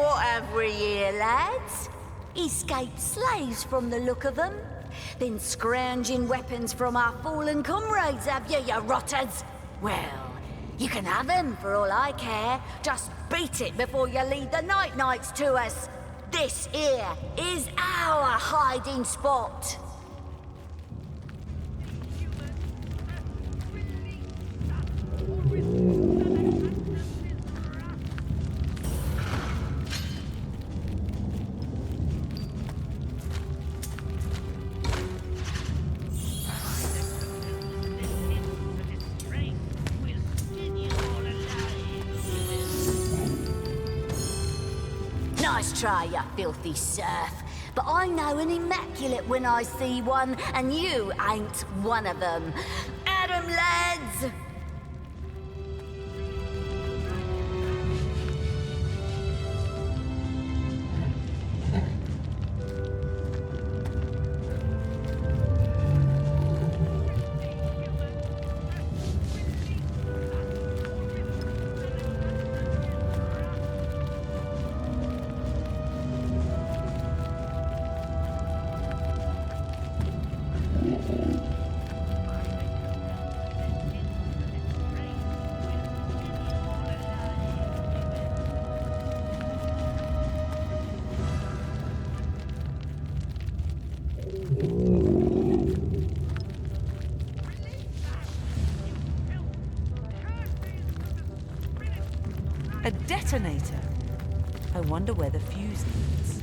what have we here, lads? Escaped slaves from the look of them. Been scrounging weapons from our fallen comrades, have you rotters? Well, you can have them for all I care. Just beat it before you leave the night-nights to us. This here is our hiding spot. Nice try, you filthy serf. But I know an immaculate when I see one, and you ain't one of them. At 'em, lads! A detonator? I wonder where the fuse leads.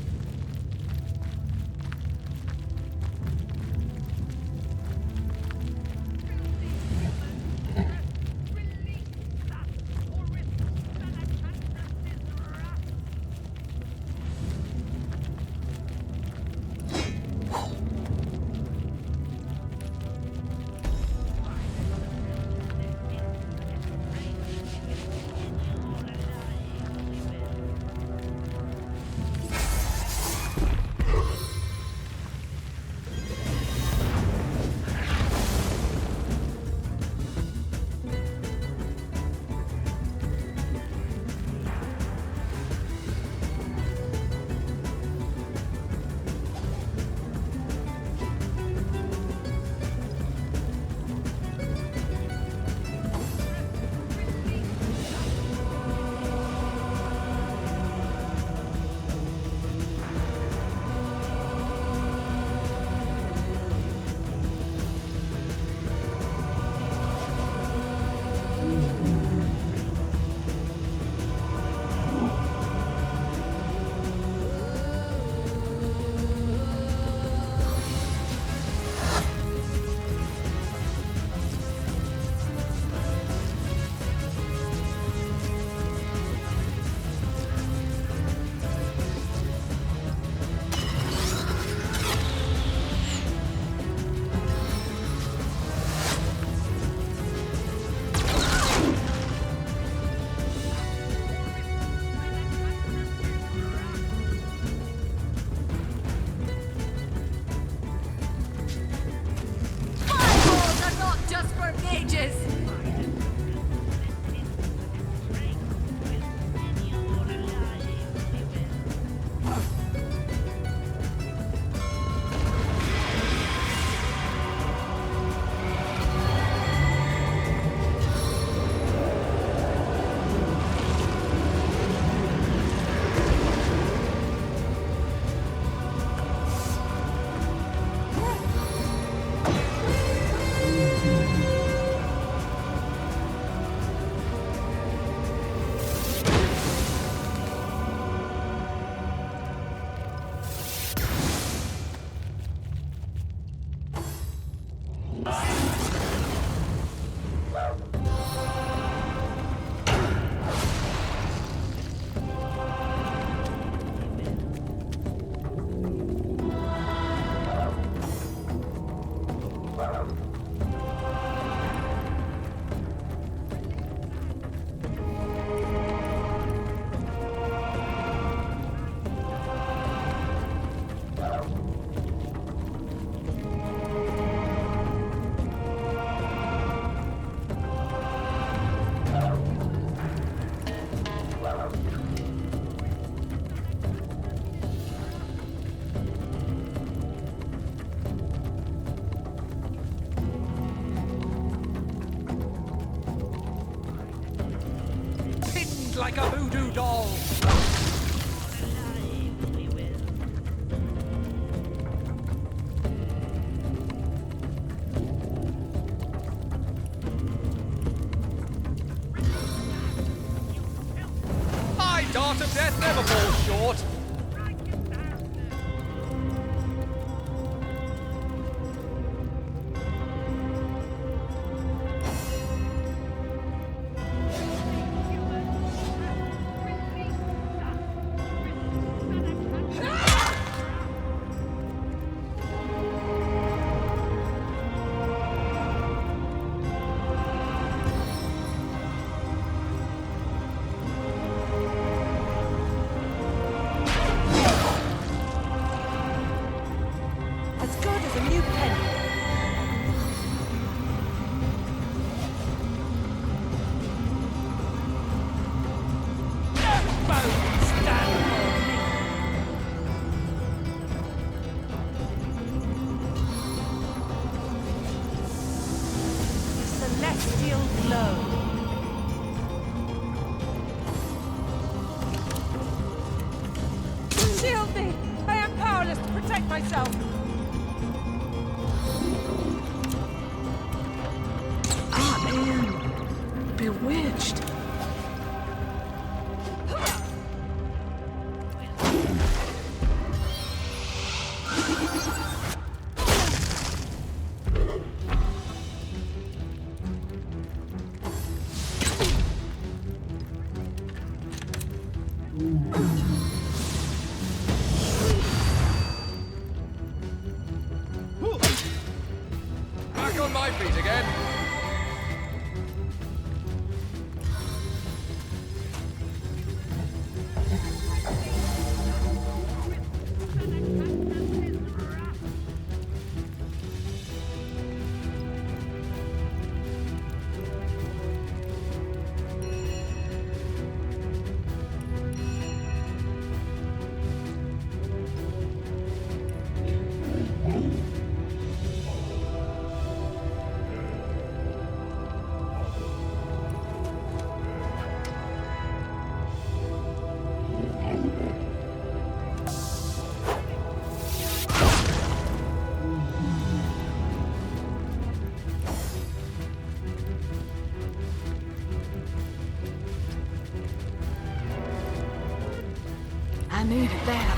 like a voodoo doll. My dart of death never falls short. As good as a new penny. Celestial glow. Shield me! I am powerless to protect myself. I am bewitched. Back on my feet again. I needed that.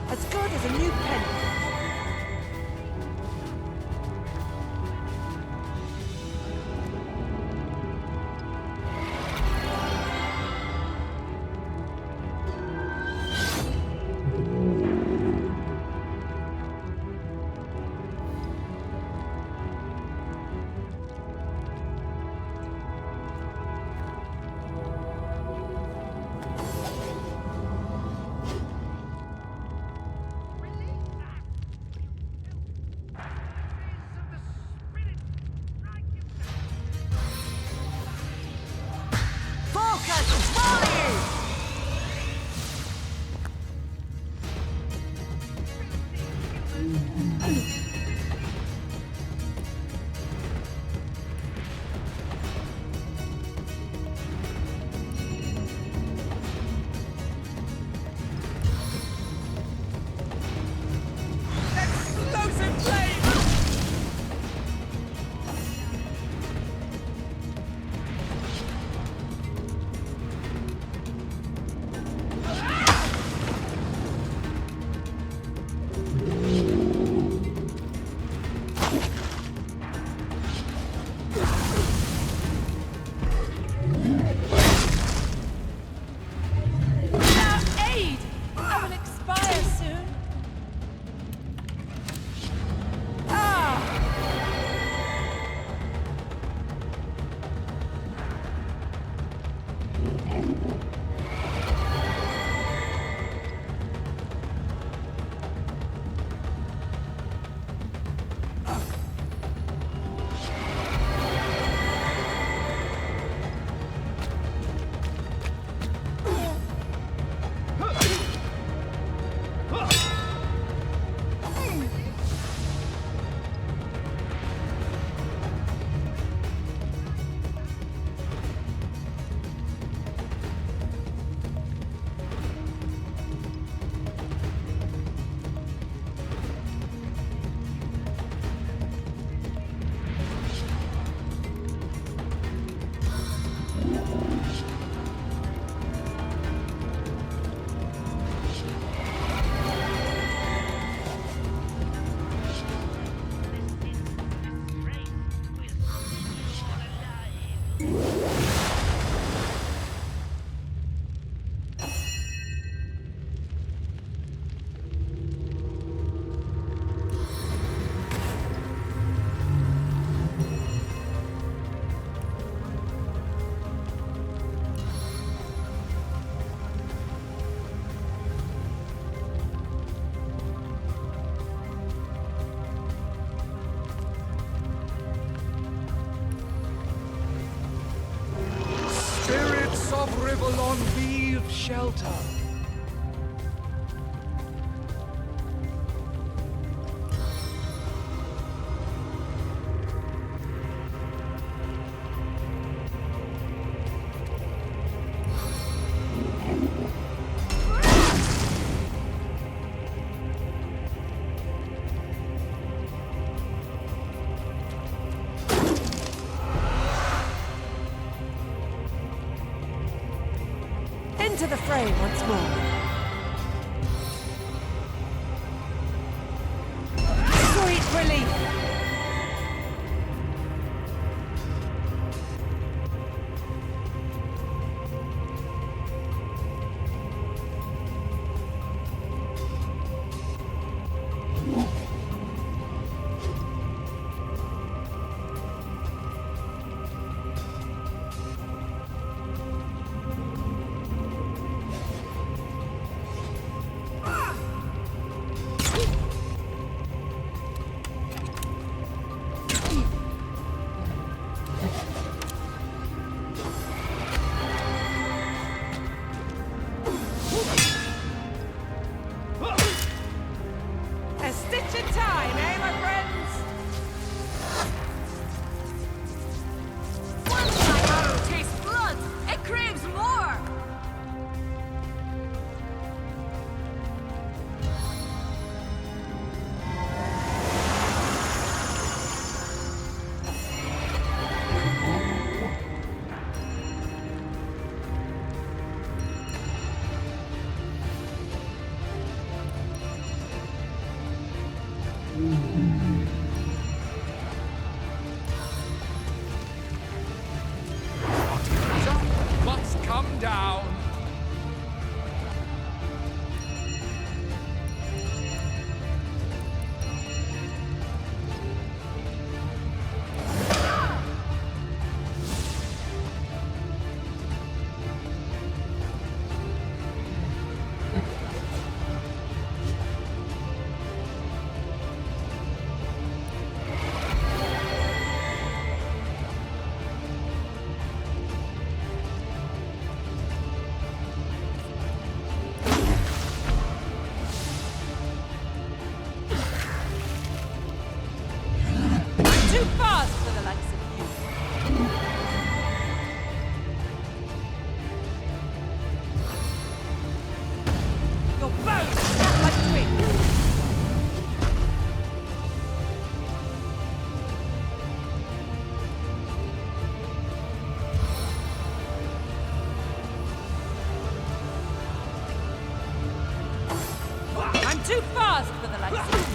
As good as a new penny. on, weave shelter. Into the fray once more. Sweet relief! Must come down. Too fast for the likes of you. Your bow snap like twigs. I'm too fast for the likes of you.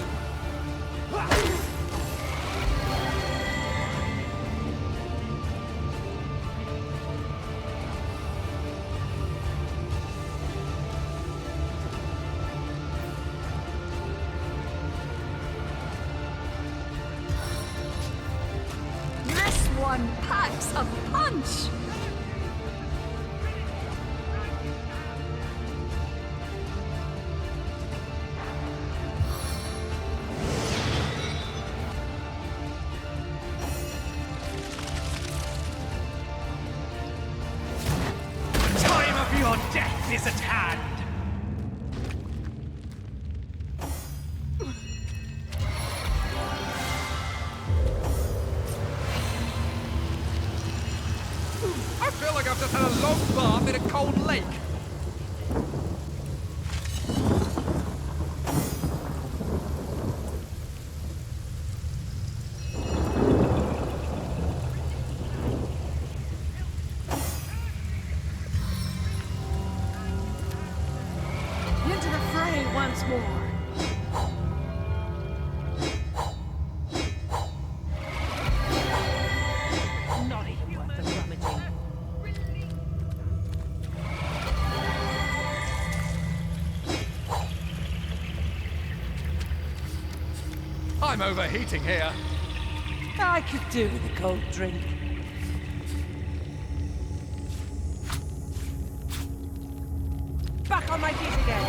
This one packs a punch! Time of your death is at hand. I feel like I've just had a long bath in a cold lake. Into the fray once more. Not even worth the rummaging. I'm overheating here. I could do with a cold drink. Back on my feet again.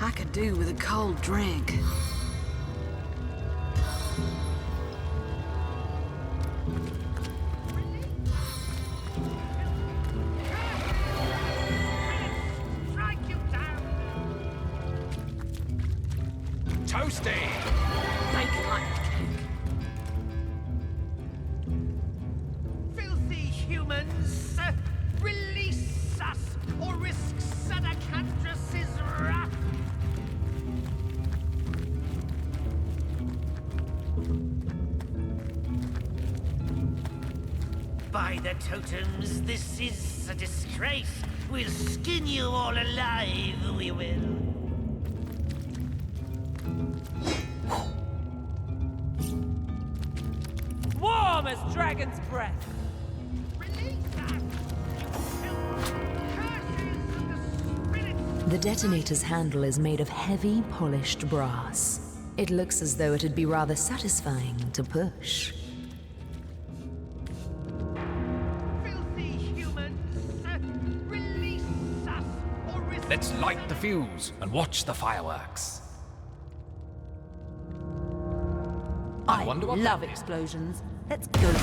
I could do with a cold drink. Toasty! Bake like cake. Filthy humans! Release us, or risk Sadakandras' wrath! By the totems, this is a disgrace. We'll skin you all alive, we will. Warm as dragon's breath. Release us! You curses of the spirits! The detonator's handle is made of heavy, polished brass. It looks as though it'd be rather satisfying to push. Filthy humans! Release us, or risk... Let's light the fuse and watch the fireworks. I wonder what love that is. explosions. Let's go.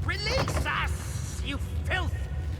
Release us, you filth!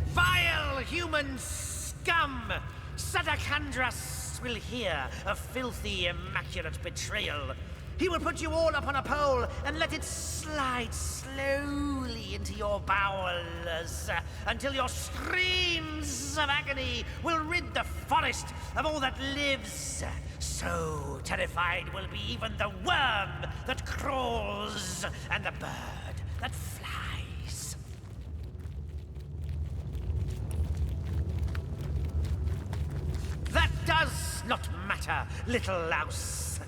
Vile human scum! Sadakandras will hear of filthy, immaculate betrayal. He will put you all up on a pole and let it slide slowly into your bowels until your screams of agony will rid the forest of all that lives. So terrified will be even the worm that crawls and the bird that flies. That does not matter, little louse.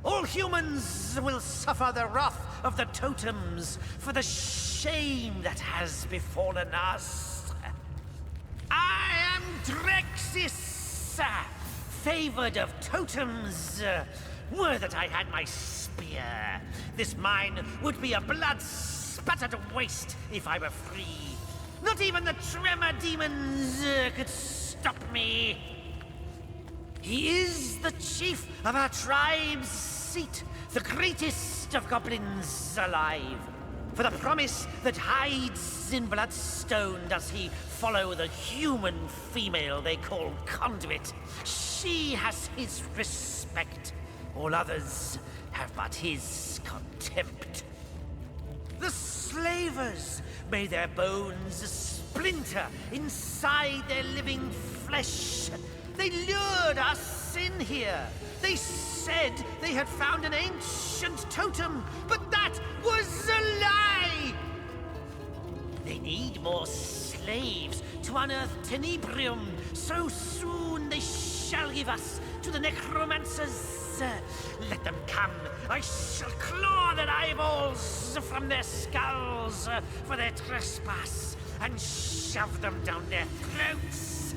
All humans will suffer the wrath of the totems for the shame that has befallen us. I am Drexis, favored of totems. Were that I had my spear, this mine would be a blood-spattered waste if I were free. Not even the tremor demons could stop me. He is the chief of our tribe's seat, the greatest of goblins alive. For the promise that hides in bloodstone does he follow the human female they call Conduit. She has his respect. All others have but his contempt. The slavers may their bones splinter inside their living flesh. They lured us in here. They said they had found an ancient totem, but that was a lie! They need more slaves to unearth Tenebrium. So soon they shall give us to the necromancers. Let them come. I shall claw their eyeballs from their skulls for their trespass and shove them down their throats.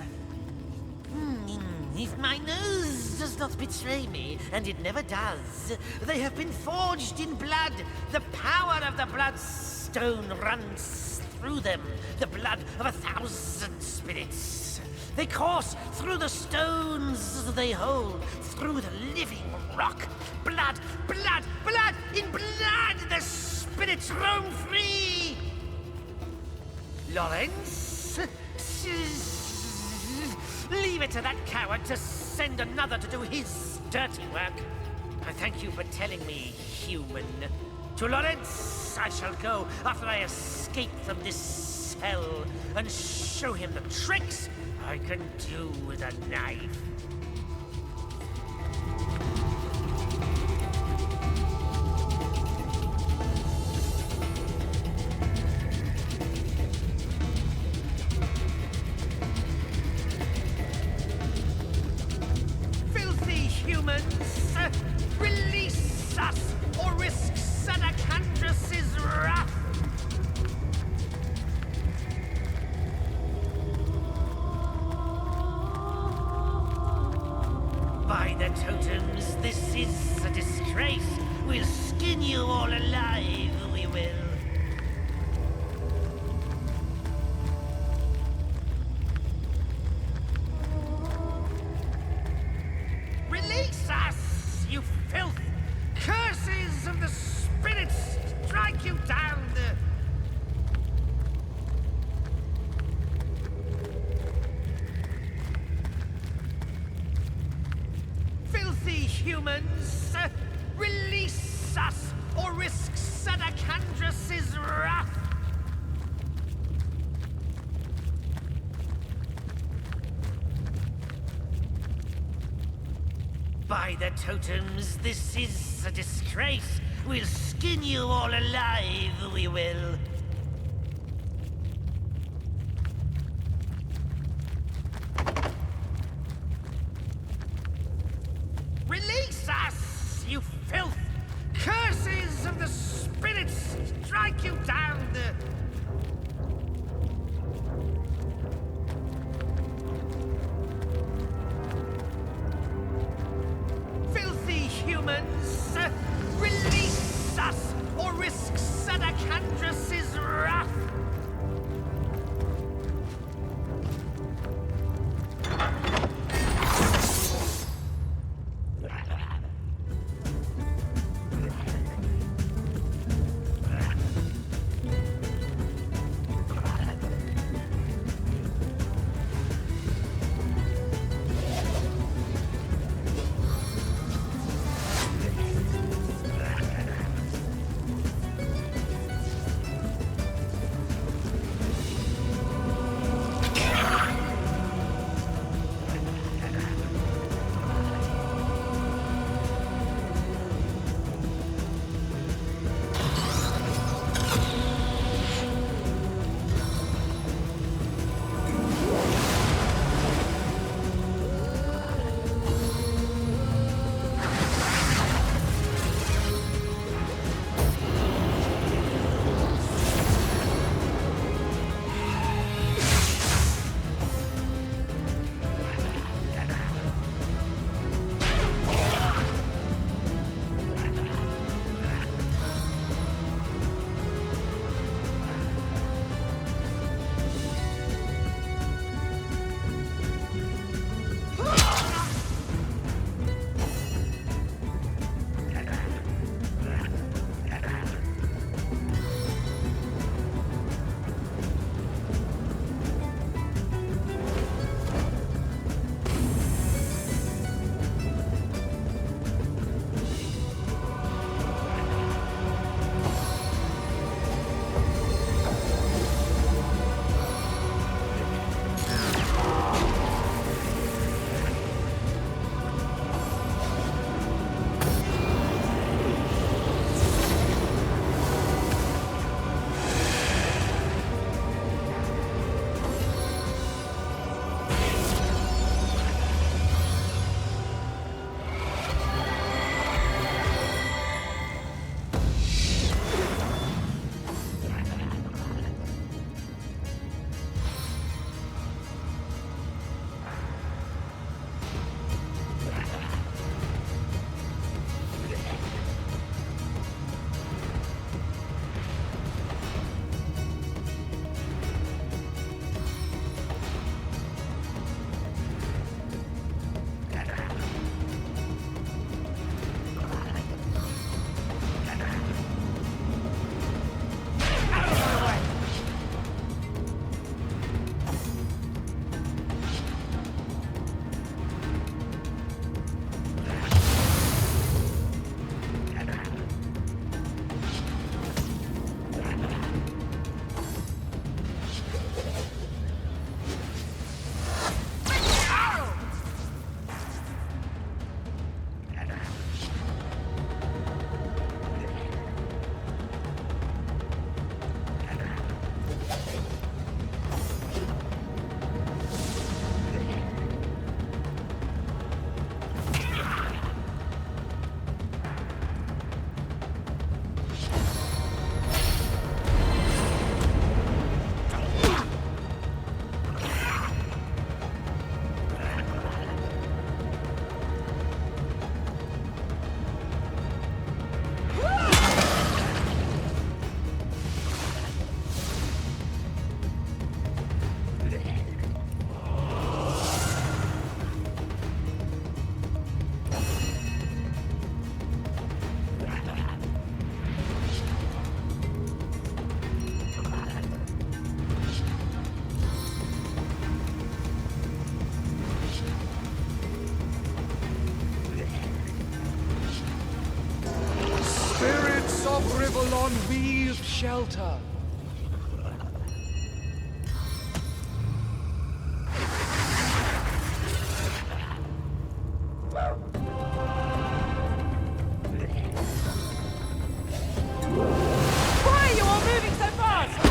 If my nose does not betray me, and it never does, they have been forged in blood. The power of the bloodstone runs through them, the blood of 1,000 spirits. They course through the stones they hold, through the living rock. Blood, blood, blood! In blood the spirits roam free! Lawrence? Leave leave it to that coward to send another to do his dirty work. I thank you for telling me, human. To Lawrence I shall go after I escape from this cell and show him the tricks I can do with a knife. Filthy humans, release us or risk Senecandrus's wrath. By the totems, this is a disgrace. We'll skin you all alive, we will. Release us, you filth! Curses of the spirits strike you down! Filthy humans, release us or risk Senecandrus's wrath! By the totems, this is a disgrace. We'll skin you all alive, we will. Release us, you filth! Curses of the spirits strike you down! Filthy humans, release us or risk Senecandrus's wrath! drivel on wheels shelter. Why are you all moving so fast?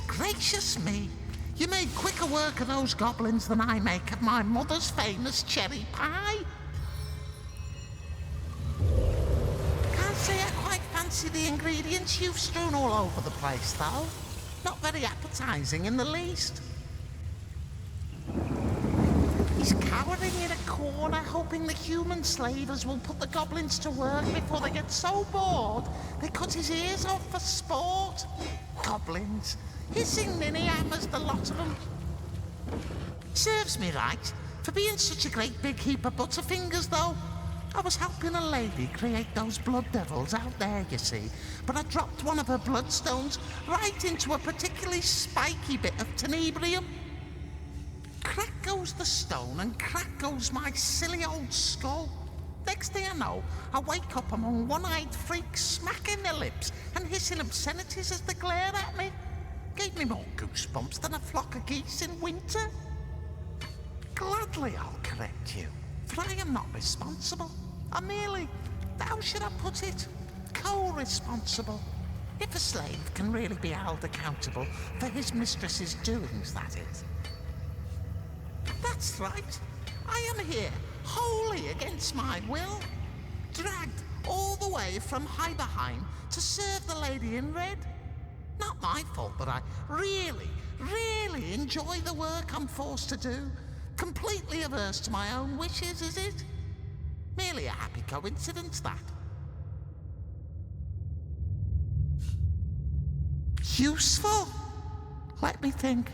Gracious me, you made quicker work of those goblins than I make of my mother's famous cherry pie. Can't say I quite fancy the ingredients you've strewn all over the place, though. Not very appetizing in the least. He's cowering in a corner, hoping the human slavers will put the goblins to work before they get so bored they cut his ears off for sport. Goblins. Hissing ninny hammers, the lot of them. Serves me right. For being such a great big heap of butterfingers, though. I was helping a lady create those blood devils out there, you see. But I dropped one of her bloodstones right into a particularly spiky bit of tenebrium. Crack goes the stone and crack goes my silly old skull. Next thing I know, I wake up among one-eyed freaks smacking their lips and hissing obscenities as they glare at me. Gave me more goosebumps than a flock of geese in winter. Gladly I'll correct you, for I am not responsible. I'm merely, how should I put it, co-responsible. If a slave can really be held accountable for his mistress's doings, that is. That's right. I am here, wholly against my will, dragged all the way from Heiberheim to serve the lady in red. Not my fault that I really enjoy the work I'm forced to do. Completely averse to my own wishes, is it? Merely a happy coincidence, that. Useful? Let me think.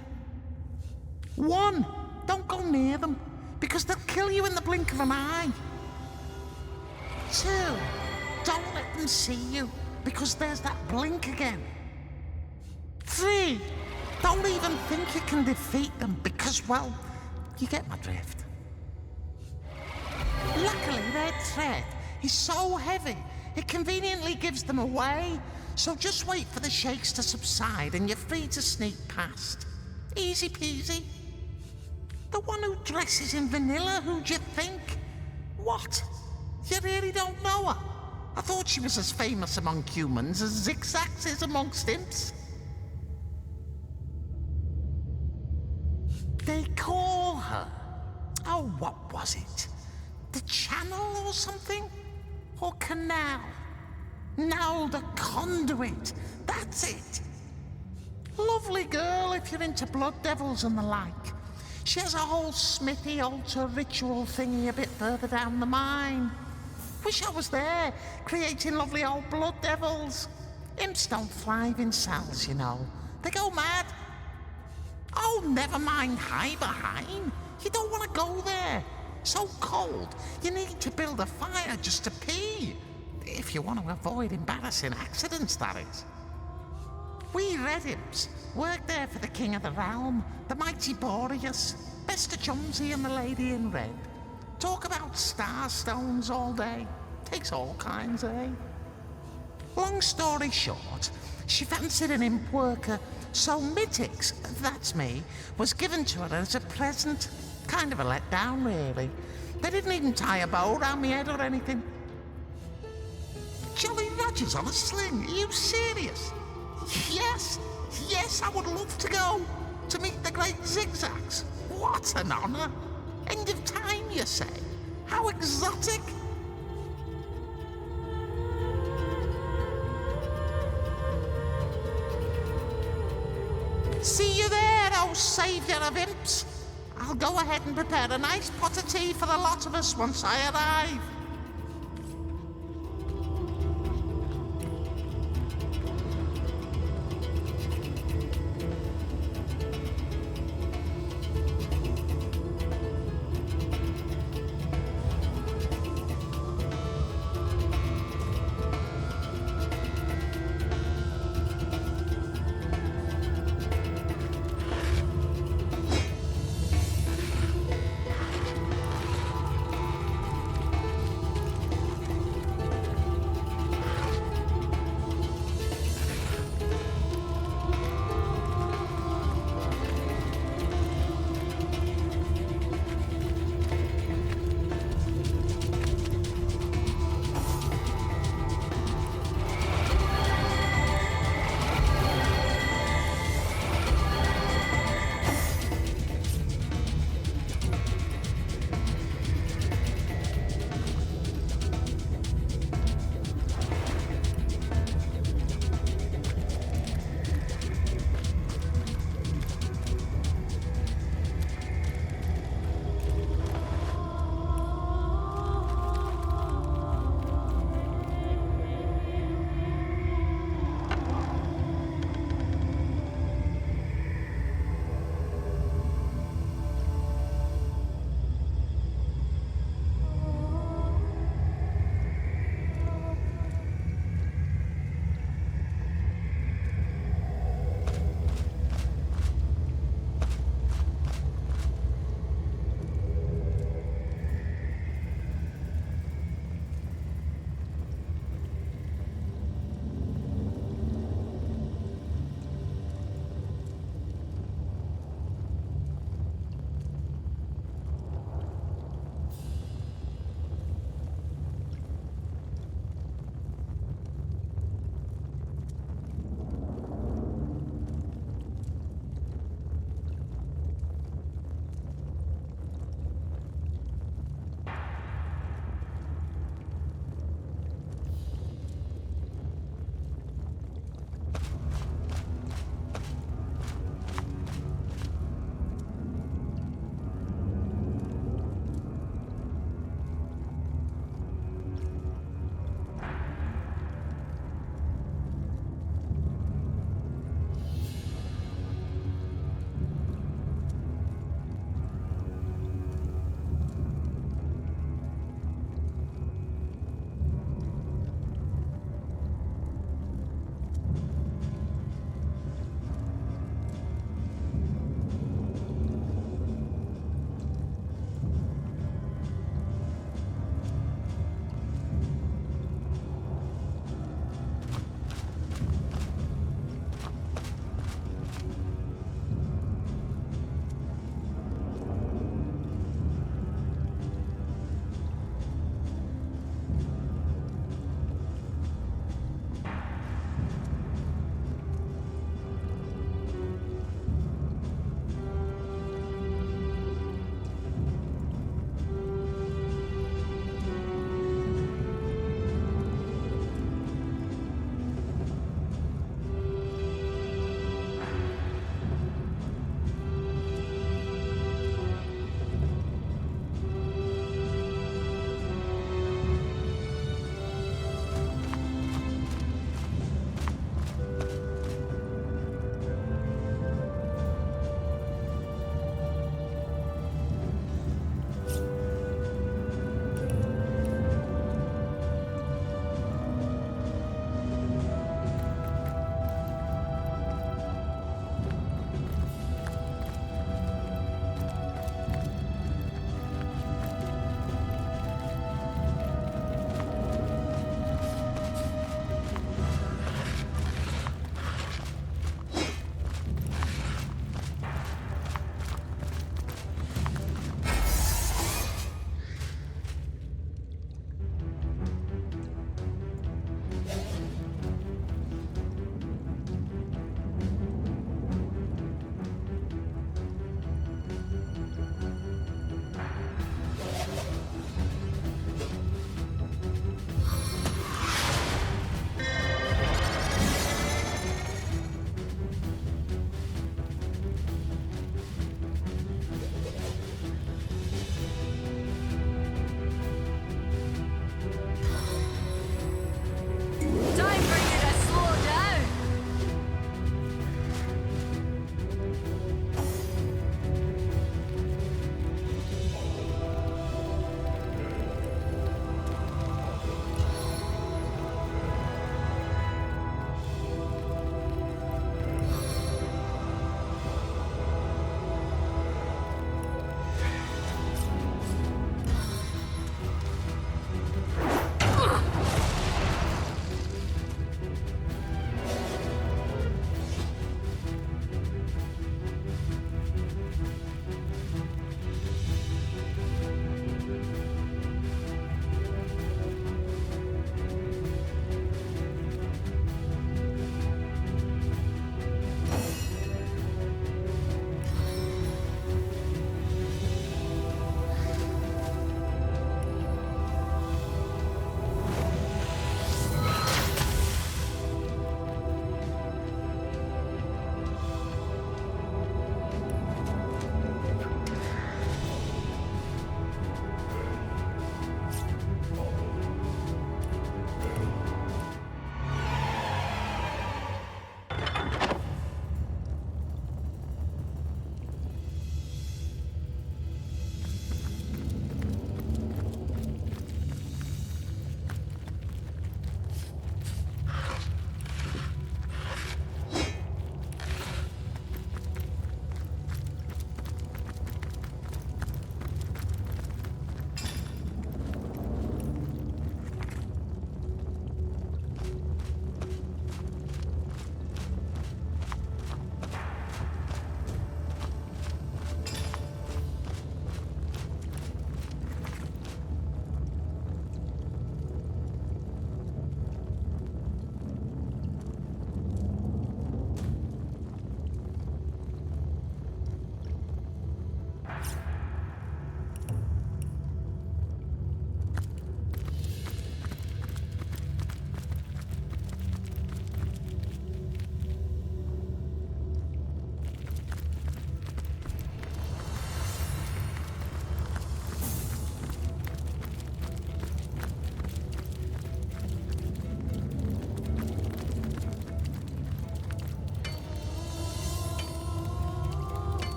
1, don't go near them, because they'll kill you in the blink of an eye. 2, don't let them see you, because there's that blink again. 3, don't even think you can defeat them because, well, you get my drift. Luckily, their tread is so heavy, it conveniently gives them away. So just wait for the shakes to subside and you're free to sneak past. Easy peasy. The one who dresses in vanilla, who'd you think? What? You really don't know her? I thought she was as famous among humans as Zigzags is amongst imps. They call her... Oh, what was it? The Channel or something? Or Canal? Now the conduit. That's it. Lovely girl if you're into blood devils and the like. She has a whole smithy altar ritual thingy a bit further down the mine. Wish I was there, creating lovely old blood devils. Imps don't thrive in cells, you know. They go mad. Oh, never mind Heiberheim. You don't want to go there. So cold, you need to build a fire just to pee. If you want to avoid embarrassing accidents, that is. We red imps work there for the king of the realm, the mighty Boreas, Mr. Chumsy and the lady in red. Talk about star stones all day. Takes all kinds, eh? Long story short, she fancied an imp worker, so Mittix, that's me, was given to her as a present. Kind of a letdown, really. They didn't even tie a bow around my head or anything. Jolly Rogers on a sling, are you serious? Yes, I would love to go. To meet the great zigzags. What an honor. End of time, you say? How exotic. See you there, oh saviour of imps. I'll go ahead and prepare a nice pot of tea for the lot of us once I arrive.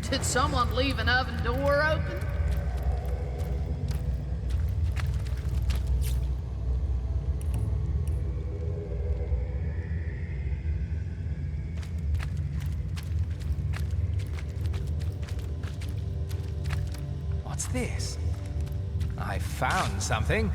Did someone leave an oven door open? What's this? I found something.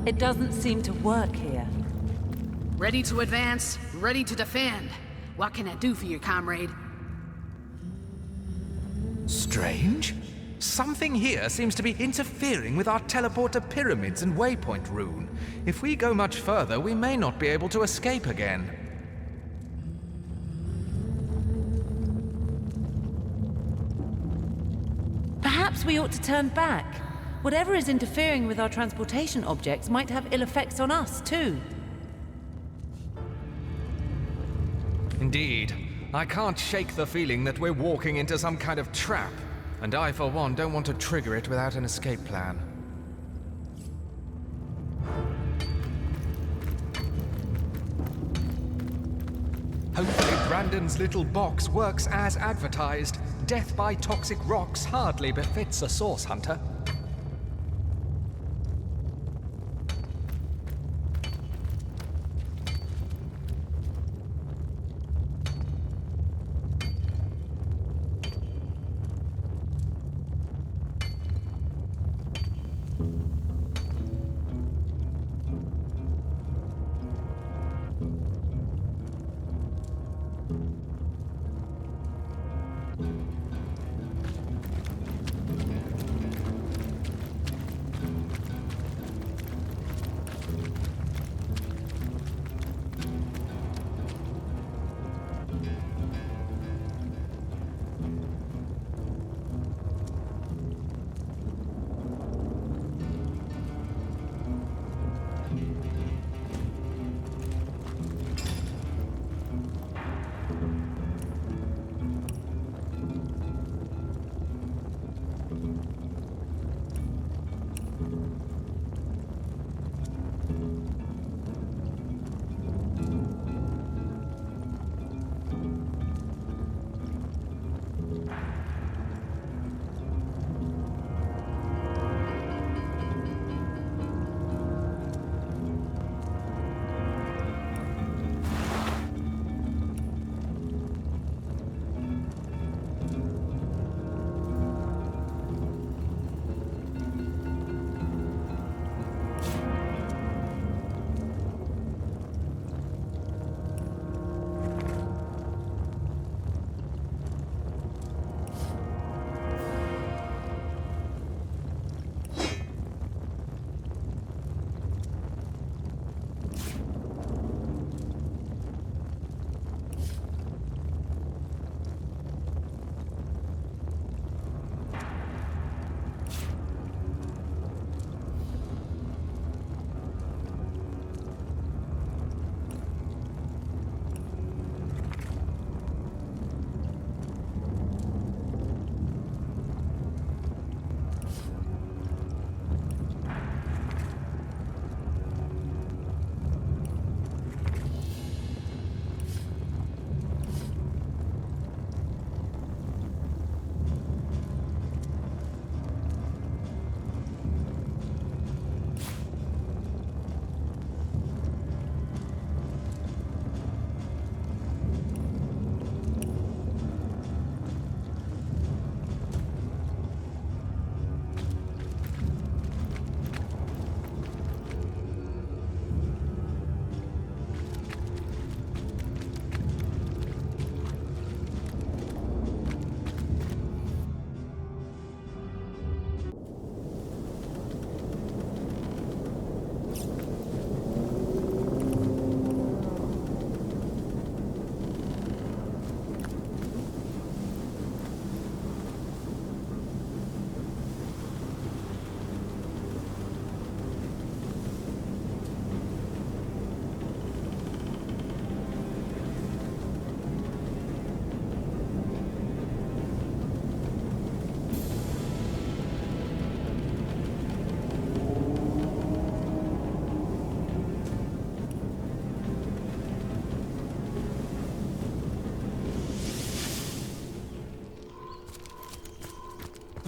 It doesn't seem to work here. Ready to advance, ready to defend. What can I do for you, comrade? Strange. Something here seems to be interfering with our teleporter pyramids and waypoint rune. If we go much further, we may not be able to escape again. Perhaps we ought to turn back. Whatever is interfering with our transportation objects might have ill effects on us, too. Indeed. I can't shake the feeling that we're walking into some kind of trap. And I, for one, don't want to trigger it without an escape plan. Hopefully Brandon's little box works as advertised. Death by toxic rocks hardly befits a source hunter.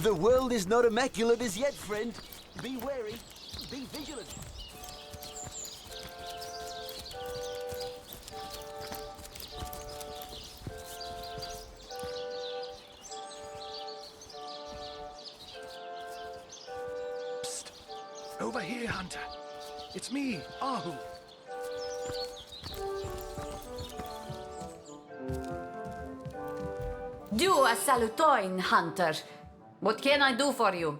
The world is not immaculate as yet, friend. Be wary, be vigilant. Psst. Over here, Hunter. It's me, Ahu. Do a salutoin, Hunter. What can I do for you?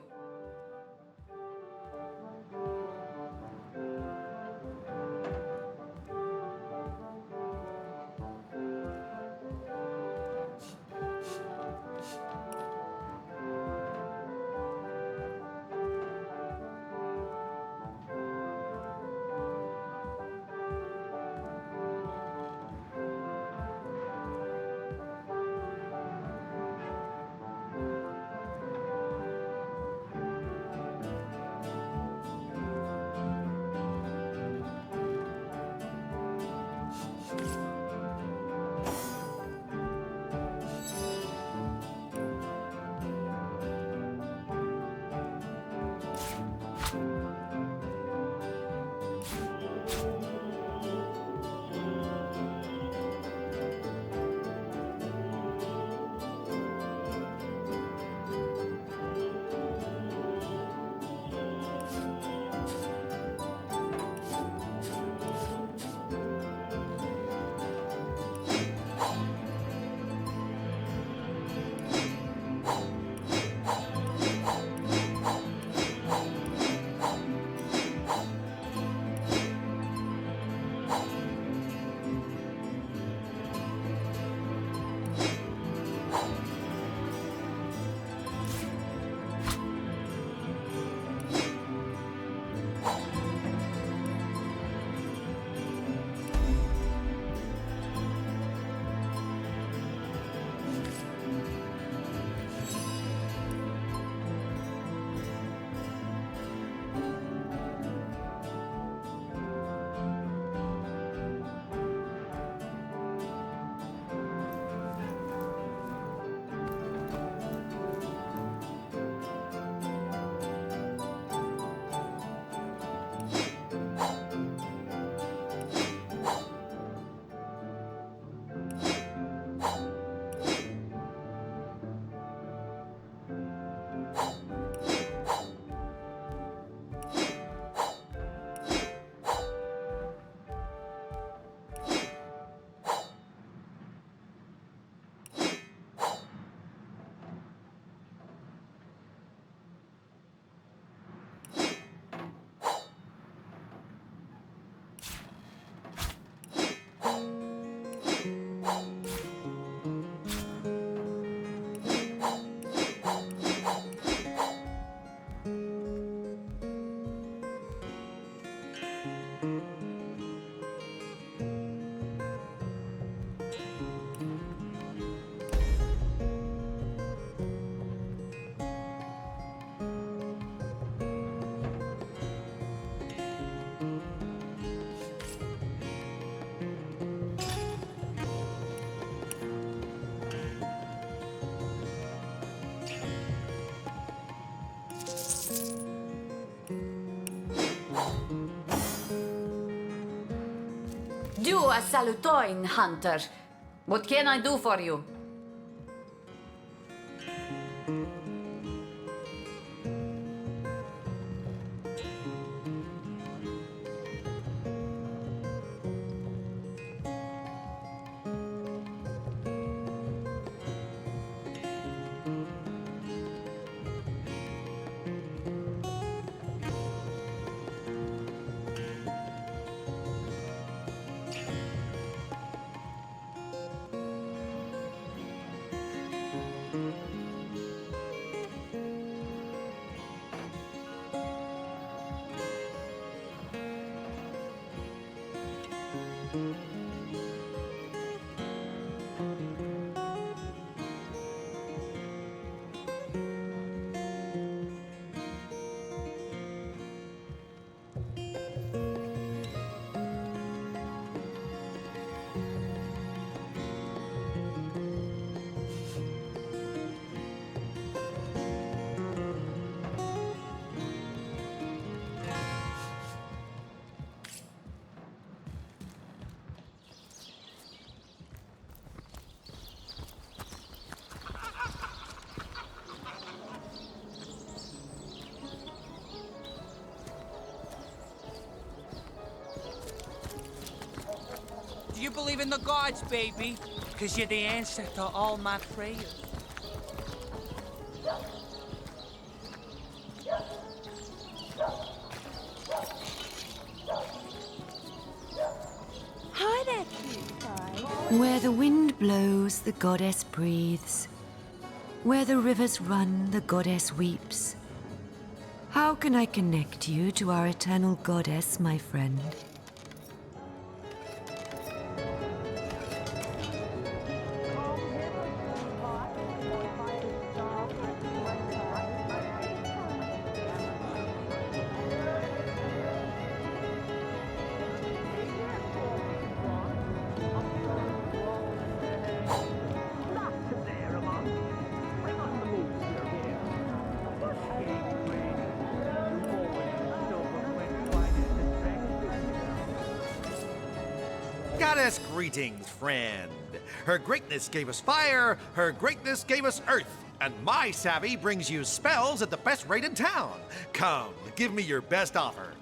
Do a salutoin, Hunter. What can I do for you? believe in the gods, baby, because you're the answer to all my prayers. Hi there, cute guy. Where the wind blows, the goddess breathes. Where the rivers run, the goddess weeps. How can I connect you to our eternal goddess, my friend? Goddess greetings, friend. Her greatness gave us fire, her greatness gave us earth, and my savvy brings you spells at the best rate in town. Come, give me your best offer.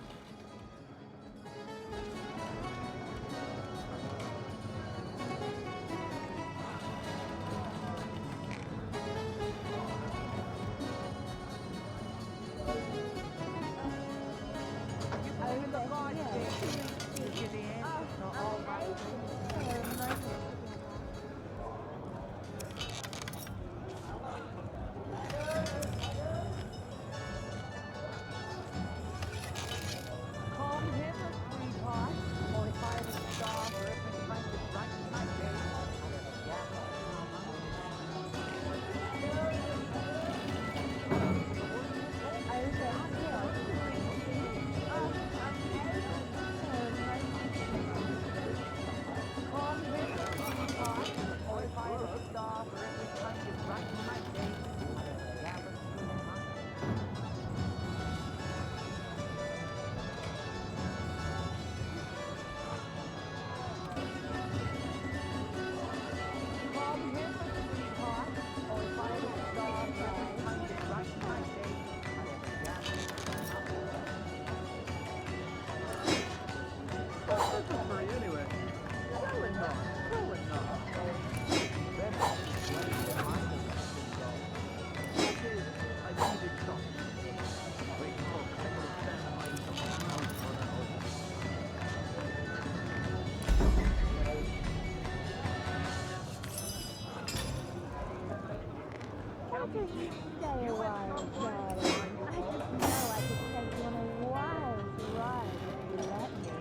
Stay a while, darling. I just know I could take you on a wild ride if you let me.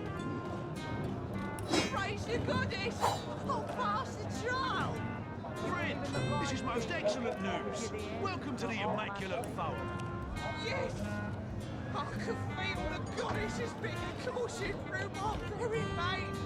Praise the goddess! I'll pass the trial! Friend, this is most excellent news. Welcome to the Immaculate Fold. Yes! I can feel the goddess is being coursing through my very veins!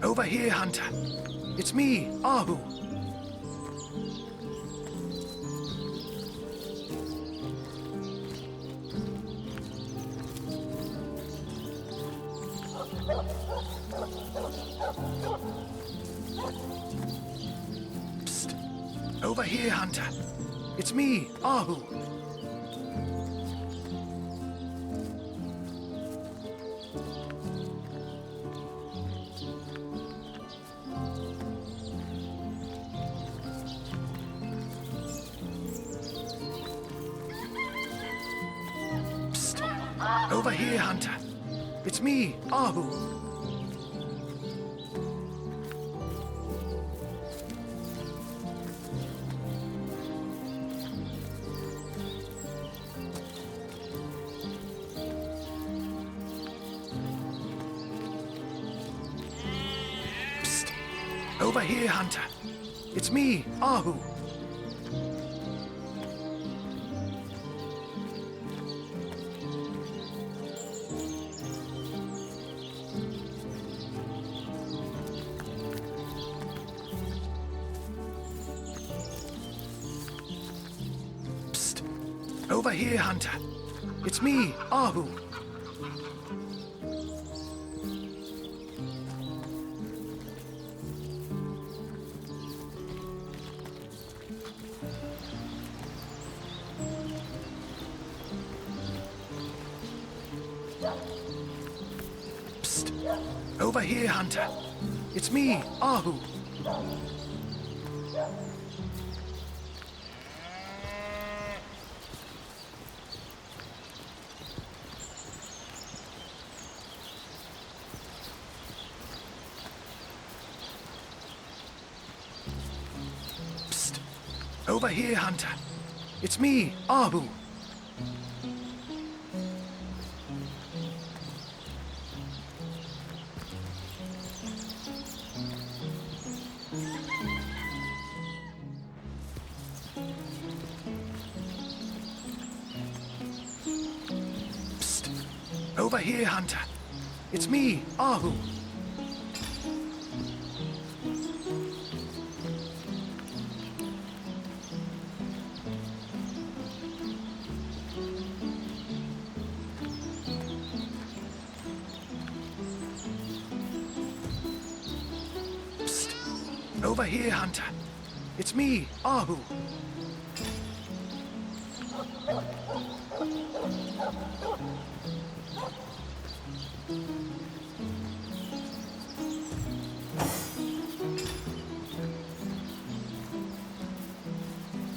Over here, Hunter. It's me, Ahu. Psst. Over here, Hunter. It's me, Ahu. Over here, Hunter. It's me, Ahu. Psst. Over here, Hunter. It's me, Ahu. Over here, Hunter. It's me, Ahu. Psst. Over here, Hunter. It's me, Ahu. Over here, Hunter. It's me, Ahu. Psst. Over here, Hunter. It's me, Ahu. Over here, Hunter. It's me, Ahu.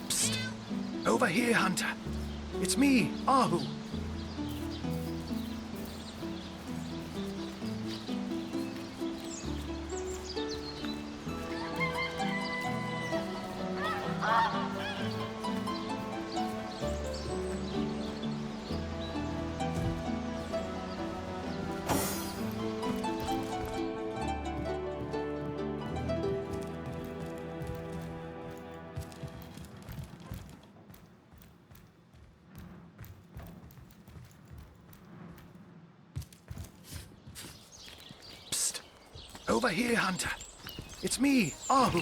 Psst. Over here, Hunter. It's me, Ahu. Over here, Hunter. It's me, Ahu.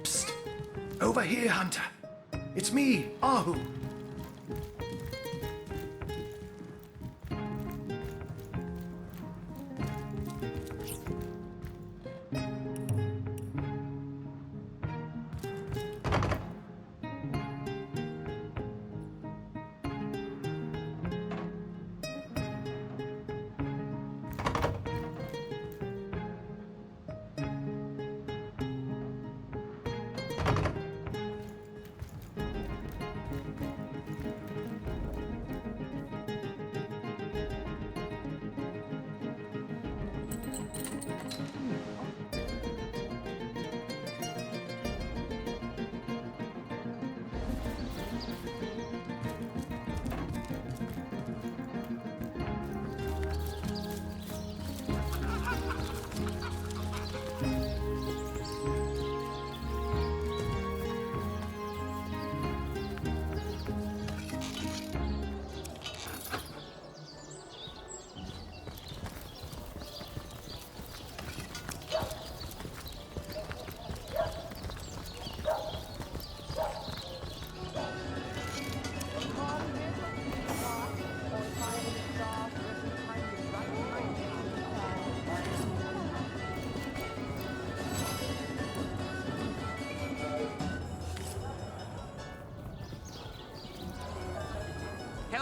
Psst. Over here, Hunter. It's me, Ahu.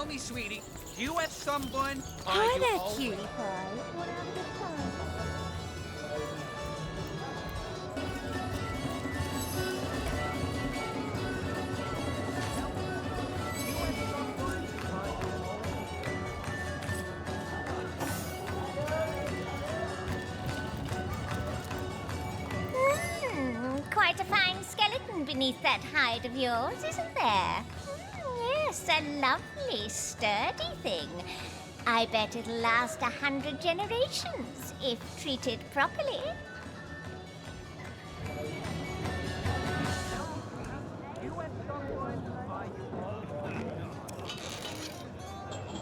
me, sweetie, do you have someone? Hi there, cutie pie. Quite a fine skeleton beneath that hide of yours, isn't there? Yes, a lovely, sturdy thing. I bet it'll last 100 generations, if treated properly.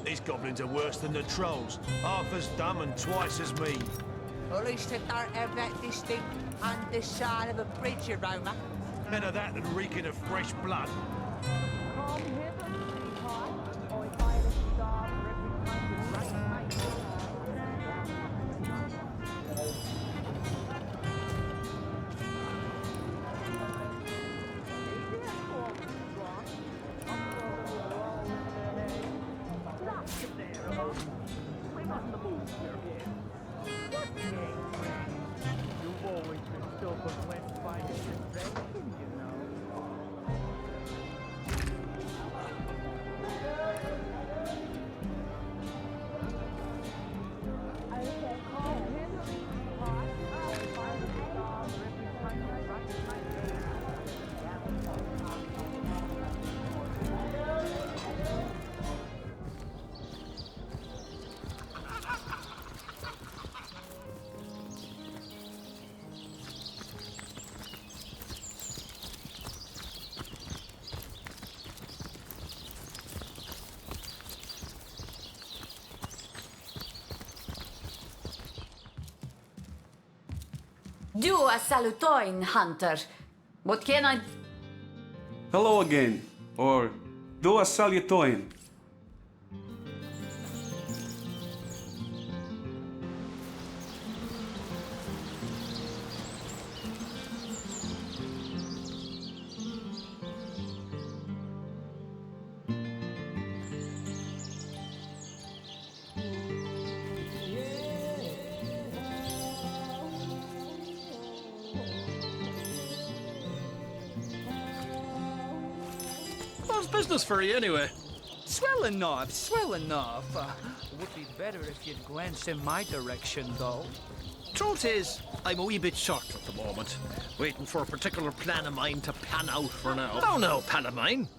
These goblins are worse than the trolls. Half as dumb and twice as mean. At least they don't have that distinct underside of a bridge aroma. Better that than reeking of fresh blood. Do a salutoin, hunter. What can I... Hello again, or do a salutoin. How's business for you, anyway? Swell enough, swell enough. Would be better if you'd glance in my direction, though. Truth is, I'm a wee bit short at the moment. Waiting for a particular plan of mine to pan out for now. Oh no, plan of mine.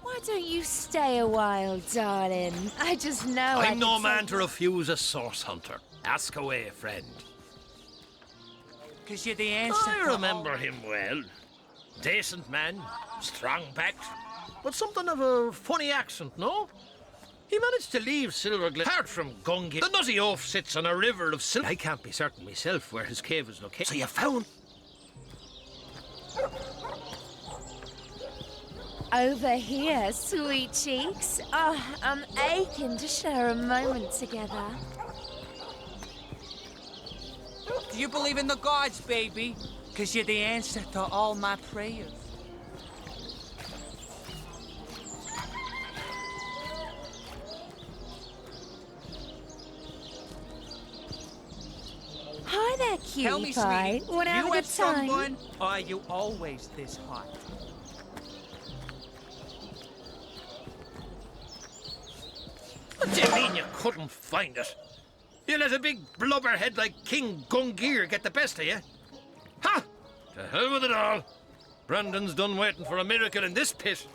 Why don't you stay a while, darling? I just know I'm no man to refuse a source hunter. Ask away, friend. 'Cause you're the answer. I remember him well. Decent man, strong-backed, but something of a funny accent, no? He managed to leave Silverglen apart from Gungi. The nutty oaf sits on a river of silver. I can't be certain myself where his cave is located. So you found... Over here, sweet cheeks. Oh, I'm aching to share a moment together. Do you believe in the gods, baby? 'Cause you're the answer to all my prayers. Hi there, cutie Tell me, pie. sweetie, Wanna have a you good have time? someone, or are you always this hot? What do you mean you couldn't find it? You let a big blubberhead like King Gungir get the best of you? Ha! To hell with it all. Brandon's done waiting for a miracle in this pit.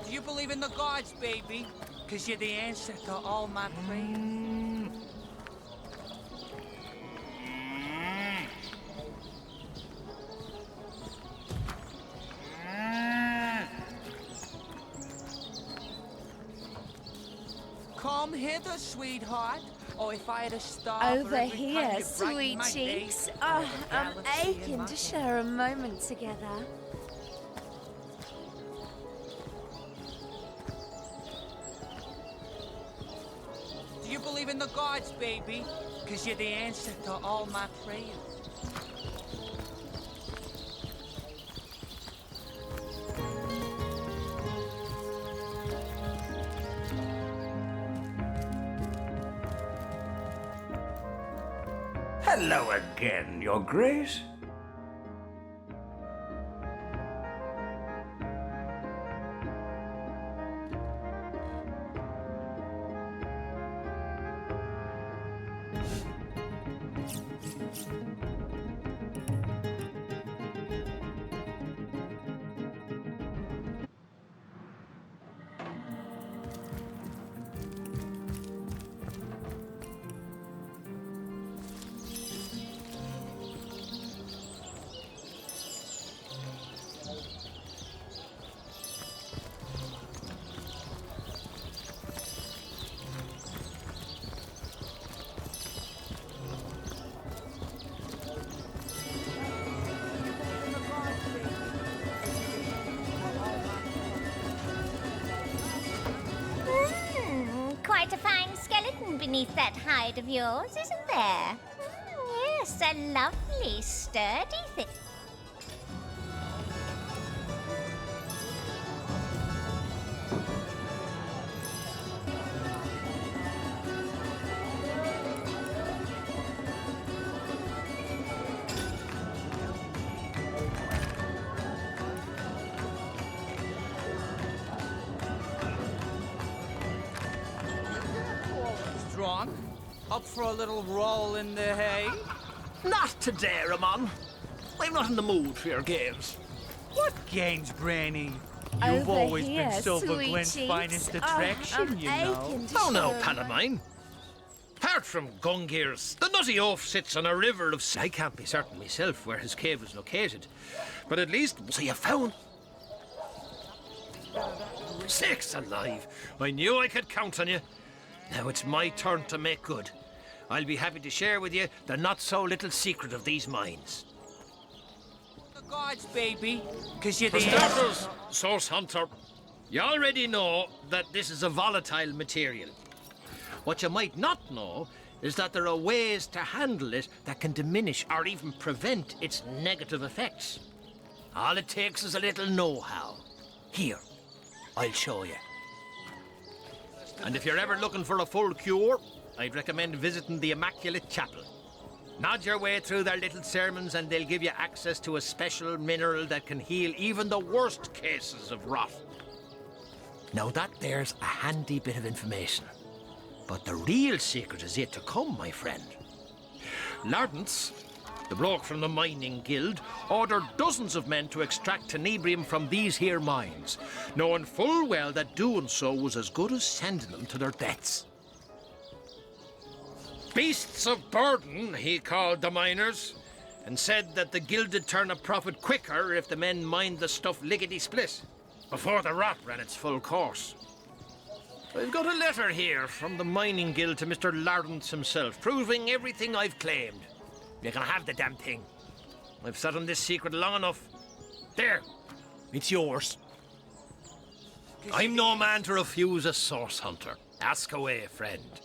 Do you believe in the gods, baby? 'Cause you're the answer to all my prayers. Come hither, sweetheart, or if I had a star Over here, sweet cheeks. Oh, I'm aching to share a moment together. Do you believe in the gods, baby? 'Cause you're the answer to all my prayers. Hello again, Your Grace. Quite a fine skeleton beneath that hide of yours, isn't there? Yes, a lovely, sturdy thing. Drunk? Up for a little roll in the hay? Not today, Ramon. I'm not in the mood for your games. What games, Granny? You've Over always here, been Silver sweet Gwen's cheeks. finest Oh, attraction, I'm you know. aching to Oh no, show. Pantomime. Apart from Gungir's, the nutty oaf sits on a river of... I can't be certain myself where his cave is located, but at least... So you found... Sakes alive! I knew I could count on you. Now it's my turn to make good. I'll be happy to share with you the not-so-little secret of these mines. The gods, baby, 'cause you're For the starters, Source Hunter, you already know that this is a volatile material. What you might not know is that there are ways to handle it that can diminish or even prevent its negative effects. All it takes is a little know-how. Here, I'll show you. And if you're ever looking for a full cure, I'd recommend visiting the Immaculate Chapel. Nod your way through their little sermons and they'll give you access to a special mineral that can heal even the worst cases of rot. Now that there's a handy bit of information. But the real secret is yet to come, my friend. Lardance, the bloke from the mining guild, ordered dozens of men to extract tenebrium from these here mines, knowing full well that doing so was as good as sending them to their deaths. Beasts of burden, he called the miners, and said that the guild'd turn a profit quicker if the men mined the stuff lickety-split, before the rot ran its full course. I've got a letter here from the mining guild to Mr. Lardance himself, proving everything I've claimed. You can have the damn thing. I've sat on this secret long enough. There, it's yours. I'm no man to refuse a source hunter. Ask away, friend.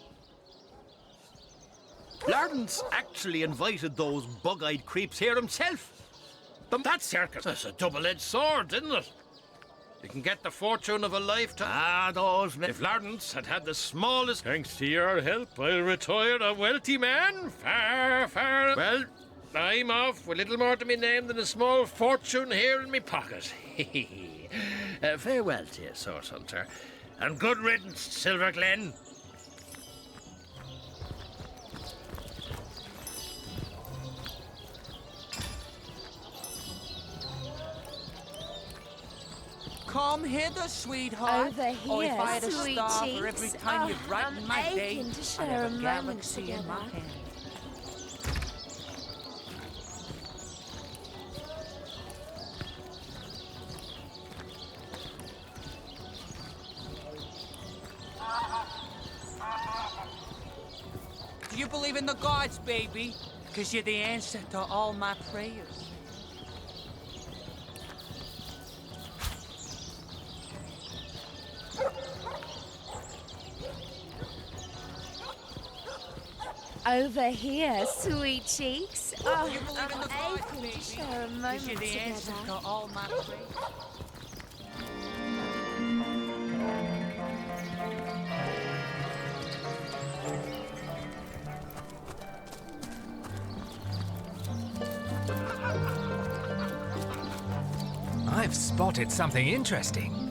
Lardance actually invited those bug-eyed creeps here himself. That circus, that's a double-edged sword, isn't it? You can get the fortune of a lifetime. Ah, those men. If Lardance had had the smallest... Thanks to your help, I'll retire a wealthy man. Far, far... Well, I'm off with little more to me name than a small fortune here in me pocket. Farewell to you, Source Hunter. And good riddance, Silver Glen. Come hither, sweetheart. Over Oh, if here, I had a sweet star cheeks. for every time Oh, you brighten I'm my day, aching to I'd share have a a moment galaxy in together. my hand. Do you believe in the gods, baby? 'Cause you're the answer to all my prayers. Over here, sweet cheeks. Oh, You believe in the I'm gods, aching baby? to share a 'Cause moment you're the answer together. to all my prayers. spotted something interesting.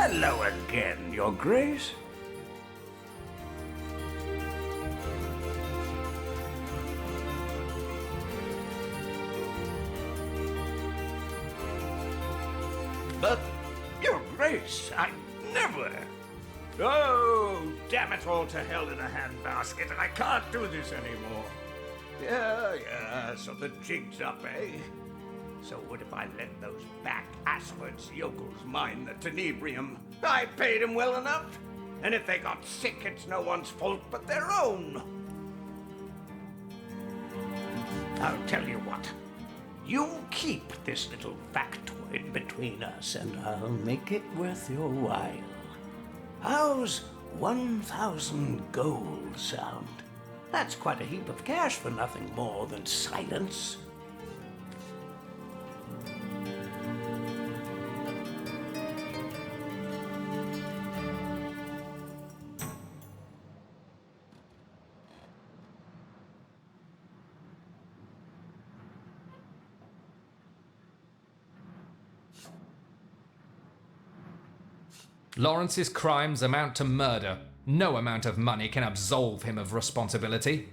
Hello again, Your Grace. But, Your Grace, I never... Oh, damn it all to hell in a handbasket. I can't do this anymore. Yeah, so the jig's up, eh? So what if I let those back-asswards yokels mine the tenebrium? I paid them well enough. And if they got sick, it's no one's fault but their own. I'll tell you what. You keep this little factoid between us, and I'll make it worth your while. How's 1,000 gold sound? That's quite a heap of cash for nothing more than silence. Lawrence's crimes amount to murder. No amount of money can absolve him of responsibility.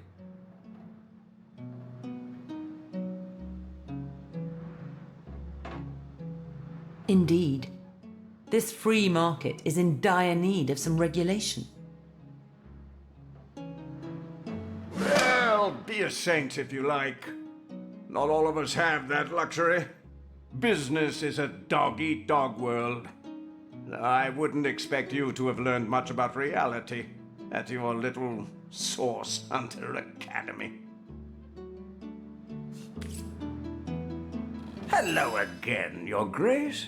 Indeed. This free market is in dire need of some regulation. Well, be a saint if you like. Not all of us have that luxury. Business is a dog-eat-dog world. I wouldn't expect you to have learned much about reality at your little Source Hunter Academy. Hello again, Your Grace.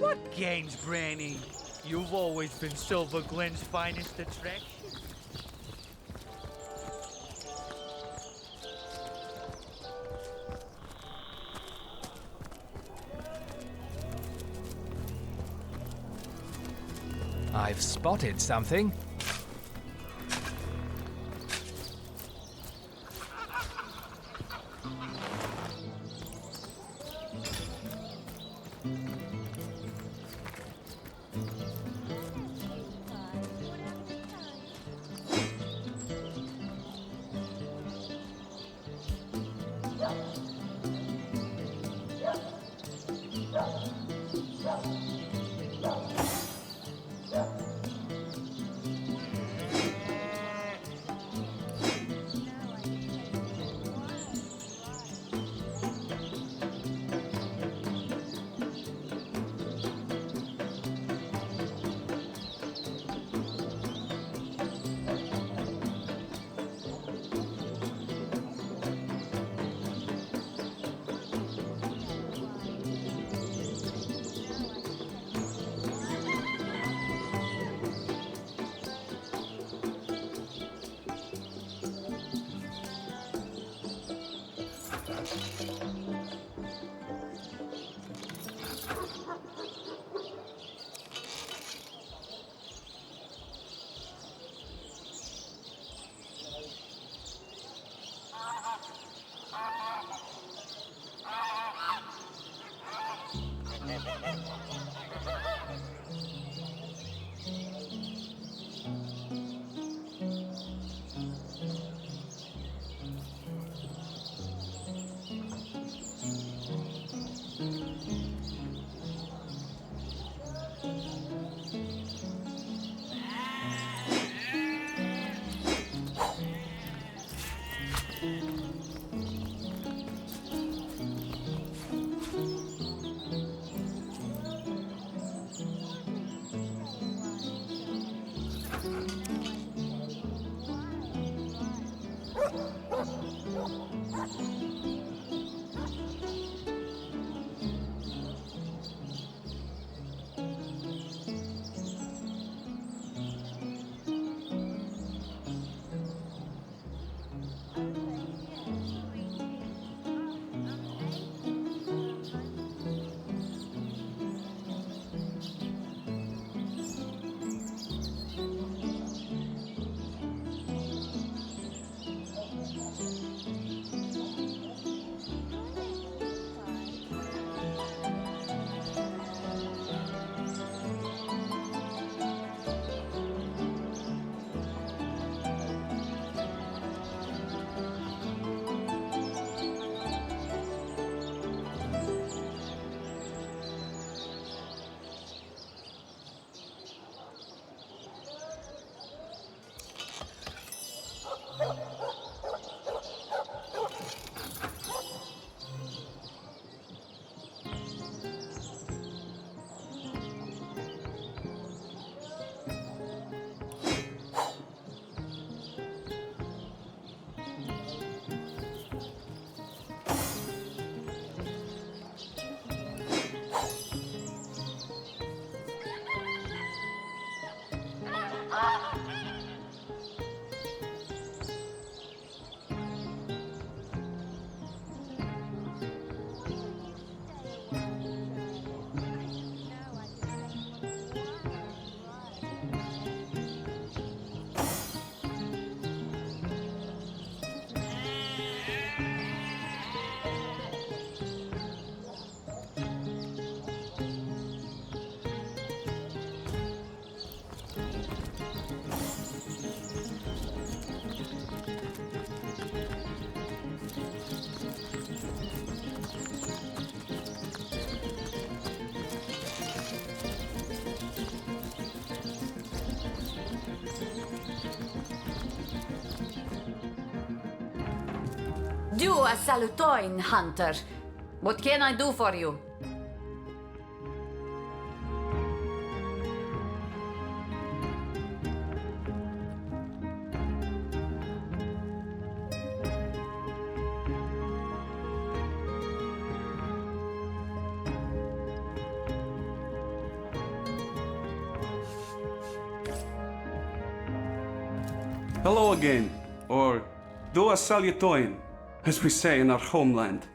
What games, Granny? You've always been Silver Glen's finest attraction. I've spotted something. Do a salutoin, Hunter. What can I do for you? Hello again, or do a salutoin, as we say in our homeland.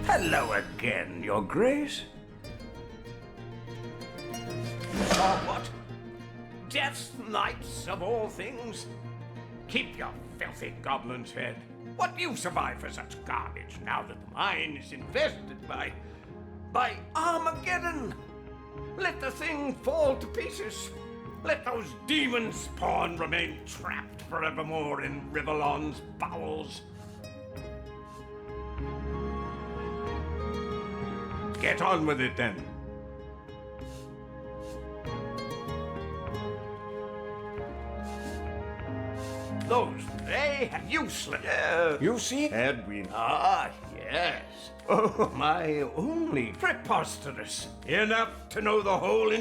Hello again, Your Grace. Oh, what? Death's Knights of all things? Keep your filthy goblin's head. What use have I for such garbage now that the mine is infested by Armageddon? Let the thing fall to pieces. Let those demon spawn remain trapped forevermore in Rivellon's bowels. Get on with it, then. Those, they useless. You see, Edwin. Ah, yes. Oh, my only preposterous. Enough to know the whole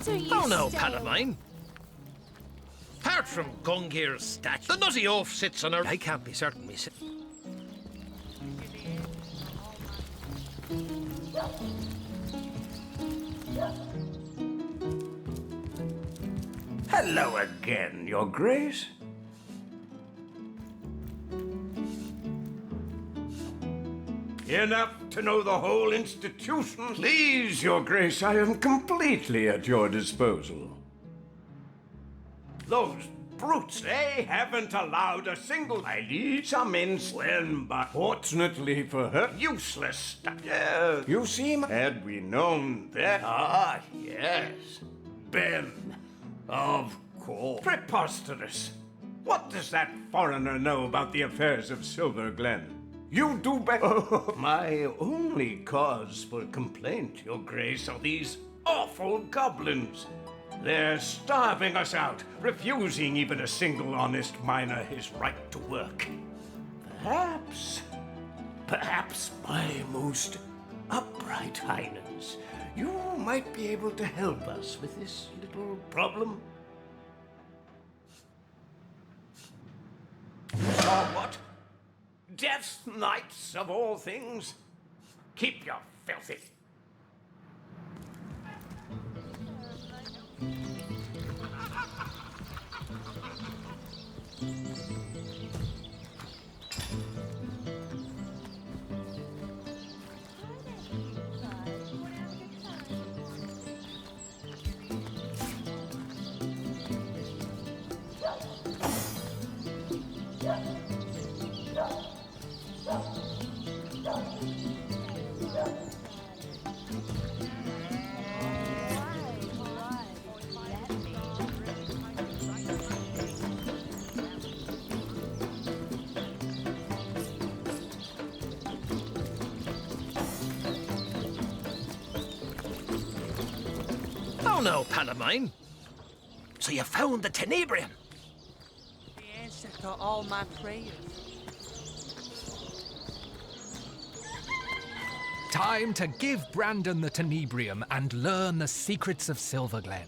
What are you Oh no, saying? pal of mine. Apart from Gungir's statue, the nutty oaf sits on her... I can't be certain myself. Hello again, Your Grace. Enough to know the whole institution? Please, Your Grace, I am completely at your disposal. Those brutes, they haven't allowed a single... I need some when, but fortunately for her, useless stuff. You see, had we known that... Ah, yes. Ben. Of course. Preposterous. What does that foreigner know about the affairs of Silver Glen? You do better. Oh, my only cause for complaint, Your Grace, are these awful goblins. They're starving us out, refusing even a single honest miner his right to work. Perhaps, my most upright highness, you might be able to help us with this little problem. Saw what? Death's Knights of all things? Keep your filthy... Oh no, pal of mine. So you found the tenebrium? The answer to all my prayers. Time to give Brandon the tenebrium and learn the secrets of Silver Glen.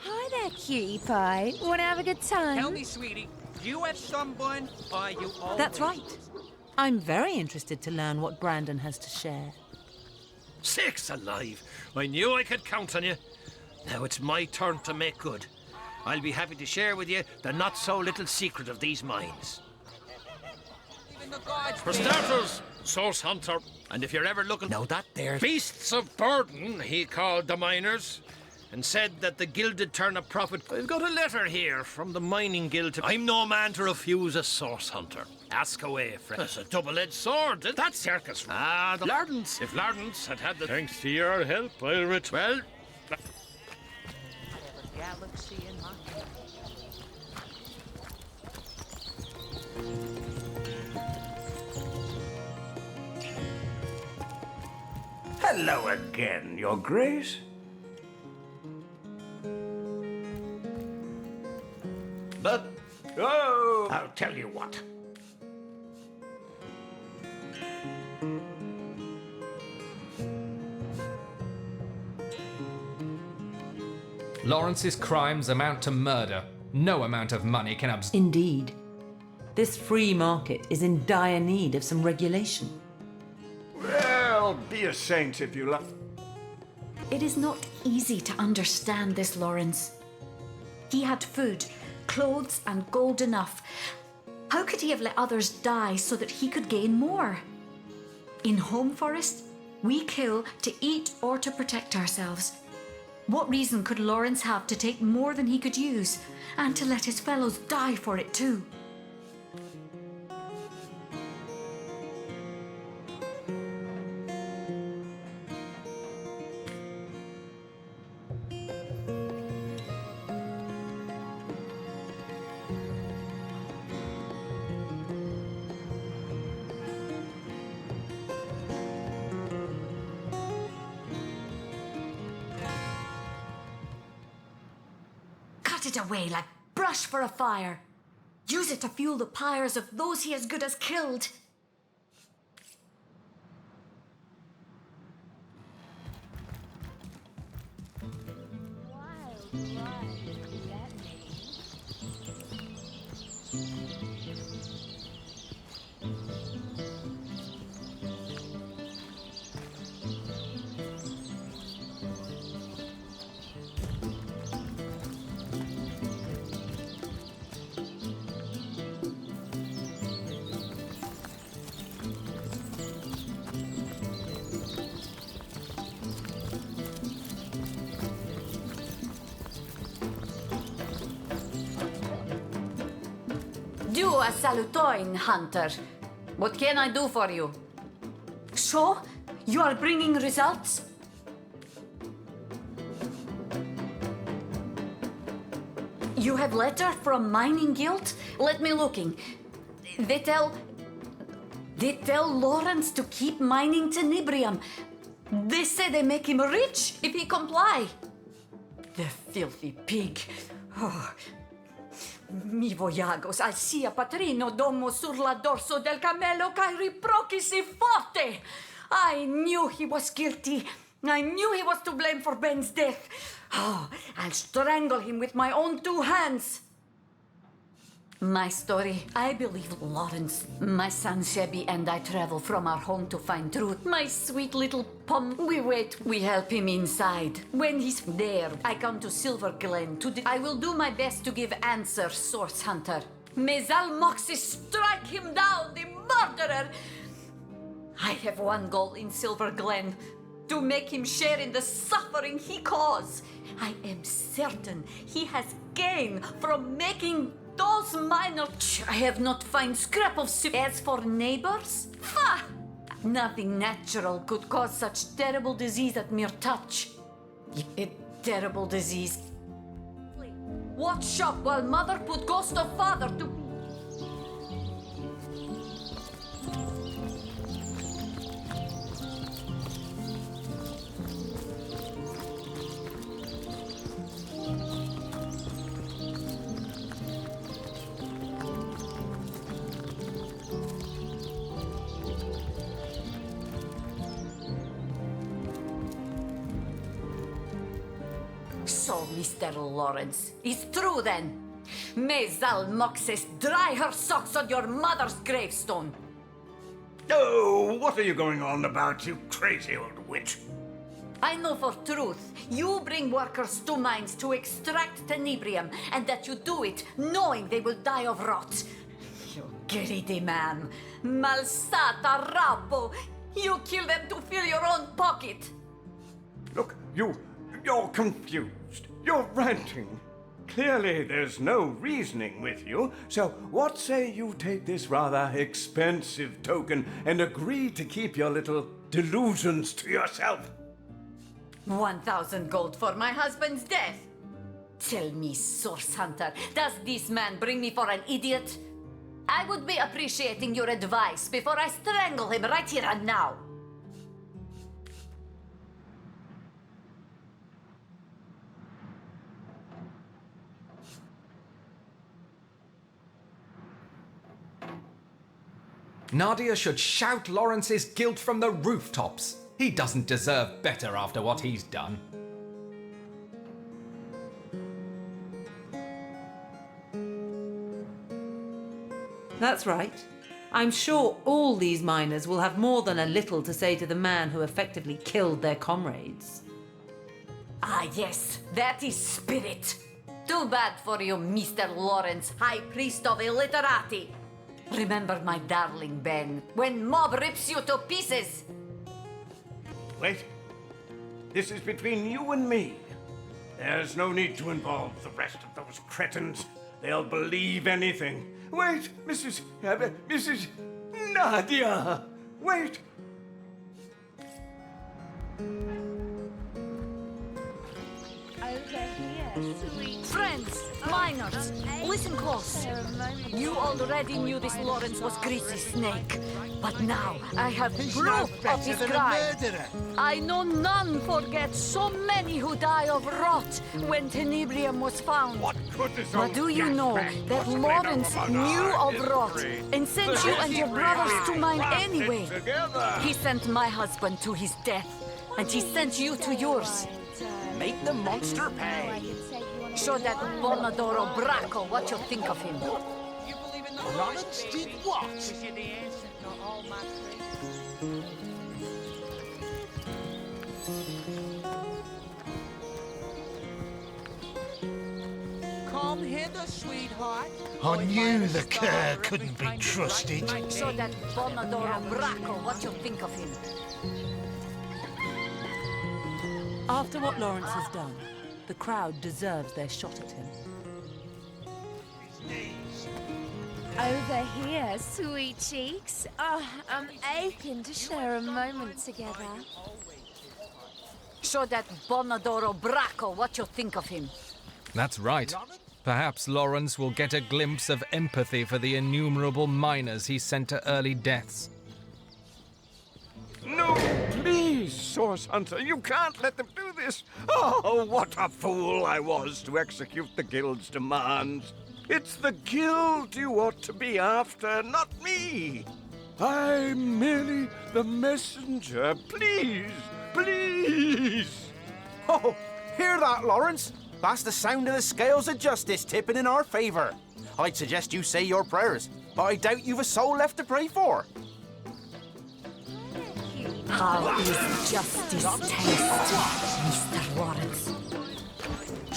Hi there, cutie pie. Want to have a good time? Tell me, sweetie, do you have sunburn, or are you always... That's right. I'm very interested to learn what Brandon has to share. Sakes alive! I knew I could count on you. Now it's my turn to make good. I'll be happy to share with you the not-so-little secret of these mines. For starters, Source Hunter. And if you're ever looking... Now that there... Beasts of burden, he called the miners, and said that the guild did turn a profit. I've got a letter here from the mining guild to... I'm no man to refuse a Source Hunter. Ask away, friend. That's a double-edged sword. That's circus. Ah, the Lardens. If Lardens had had the... Thanks to your help, I'll return... Well... Galaxy in my hand. Hello again, Your Grace. But, oh, I'll tell you what. Lawrence's crimes amount to murder. No amount of money can Indeed. This free market is in dire need of some regulation. Well, be a saint if you like. It is not easy to understand this, Lawrence. He had food, clothes, and gold enough. How could he have let others die so that he could gain more? In Home Forest, we kill to eat or to protect ourselves. What reason could Lawrence have to take more than he could use, and to let his fellows die for it too? Cut it away like brush for a fire. Use it to fuel the pyres of those he as good as killed. Do a salutoin, Hunter. What can I do for you? So, you are bringing results? You have letter from mining guild? Let me looking. They tell Lawrence to keep mining tenebrium. They say they make him rich if he comply. The filthy pig. Oh. Mi voyagos al sia patrino domo sur la dorso del cammello kai riprochisi forte. I knew he was guilty. I knew he was to blame for Ben's death. Oh, I'll strangle him with my own 2 hands. My story, I believe Lawrence. My son Sebi and I travel from our home to find truth. My sweet little pum. We wait, we help him inside. When he's there, I come to Silver Glen I will do my best to give answer, Source Hunter. May Zalmoxis strike him down, the murderer! I have one goal in Silver Glen. To make him share in the suffering he caused. I am certain he has gained from making those miners. I have not found scrap of soup. As for neighbors, nothing natural could cause such terrible disease at mere touch. A terrible disease. Watch shop while mother put ghost of father to... So, Mr. Lawrence, it's true then. May Zalmoxis dry her socks on your mother's gravestone. Oh, what are you going on about, you crazy old witch? I know for truth you bring workers to mines to extract tenebrium, and that you do it knowing they will die of rot. You greedy man. Malsata Rabbo. You kill them to fill your own pocket. Look, you're confused. You're ranting. Clearly there's no reasoning with you, so what say you take this rather expensive token and agree to keep your little delusions to yourself? 1,000 gold for my husband's death. Tell me, Source Hunter, does this man bring me for an idiot? I would be appreciating your advice before I strangle him right here and now. Nadia should shout Lawrence's guilt from the rooftops. He doesn't deserve better after what he's done. That's right. I'm sure all these miners will have more than a little to say to the man who effectively killed their comrades. Ah, yes, that is spirit. Too bad for you, Mr. Lawrence, High Priest of Illiterati. Remember my darling Ben, when mob rips you to pieces. Wait. This is between you and me. There's no need to involve the rest of those cretins. They'll believe anything. Wait, Mrs. Nadia! Wait! Over here, sweet. Friends, miners, listen close. You already knew this Lawrence was Greasy's snake, but now I have proof of his crime. I know none forget so many who die of rot when tenebrium was found. But do you know that Lawrence knew of rot and sent you and your brothers to mine anyway? He sent my husband to his death, and he sent you to yours. Make the monster pay. Show that Bonadoro Bracco what you think of him. Lawrence did what? Come hither, sweetheart. I knew the cur couldn't be trusted. Show that Bonadoro Bracco what you think of him. After what Lawrence has done, the crowd deserves their shot at him. Over here, sweet cheeks. Oh, I'm aching to share a moment together. Show that Bonadoro Bracco what you think of him. That's right. Perhaps Lawrence will get a glimpse of empathy for the innumerable miners he sent to early deaths. No, please, Source Hunter, you can't let them do this. Oh, what a fool I was to execute the Guild's demands. It's the Guild you ought to be after, not me. I'm merely the messenger. Please, please. Oh, hear that, Lawrence? That's the sound of the scales of justice tipping in our favor. I'd suggest you say your prayers, but I doubt you've a soul left to pray for. How is justice taste, Mr. Lawrence?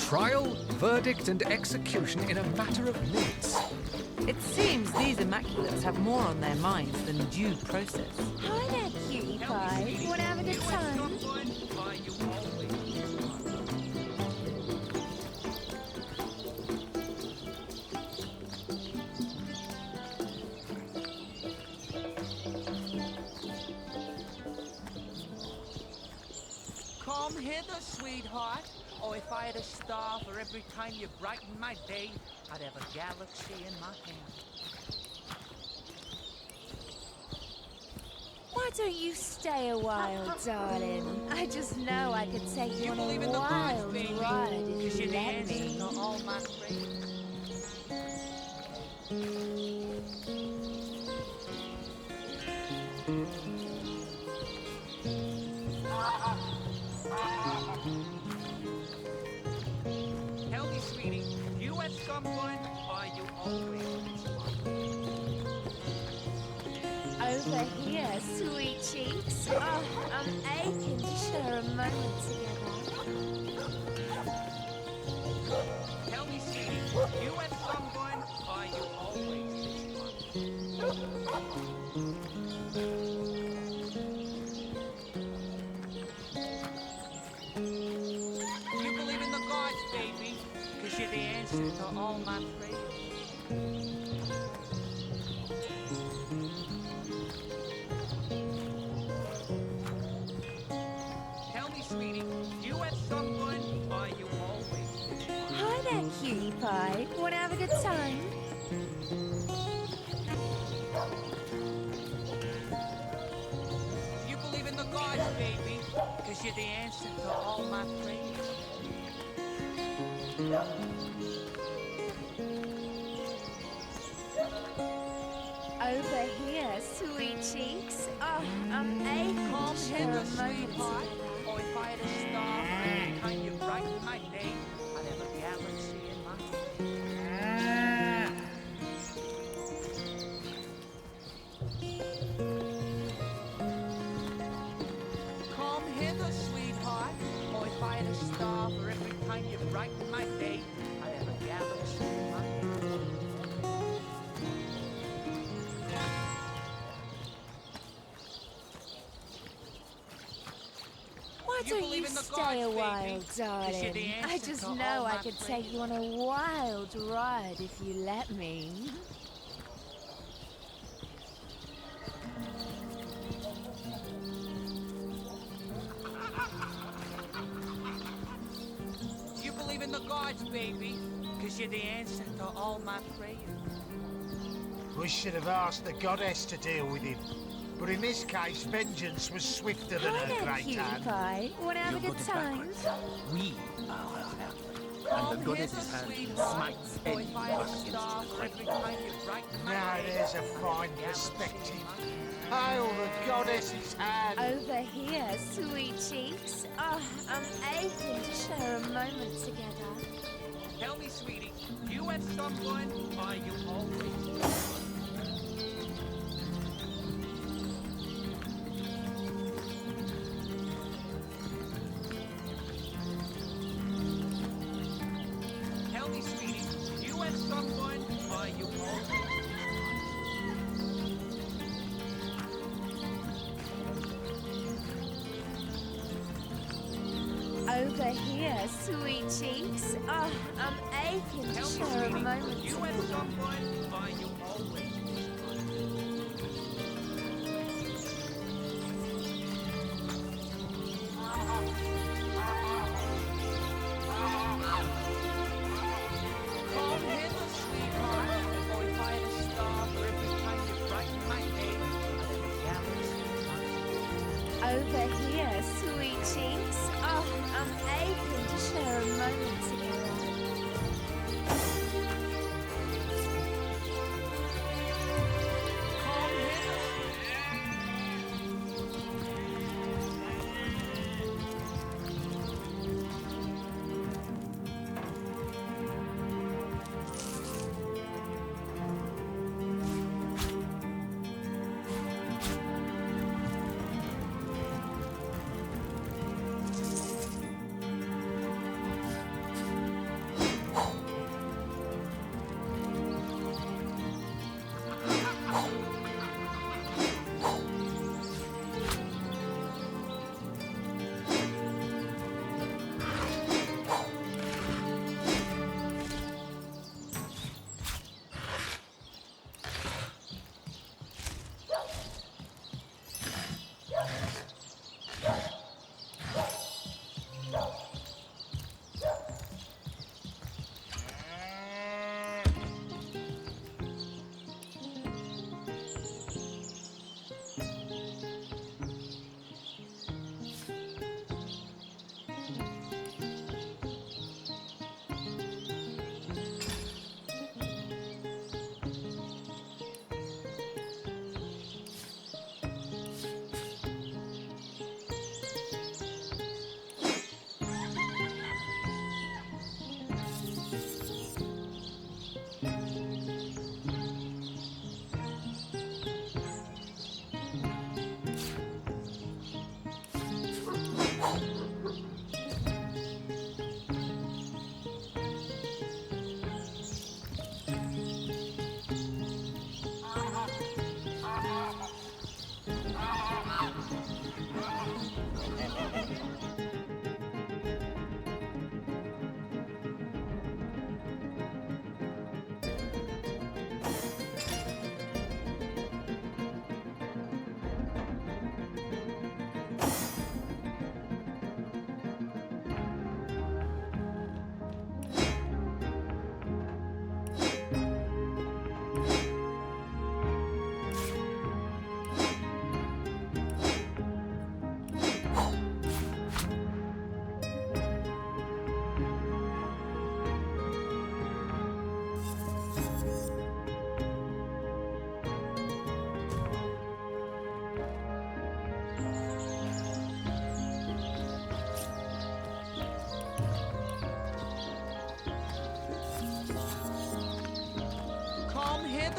Trial, verdict, and execution in a matter of minutes. It seems these immaculates have more on their minds than due process. Hi there, cutie pie. Wanna have a good time? Come hither, sweetheart. Oh, if I had a star for every time you brighten my day, I'd have a galaxy in my hand. Why don't you stay a while, darling? I just know I could take you on a wild ride if you let me. All my praise. Tell me, sweetie, you at someone, or you always Over here, sweet cheeks. Oh, I'm aching to share a moment together. Tell me, sweetie, you at someone, or you always You believe in the gods, baby, because you're the answer to all my prayers. Tell me, sweetie, you at someone, or you always Hi there, cutie pie. Wanna have a good time? You believe in the gods, baby, because you're the answer to all my prayers. Over here, sweet cheeks. Oh, I'm aching to share a moment Sweetheart, together. or if I had a star for every time you brighten my day, I'd have a galaxy in my hand. Come hither, sweetheart, or if I had a star for every time you brighten my day, I'd have a galaxy in my hand. Why don't you stay a while, darling? I just know I could take you on a wild ride if you let me. You believe in the gods, baby, because you're the answer to all my prayers. We should have asked the goddess to deal with him. But in this case, vengeance was swifter than Hi her there, great cutie hand. pie. Wanna have a good time? We are her hand, and the goddess's hand smites any mark against the crown. Now there's a fine perspective. Hail the goddess's hand! Over here, sweet cheeks. Oh, I'm aching to share a moment together. Tell me, sweetie, do you have someone, or are you always... Tell me, sweetie, do you have someone, or are you always... Over here, sweet cheeks. Oh, I'm aching to share a moment. You have someone, or are you always... Come hither, sweetheart, or if I had a star for every time you brighten my day, I'd have a galaxy. Over here, sweet cheeks. Oh, I'm aching to share a moment together.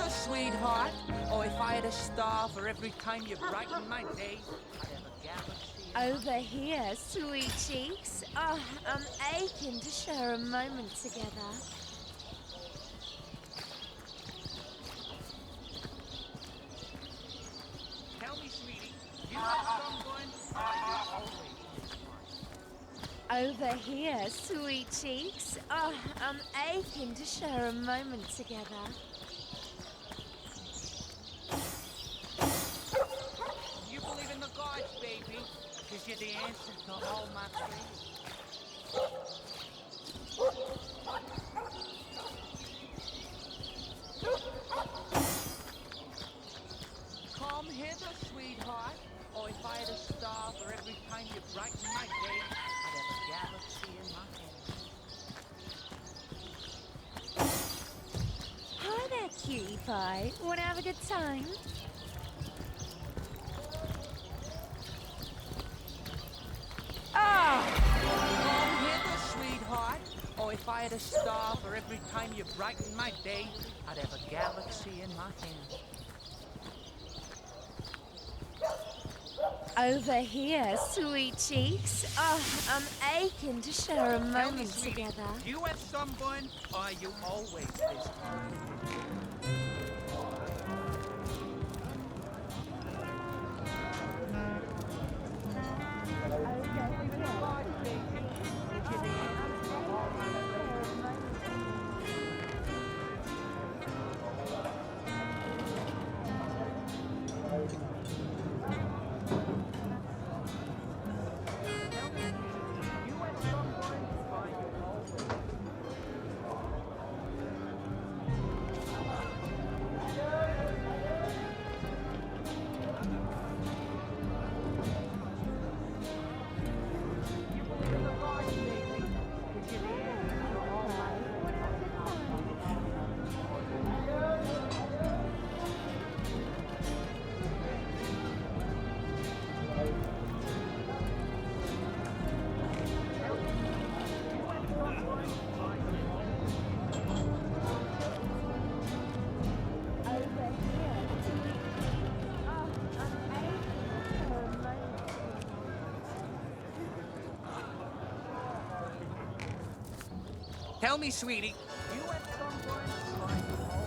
Sweetheart, or if I had a star for every time you brighten my day, I'd have a galaxy. Over here, sweet cheeks. Oh, I'm aching to share a moment together. Tell me, sweetie, you have someone, or are you always... Over here, sweet cheeks. Oh, I'm aching to share a moment together. You believe in the gods, baby, because you're the answer to all my prayers. Come hither, sweetheart, or if I had a star for every time you brighten my day, I'd have a galaxy in my hand. Hi there, cutie pie. Want to have a good time? Come hither, sweetheart, or if I I had a star for every time you brightened my day, I'd have a galaxy in my hand. Over here, sweet cheeks. Oh, I'm aching to share a moment together. You at some point, or are you always this time? Tell me, sweetie. You at some point, or are you always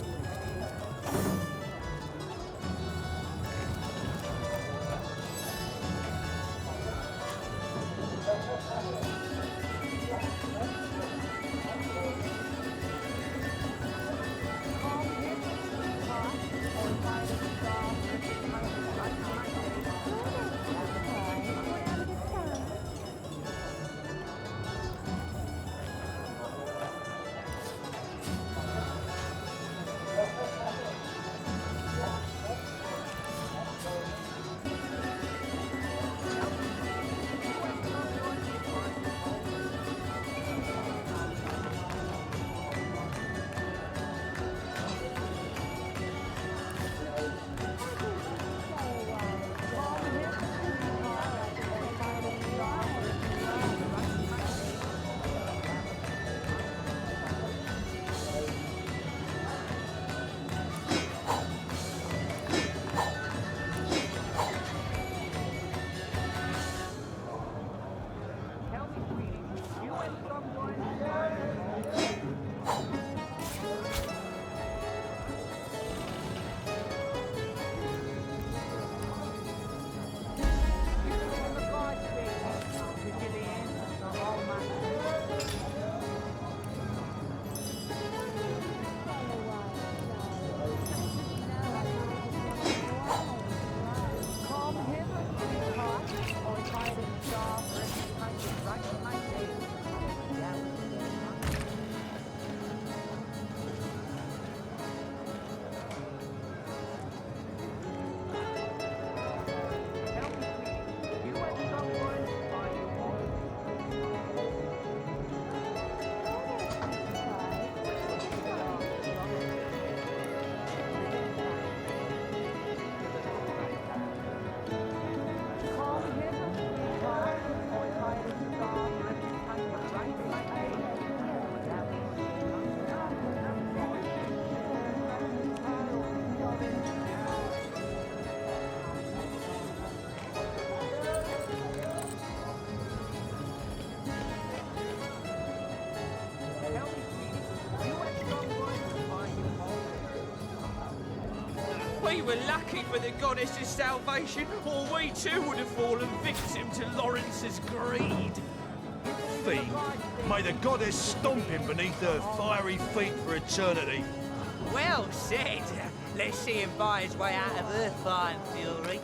We were lucky for the goddess's salvation, or we too would have fallen victim to Lawrence's greed. Fiend, may the goddess stomp him beneath her fiery feet for eternity. Well said. Let's see him buy his way out of her fine fury.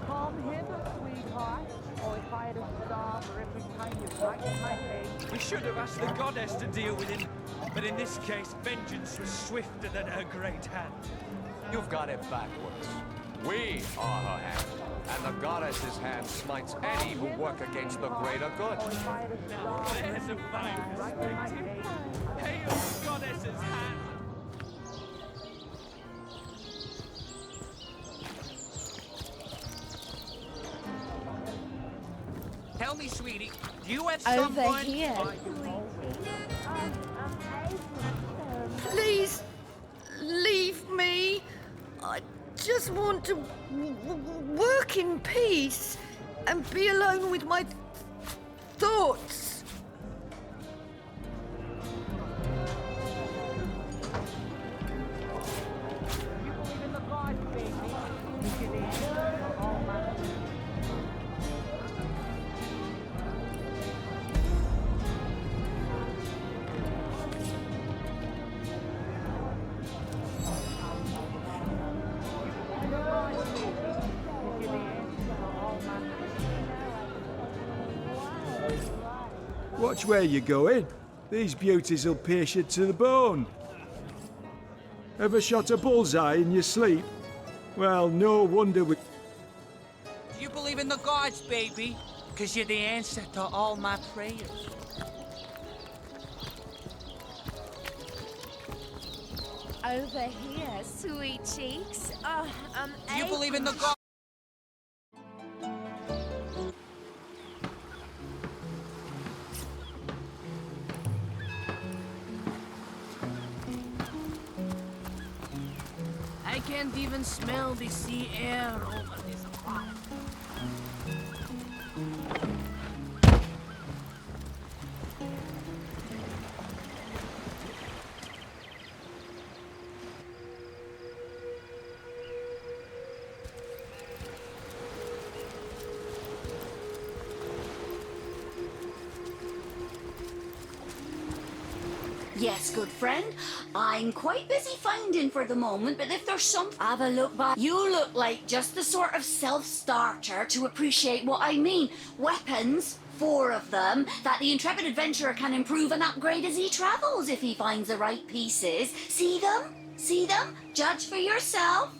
Come hither, sweetheart, or if I had a star for every time you brighten my day. We should have asked the goddess to deal with him, but in this case, vengeance was swifter than her great hand. You've got it backwards. We are her hand, and the goddess's hand smites any who work against the greater good. Now, there's a fine perspective. Hail the goddess's hand! tell me, sweetie, do you at Over some point... here. Please, leave me. I just want to work in peace and be alone with my thoughts. Watch where you're going. These beauties will pierce you to the bone. Ever shot a bullseye in your sleep? Well, no wonder we... Do you believe in the gods, baby? Because you're the answer to all my prayers. Over here, sweet cheeks. Oh, Do you believe in the gods? I can't even smell the sea air over this spot. Yes, good friend. I'm quite busy finding for the moment, but if there's something... Have a look back. You look like just the sort of self-starter to appreciate what I mean. Weapons, 4 of them, that the intrepid adventurer can improve and upgrade as he travels if he finds the right pieces. See them? See them? Judge for yourself.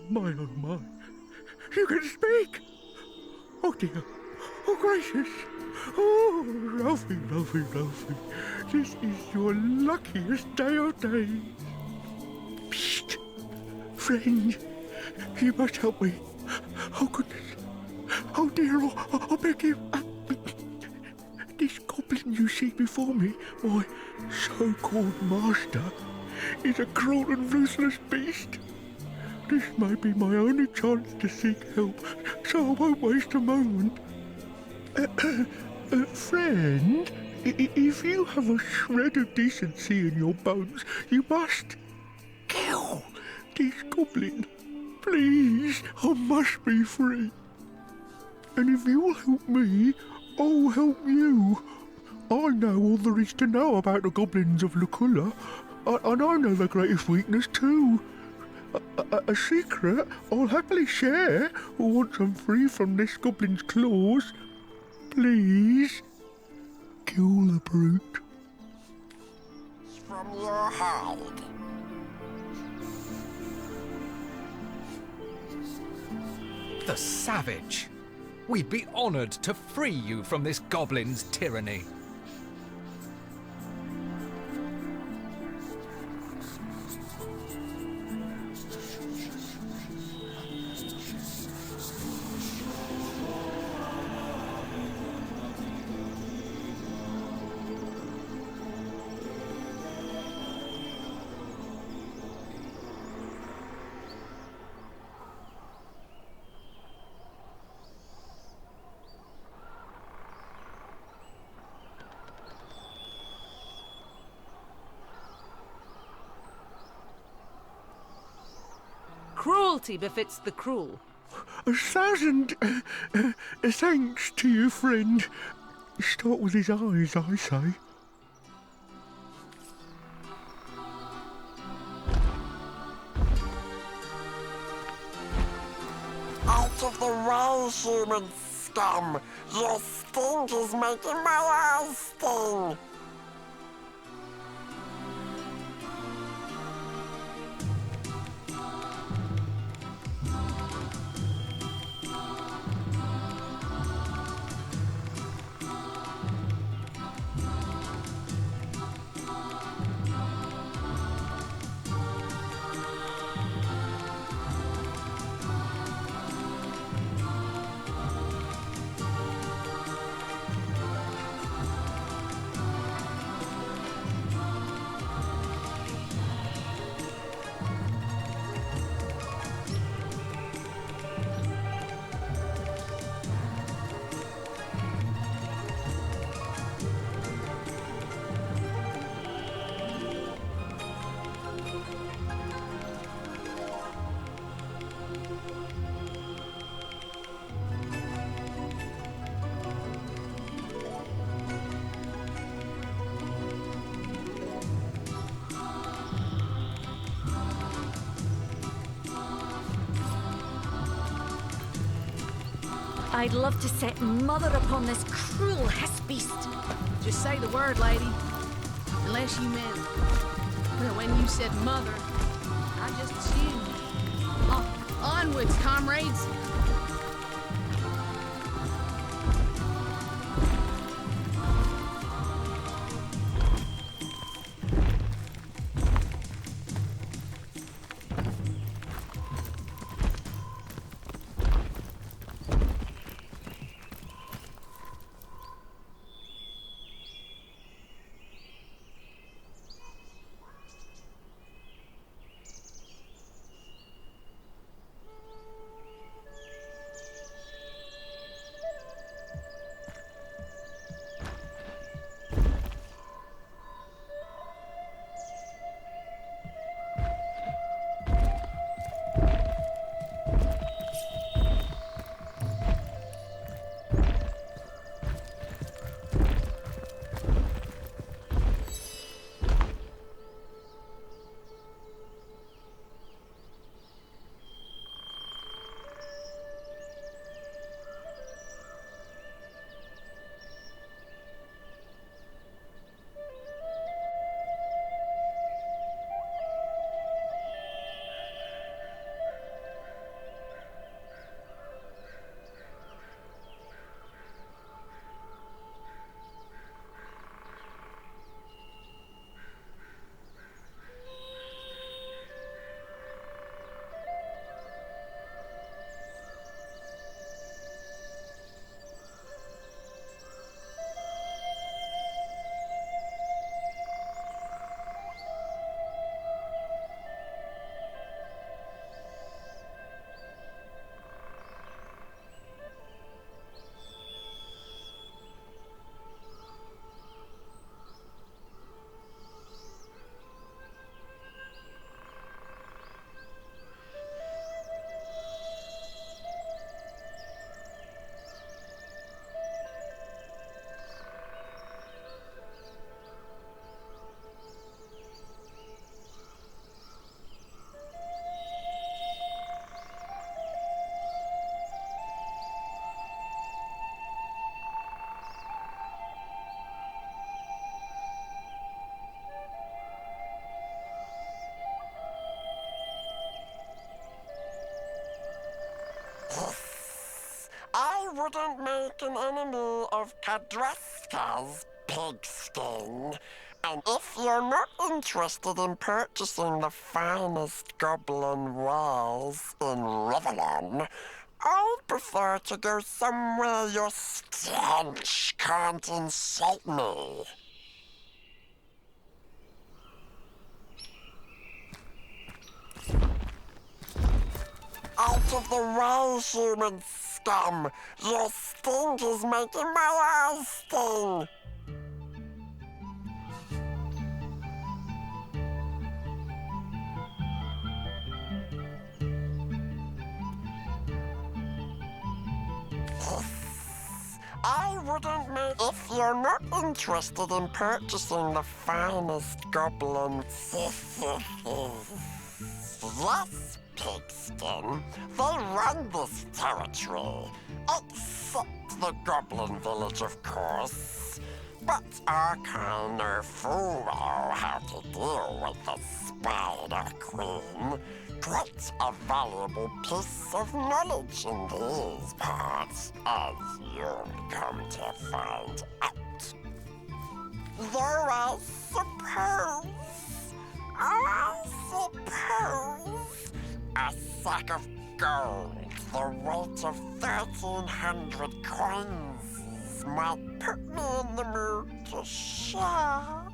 my, oh my. You can speak! Oh dear. Oh gracious. Oh, Ralphie, Ralphie, Ralphie. This is your luckiest day of days. Psst! Friend, you must help me. Oh goodness. Oh dear, I beg you. This goblin you see before me, my so-called master, is a cruel and ruthless beast. This may be my only chance to seek help, so I won't waste a moment. Friend, if you have a shred of decency in your bones, you must kill this goblin. Please, I must be free. And if you'll help me, I'll help you. I know all there is to know about the goblins of Luculla, and I know their greatest weakness too. A secret I'll happily share once I'm free from this goblin's claws. Please, kill the brute. From your hide. The savage! We'd be honoured to free you from this goblin's tyranny. Cruelty befits the cruel. 1,000 thanks to you, friend. Start with his eyes, I say. Out of the way, human scum! Your stink is making my eyes sting! I'd love to set mother upon this cruel beast. Just say the word, lady. Unless you meant... Well, when you said mother, I just assumed. Onwards, comrades. an enemy of Kadraska's pigskin. And if you're not interested in purchasing the finest goblin wares in Rivellon, I'd prefer to go somewhere your stench can't insult me. Out of the way, human scum! Your stink is making my eyes sting! I wouldn't make if you're not interested in purchasing the finest goblin. Yes, pigskin, they run this territory, except the goblin village, of course. But our kind know full well how to deal with the Spider Queen. Quite a valuable piece of knowledge in these parts, as you'll come to find out. Though I suppose a sack of gold, the weight of 1,300 coins, might put me in the mood to share.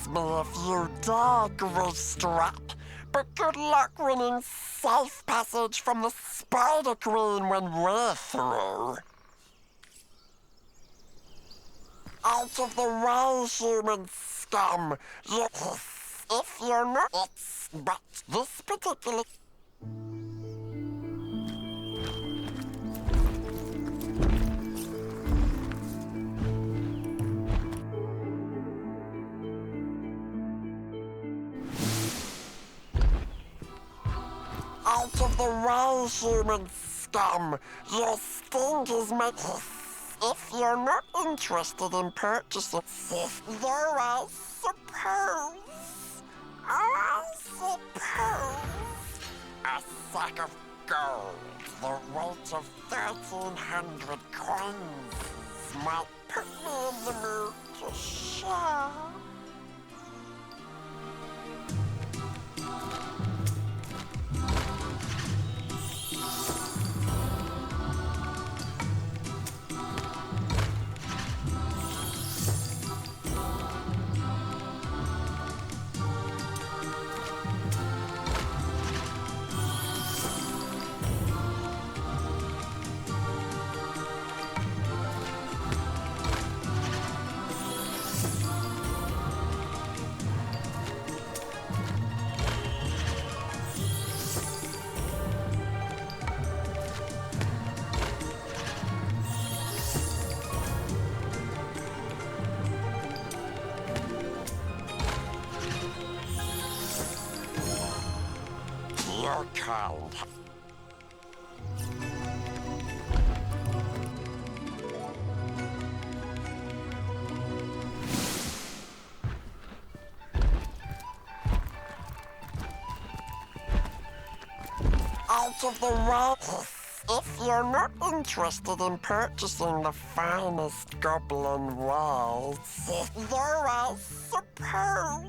Me if you dare, Greasetrap, but good luck winning safe passage from the Spider Queen when we're through. Out of the way, human scum! Yes, if you're not, it's but this particular. Out of the way, human scum! Your stink is making. If you're not interested in purchasing, though I suppose, a sack of gold, the weight of 1,300 coins, might put me in the mood to share. Your kind. Out of the way. If you're not interested in purchasing the finest goblin wares, though I suppose,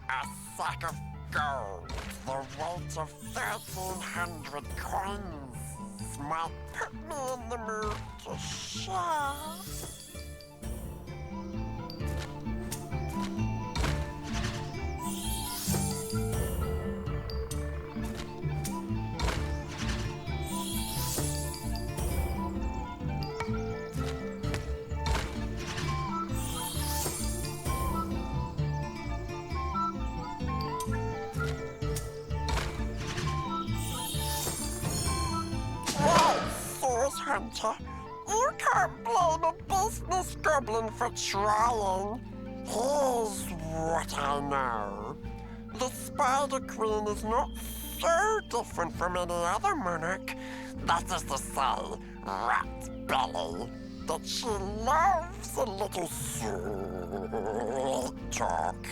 a sack of gold, the weight of 1,300 coins, might put me in the mood to share. Hunter, you can't blame a business goblin for trying. Here's what I know. The Spider Queen is not so different from any other monarch. That is to say, rat belly. That she loves a little sweet talk.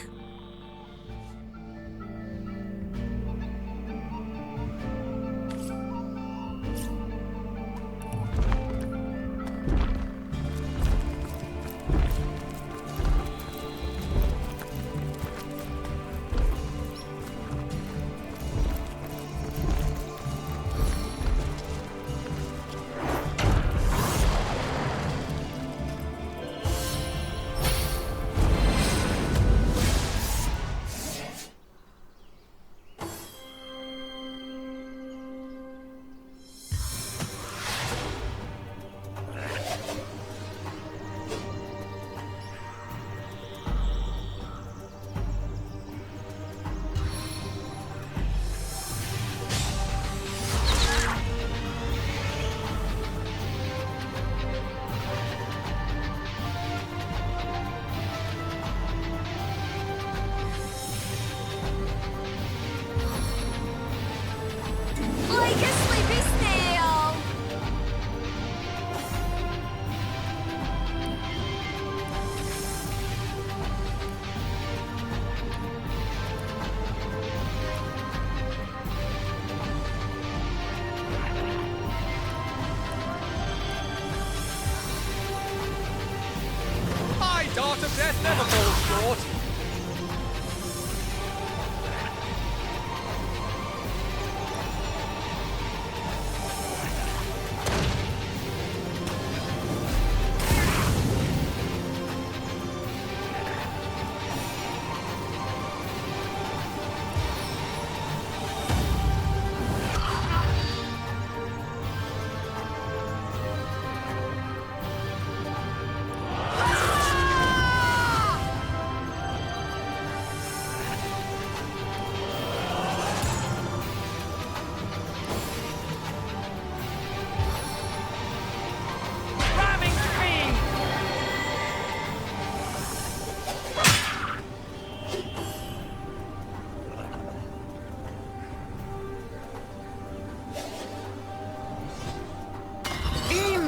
Dart of death never falls short.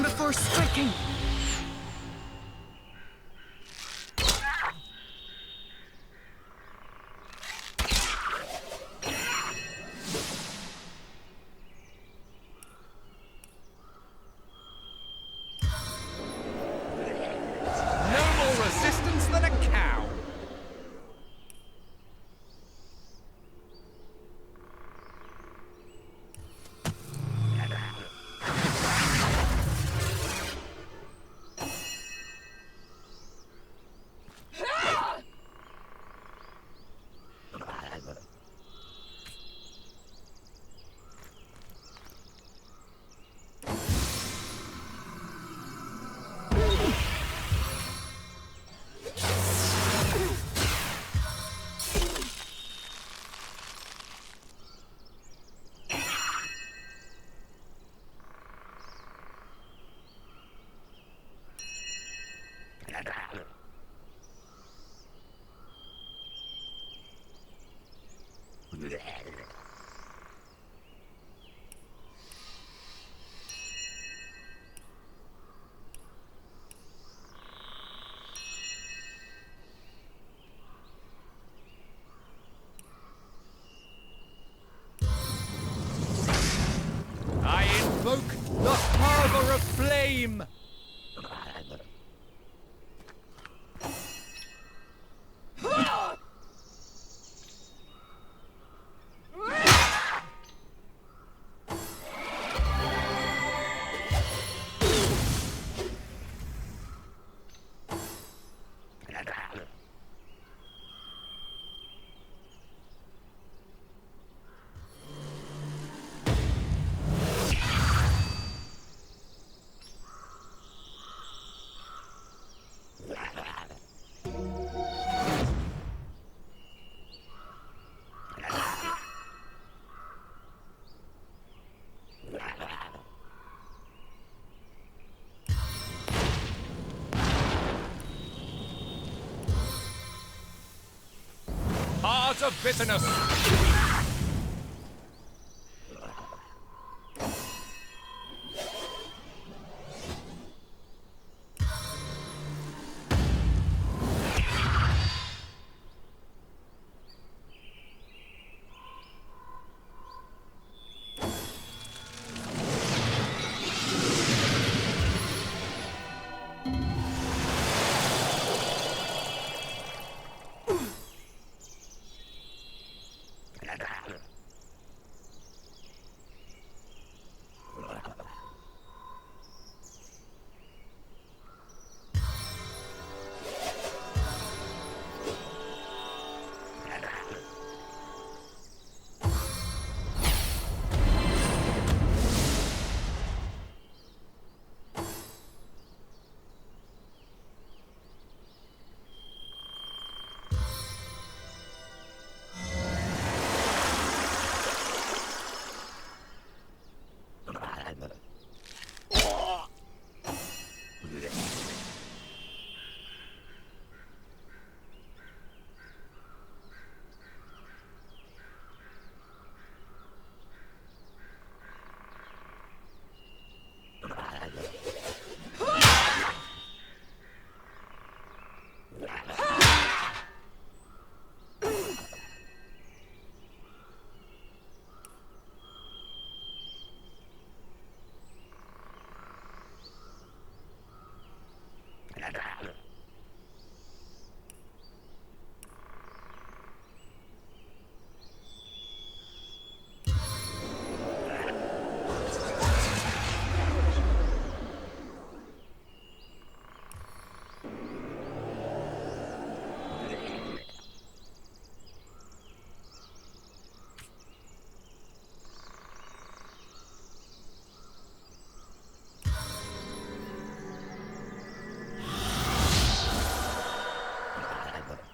Before striking. No more resistance than a cow. I invoke the harbor of flame! Heart of bitterness!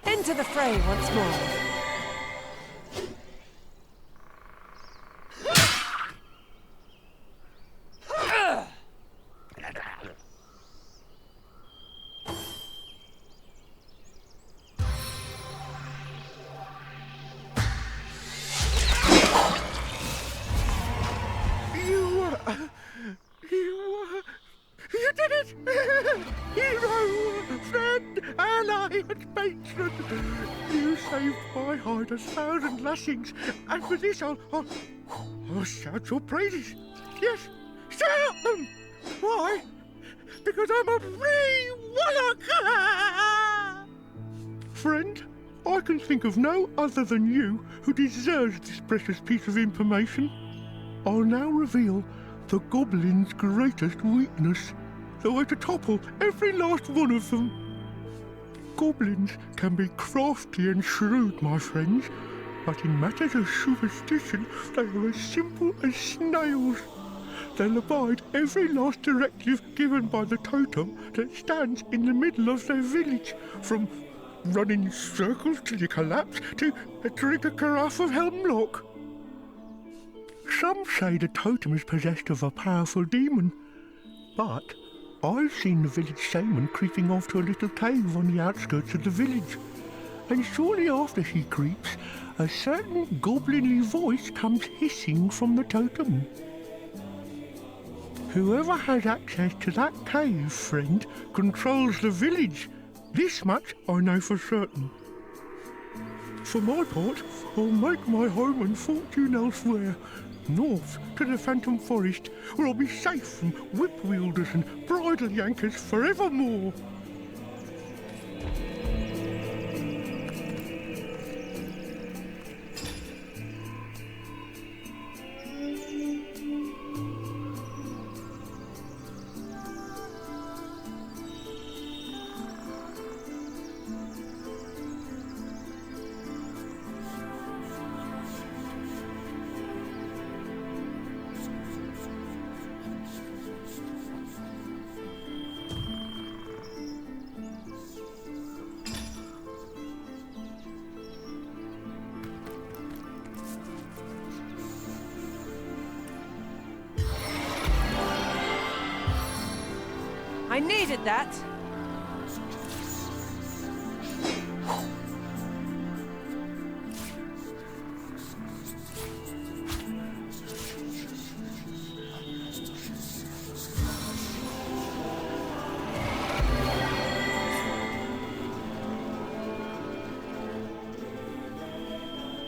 Into the fray once more. You did it! Hero, friend, ally, and patron! You saved my hide 1,000 lashings, and for this I'll shout your praises. Yes, shout them! Why? Because I'm a free Warlock! Friend, I can think of no other than you who deserves this precious piece of information. I'll now reveal the goblin's greatest weakness, the way to topple every last one of them. Goblins can be crafty and shrewd, my friends, but in matters of superstition, they are as simple as snails. They'll abide every last directive given by the totem that stands in the middle of their village, from running circles till you collapse to drink a carafe of hemlock. Some say the totem is possessed of a powerful demon, but I've seen the village shaman creeping off to a little cave on the outskirts of the village. and shortly after she creeps, a certain goblin-y voice comes hissing from the totem. Whoever has access to that cave, friend, controls the village. This much I know for certain. For my part, I'll make my home and fortune elsewhere, north to the Phantom Forest, where I'll be safe from whip-wielders and bridle yankers forevermore. I needed that.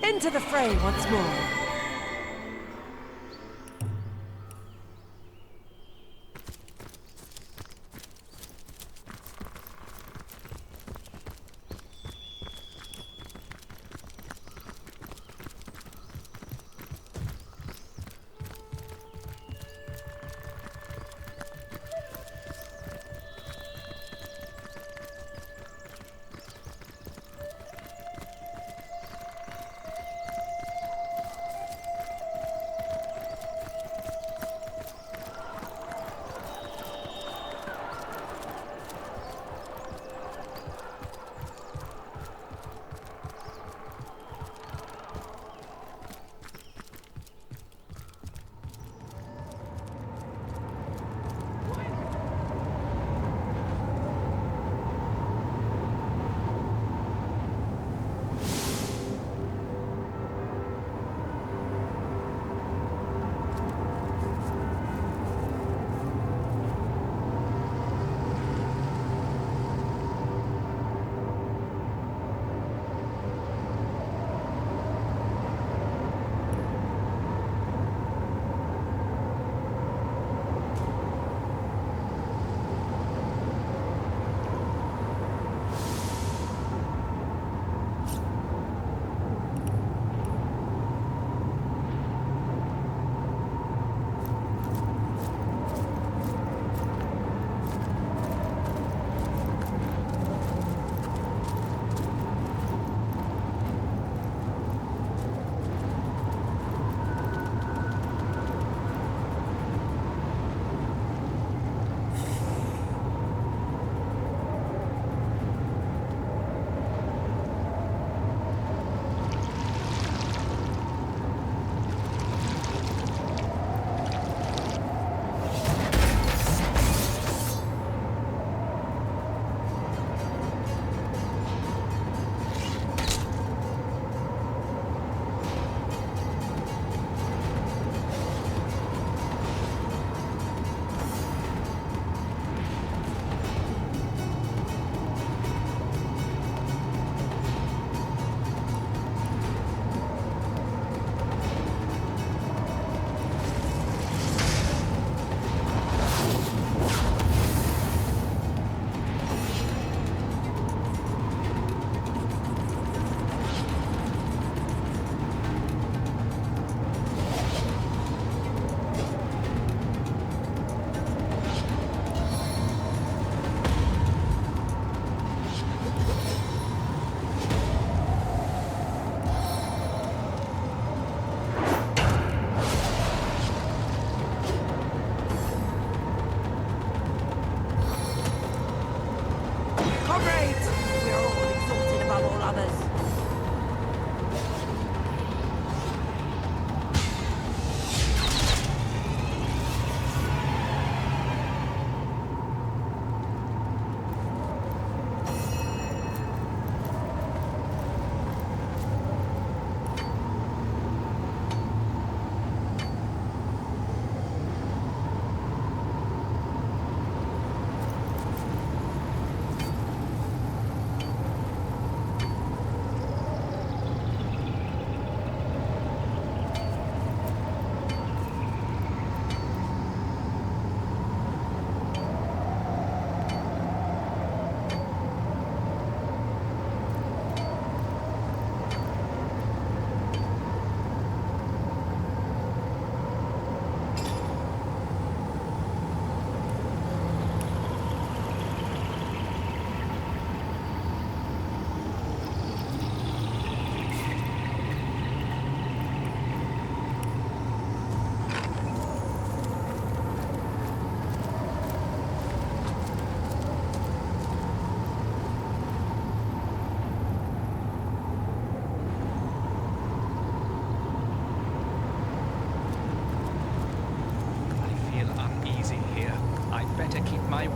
Into the fray once more.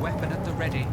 weapon at the ready.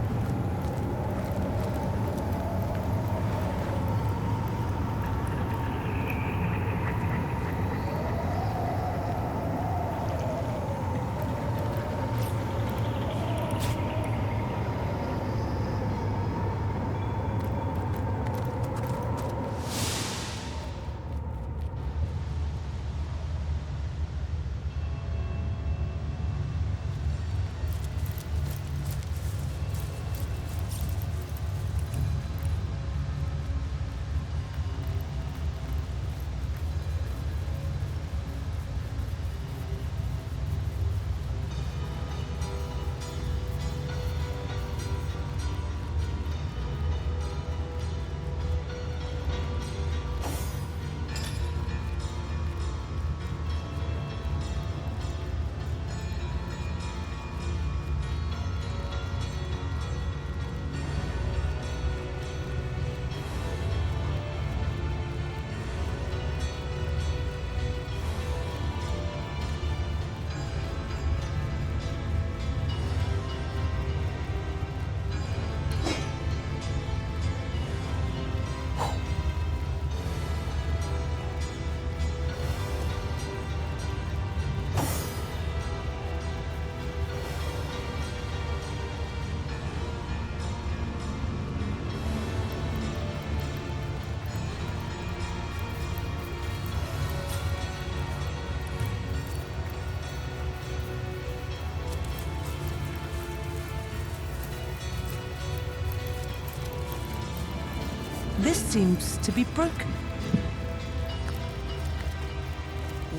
This seems to be broken.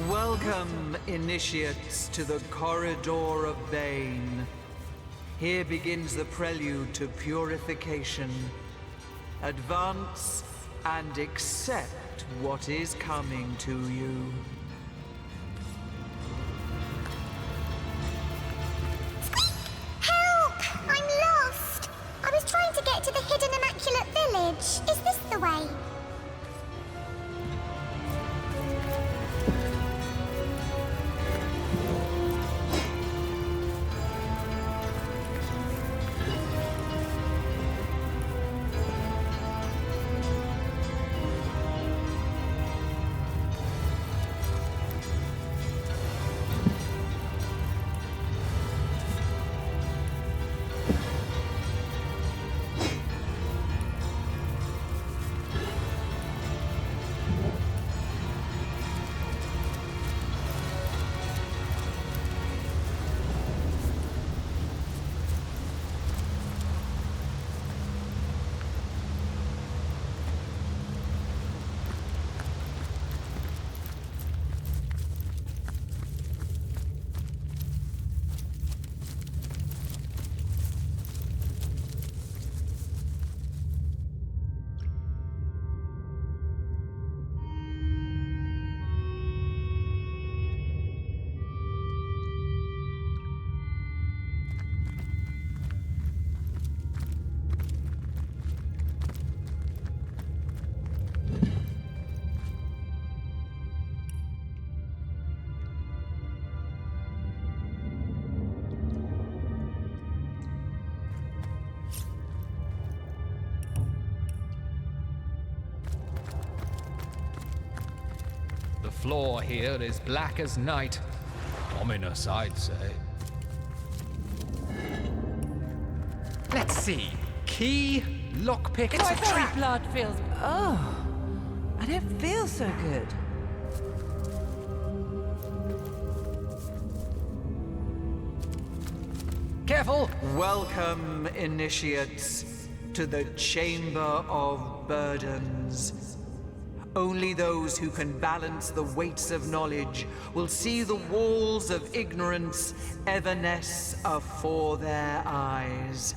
Welcome, initiates, to the Corridor of Bane. Here begins the prelude to purification. Advance and accept what is coming to you. Help! I'm lost! I was trying to get to the hidden Immaculate Village. Is this the way? The floor here is black as night. Ominous, I'd say. Let's see. Key, lockpick, My trap. very blood feels... Oh, I don't feel so good. Careful! Welcome, initiates, to the Chamber of Burdens. Only those who can balance the weights of knowledge will see the walls of ignorance evanesce afore their eyes.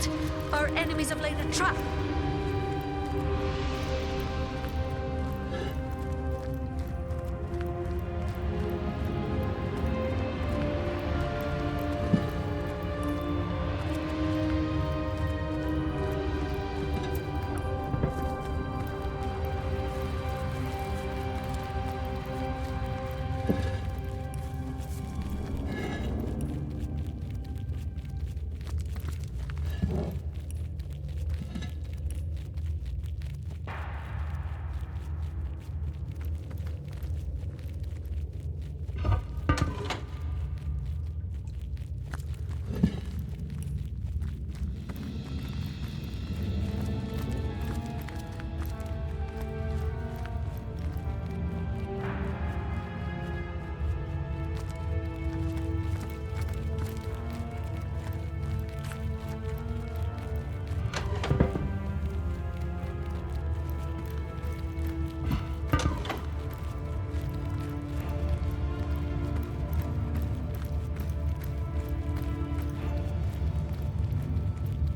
wild. Our enemies have laid a trap.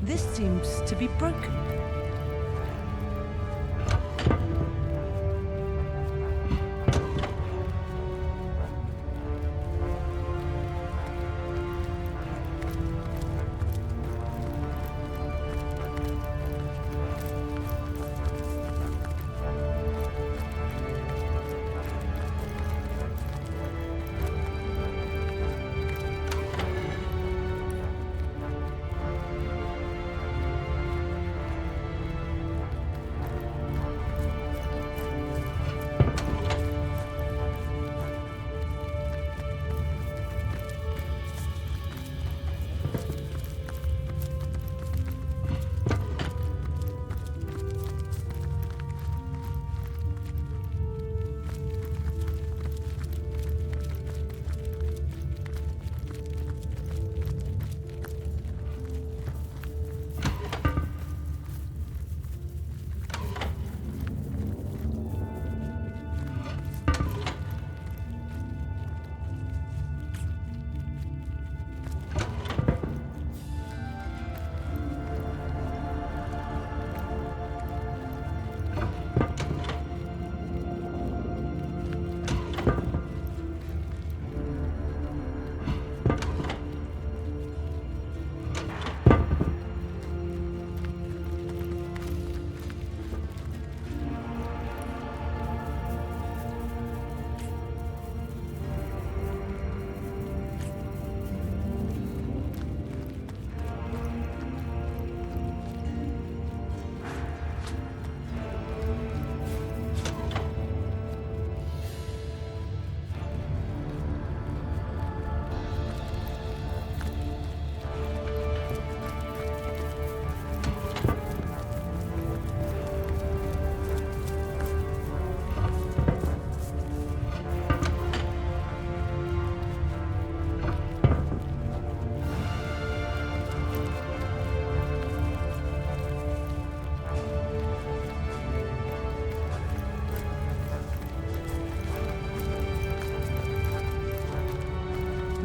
This seems to be broken.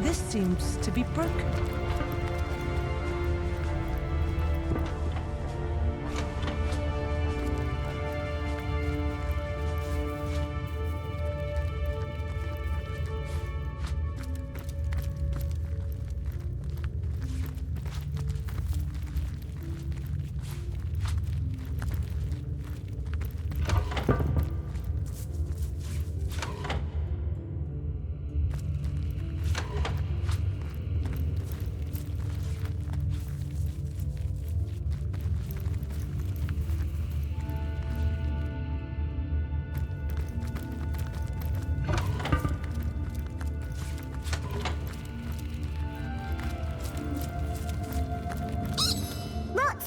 This seems to be broken.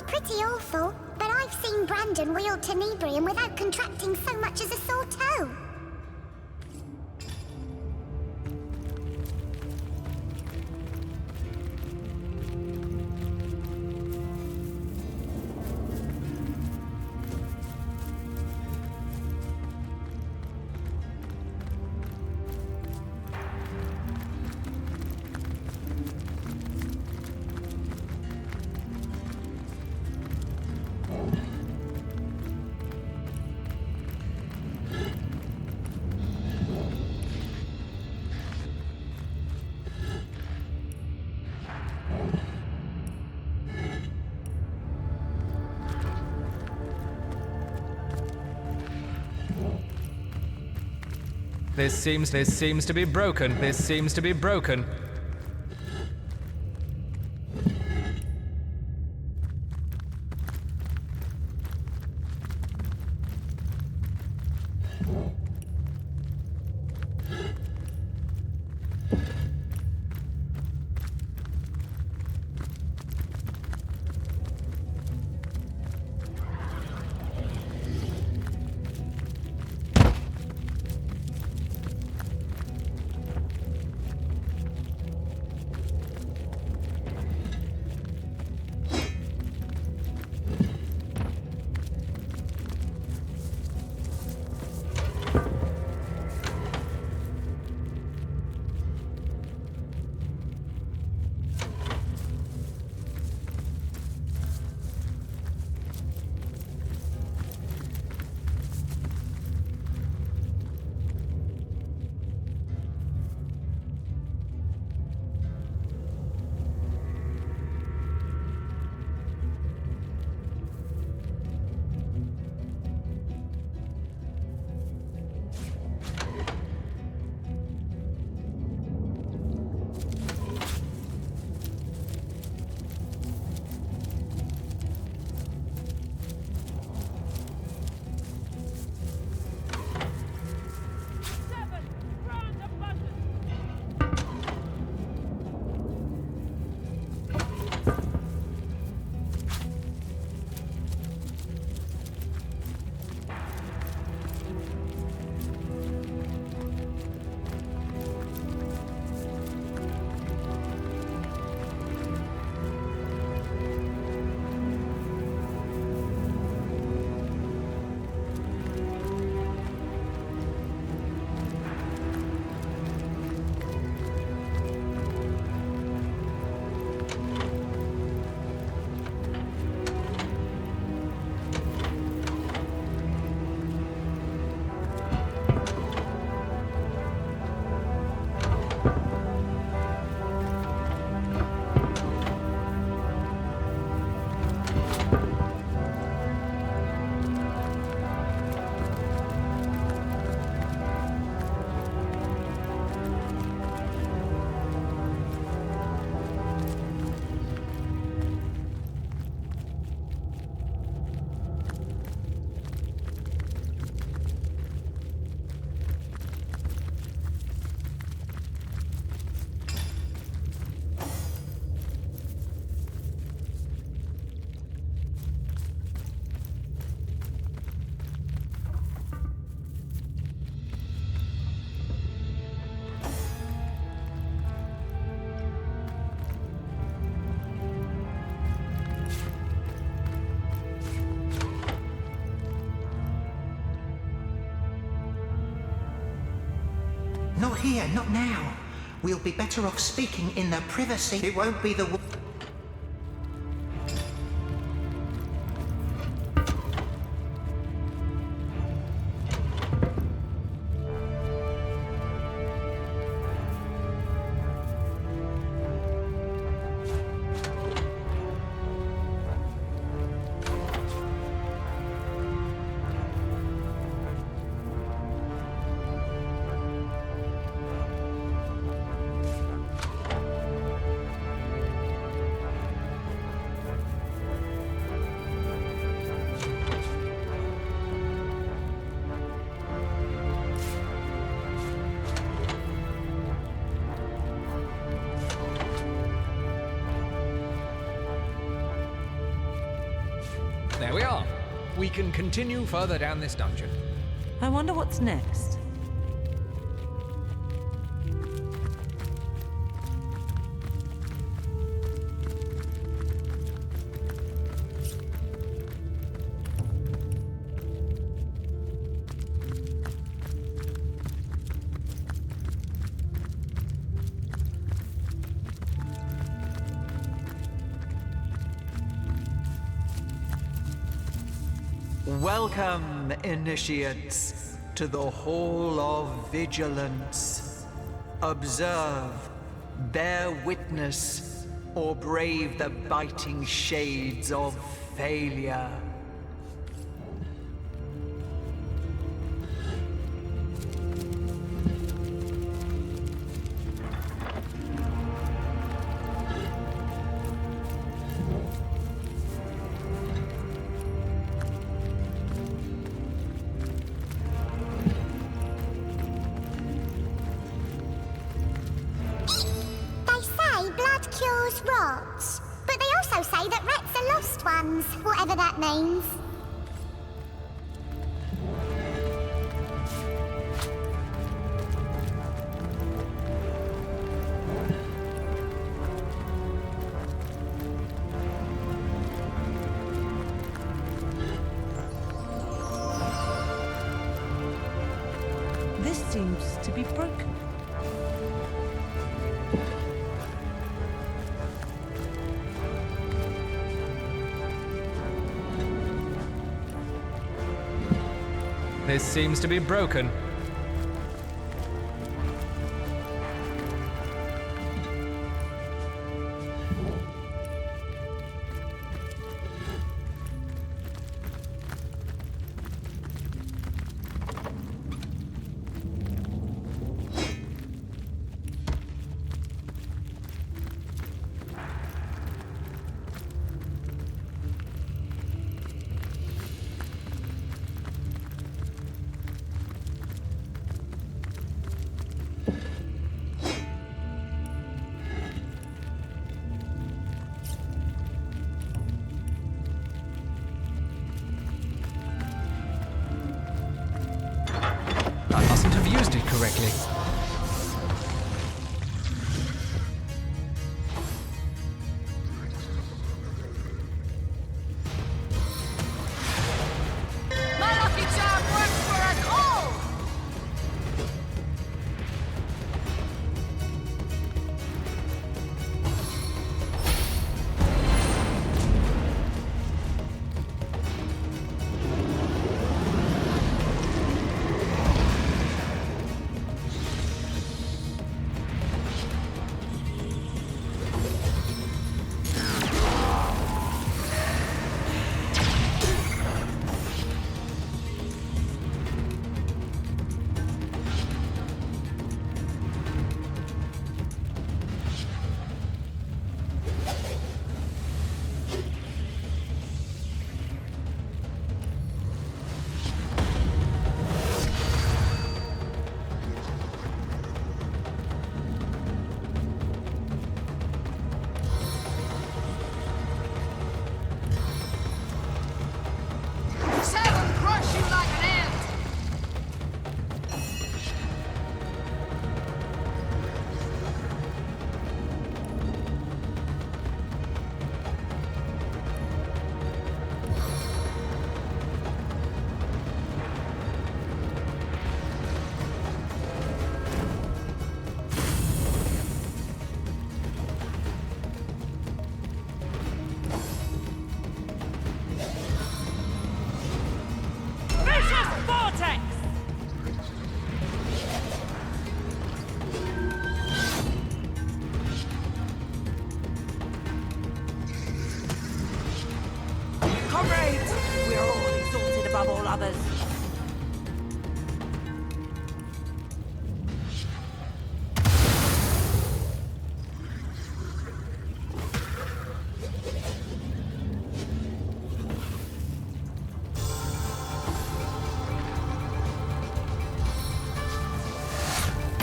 Pretty awful, but I've seen Brandon wield tenebrium without contracting so much as a sore toe. This seems to be broken. This seems to be broken. Not here, not now. We'll be better off speaking in the privacy. It won't be the... There we are. We can continue further down this dungeon. I wonder what's next. Welcome, initiates, to the Hall of Vigilance. Observe, bear witness, or brave the biting shades of failure. cause rot. But they also say that rats are lost ones, whatever that means. This seems to be broken. This seems to be broken. I mustn't have used it correctly. My lucky charm works for us all! Seven crush you like an ant! Vicious vortex! Comrades, we are all exalted above all others.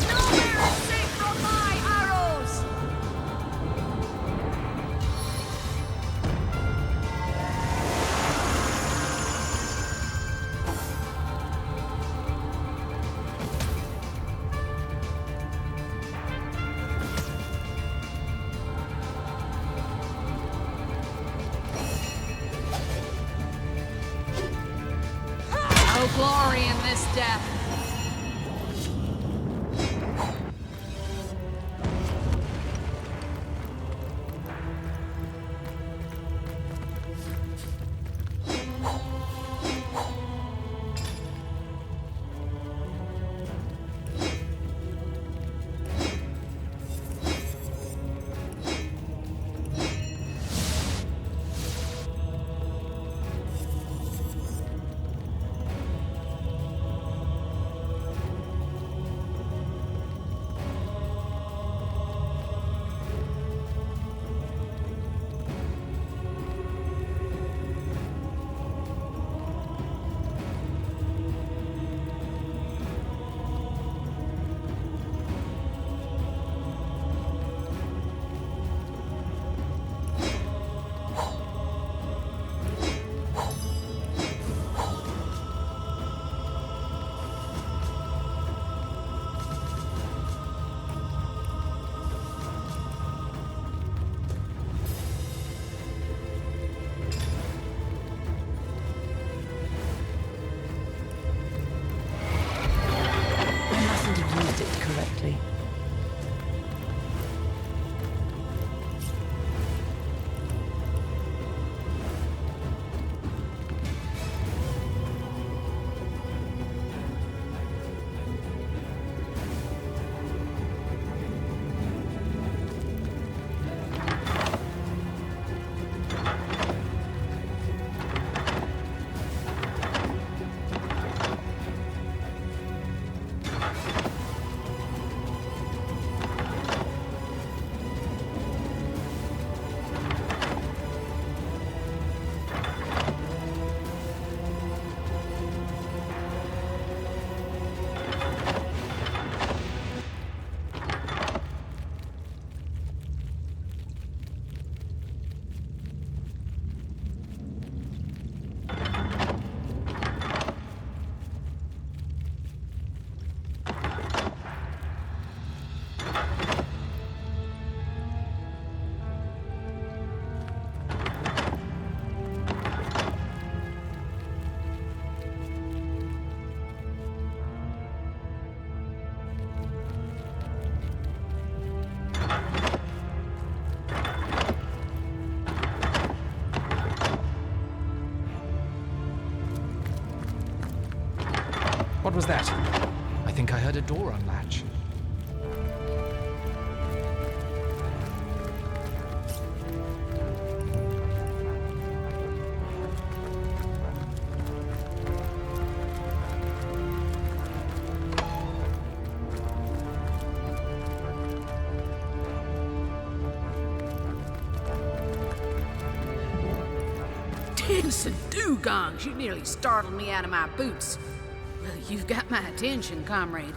Nowhere safe from my arrows! No glory in this death. was that? I think I heard a door unlatch. Dancing dugongs, you nearly startled me out of my boots. Well, you've got my attention, comrade.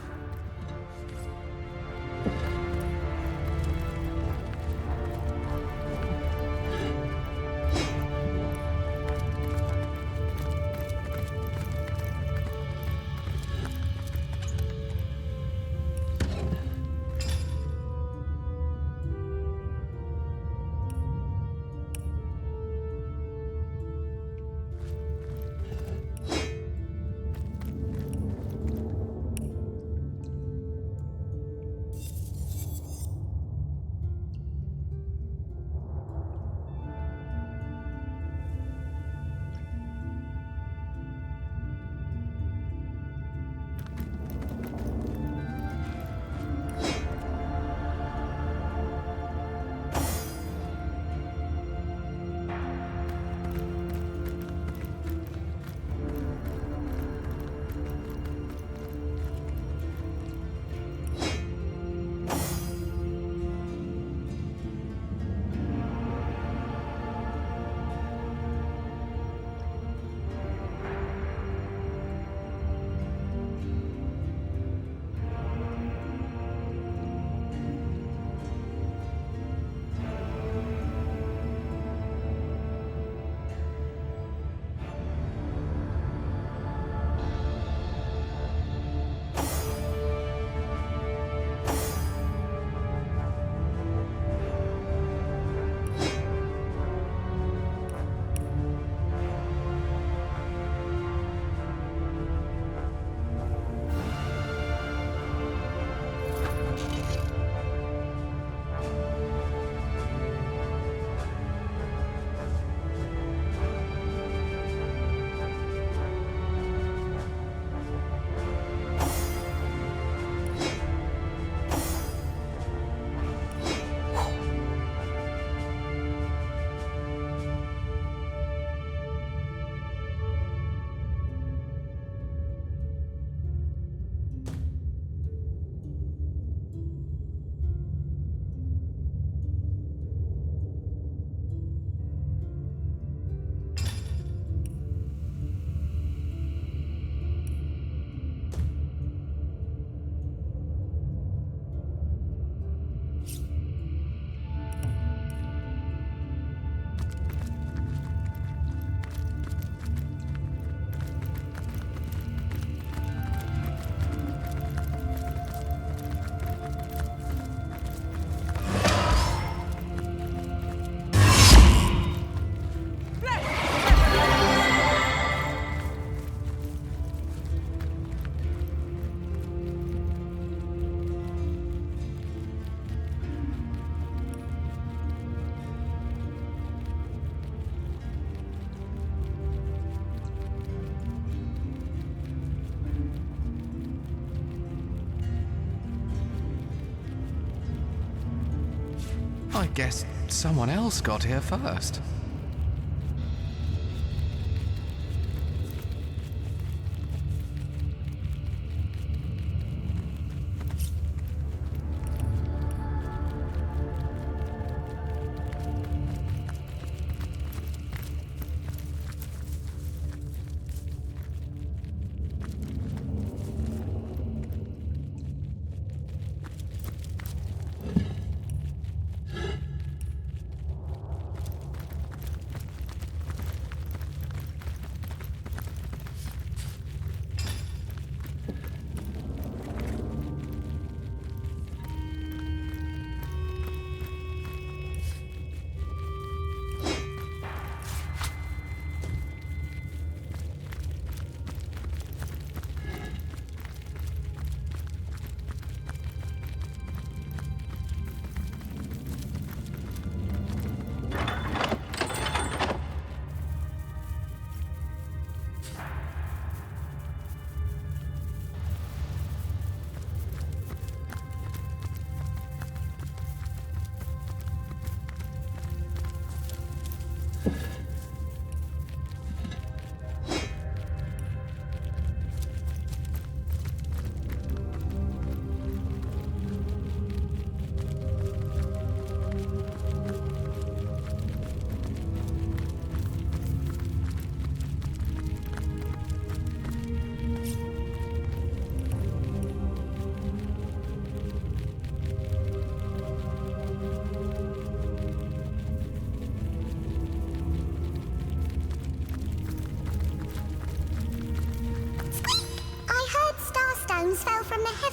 I guess someone else got here first.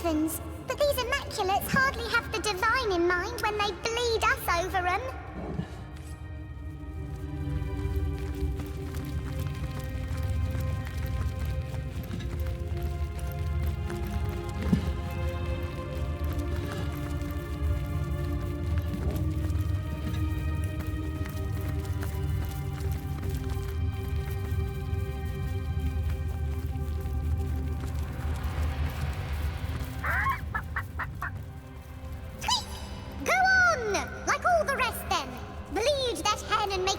heavens, but these immaculates hardly have the divine in mind when they bleed us over 'em.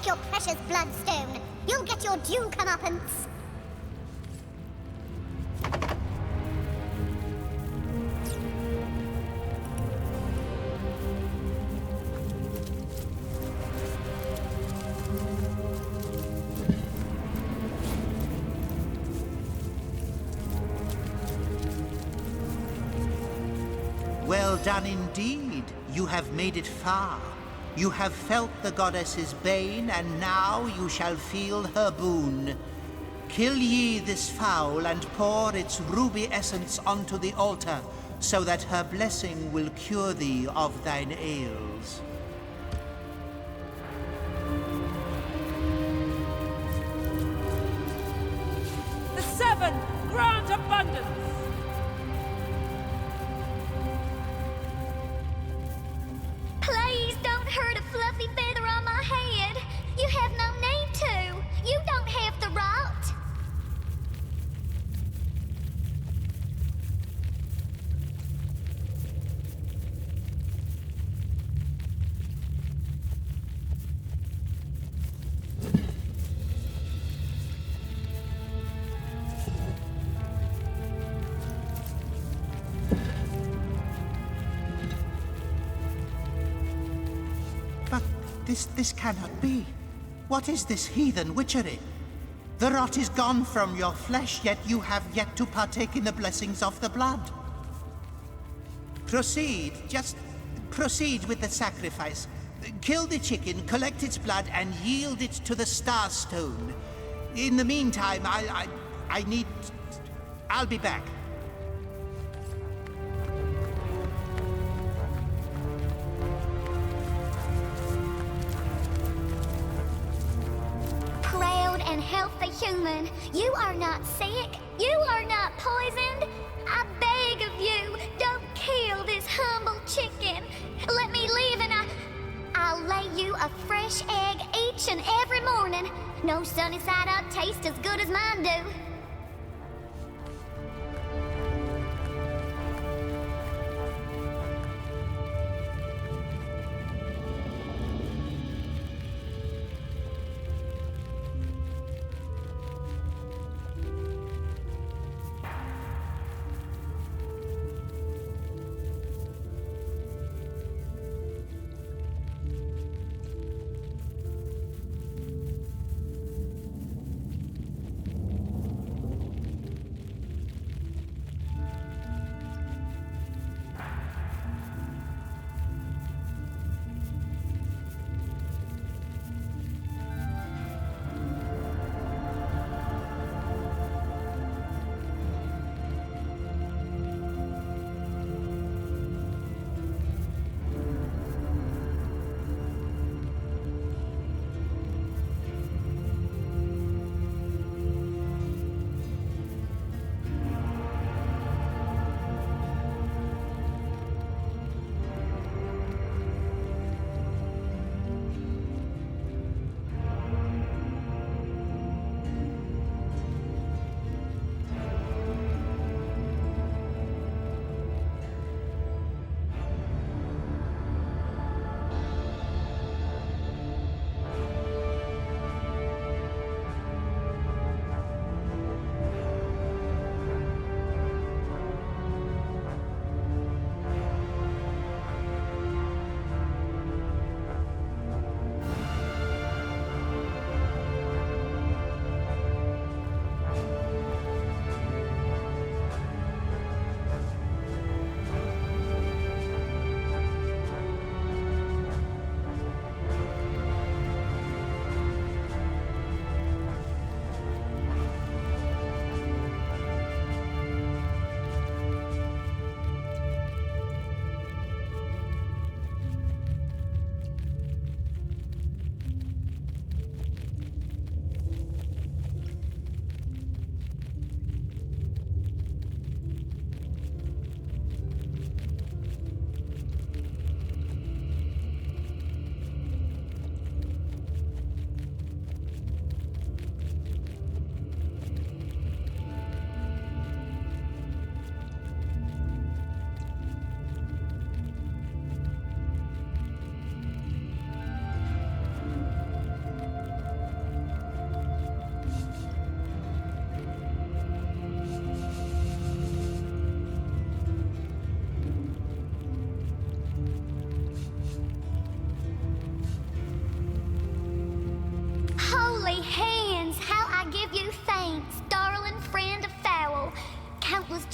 Your precious bloodstone. You'll get your due comeuppance. Well done indeed. You have made it far. You have felt the goddess's bane, and now you shall feel her boon. Kill ye this fowl and pour its ruby essence onto the altar, so that her blessing will cure thee of thine ails. The seven grant abundance! Please don't hurt a fluffy feather on my head. You have no need to. You don't have the right. This cannot be. What is this heathen witchery? The rot is gone from your flesh, yet you have yet to partake in the blessings of the blood. Proceed, just proceed with the sacrifice. Kill the chicken, collect its blood, and yield it to the Star Stone. In the meantime, I'll be back. And healthy human, you are not sick, you are not poisoned. I beg of you, don't kill this humble chicken. Let me live and I'll lay you a fresh egg each and every morning. No sunny side up taste as good as mine do.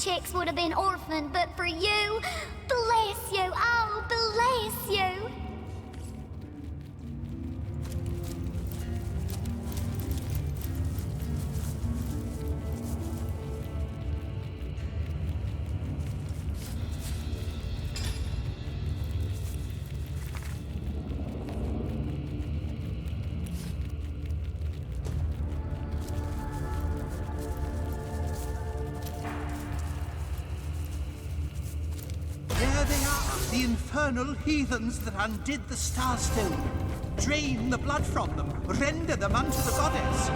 chicks would have been orphaned, but for you, bless you, oh, bless you. There they are, the infernal heathens that undid the Starstone. Drain the blood from them, render them unto the goddess.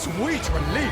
Sweet relief!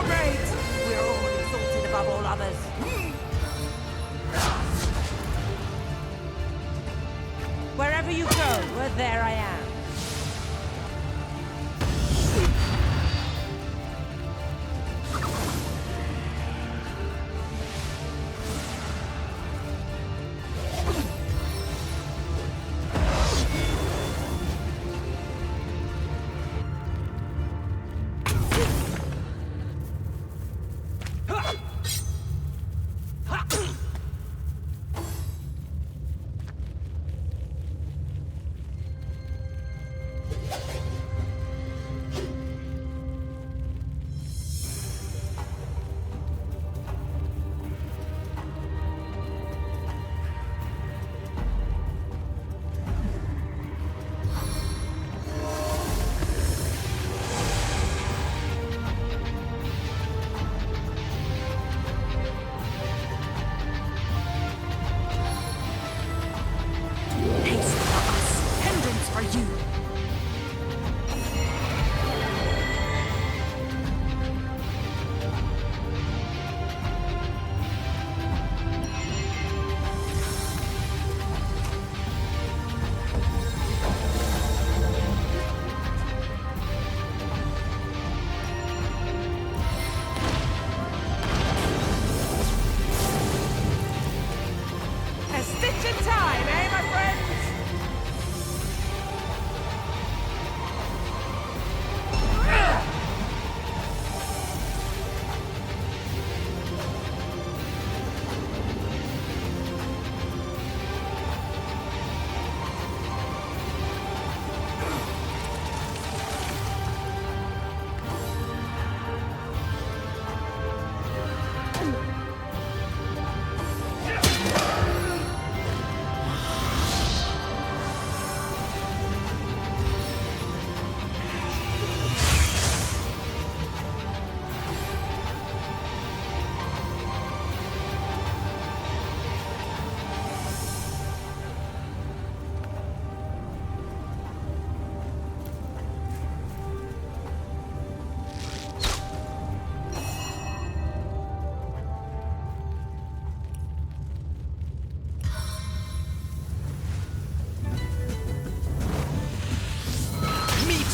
comrades! We're all exalted above all others. Wherever you go, well, there I am.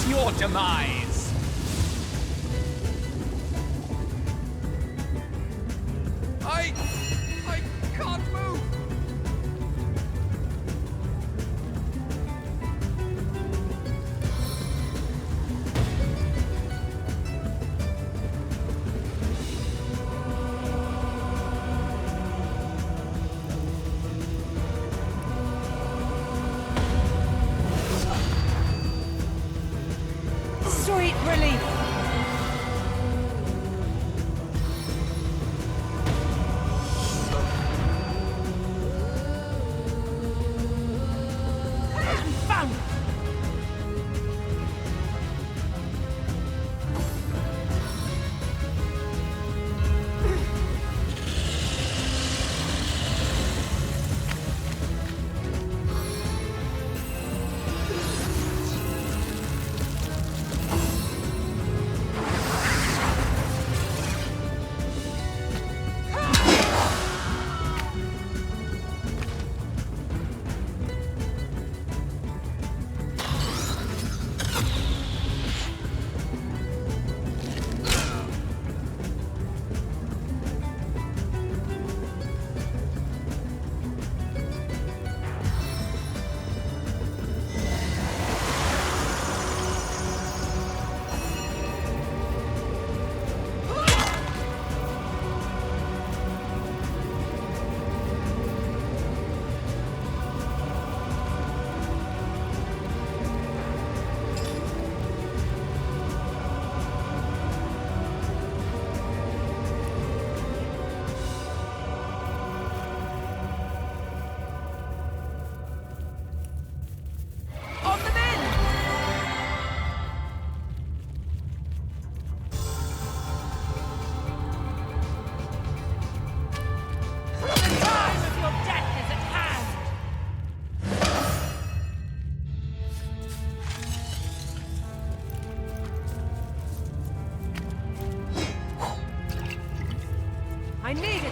Your demise! I can't move! Sweet relief. Found it!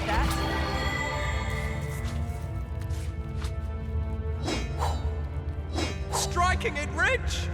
that. Striking it rich!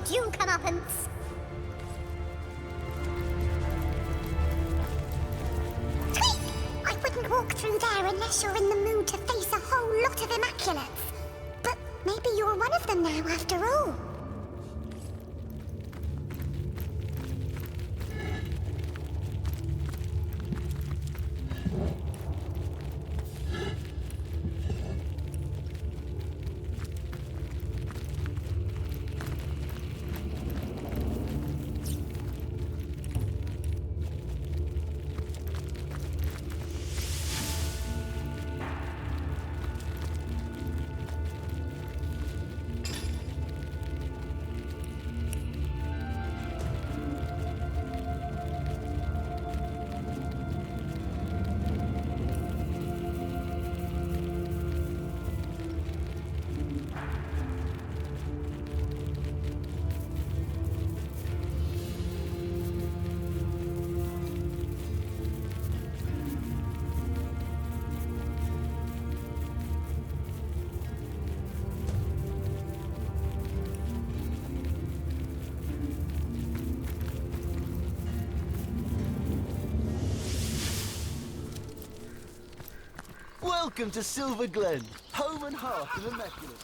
Due comeuppance. I wouldn't walk through there unless you're in the mood to face a whole lot of immaculates. But maybe you're one of them now, after all. Welcome to Silver Glen, home and hearth of immaculate.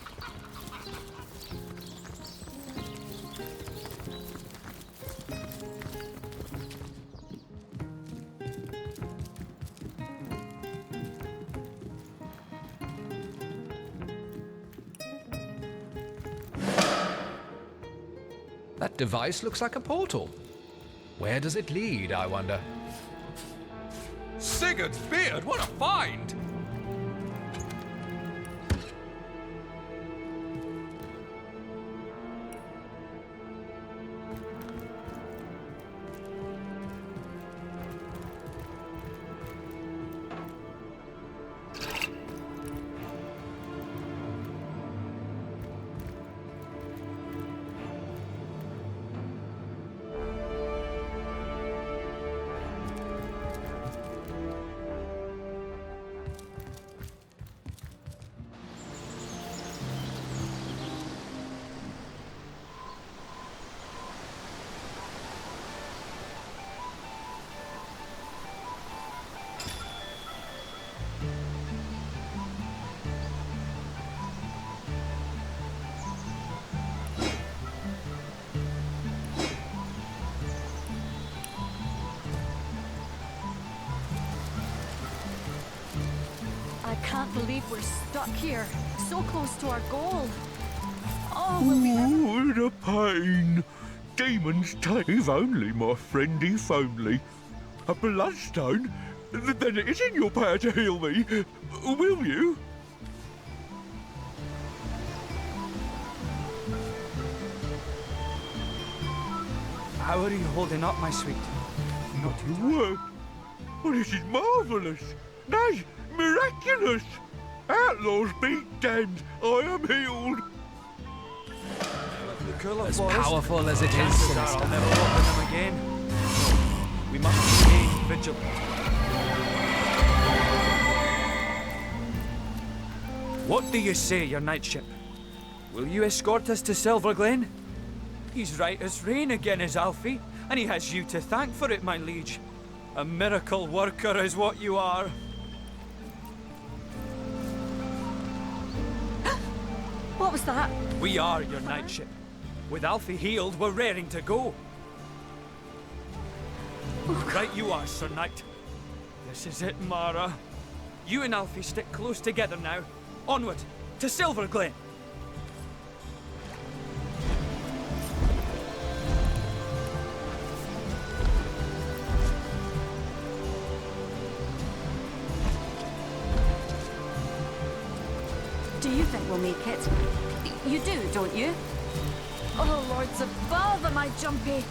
That device looks like a portal. Where does it lead, I wonder? Sigurd's beard, what a find! can't believe we're stuck here, so close to our goal. Oh, will we ever... What a pain. Demons take if only, my friend, if only. A bloodstone? Then it is in your power to heal me. Will you? How are you holding up, my sweet? Not a word. Oh, this is marvellous. Nay, miraculous. Outlaws be damned. I am healed. As powerful as it is sinister. I'll never open them again. No, we must remain vigilant. What do you say, your knightship? Will you escort us to Silver Glen? He's right as rain again, is Alfie, and he has you to thank for it, my liege. A miracle worker is what you are. What was that? We are your knightship. With Alfie healed, we're raring to go. Right you are, Sir Knight. This is it, Mara. You and Alfie stick close together now. Onward, to Silver Glen. Do you think we'll make it? You do, don't you? Oh, lords above, am I jumpy?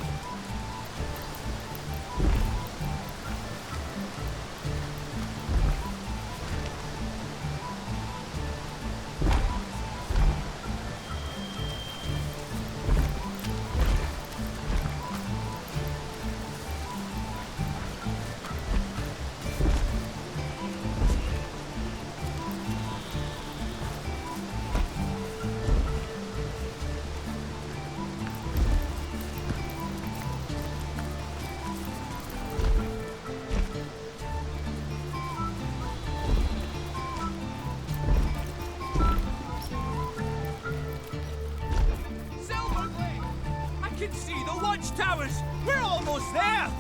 I can see the watchtowers! We're almost there!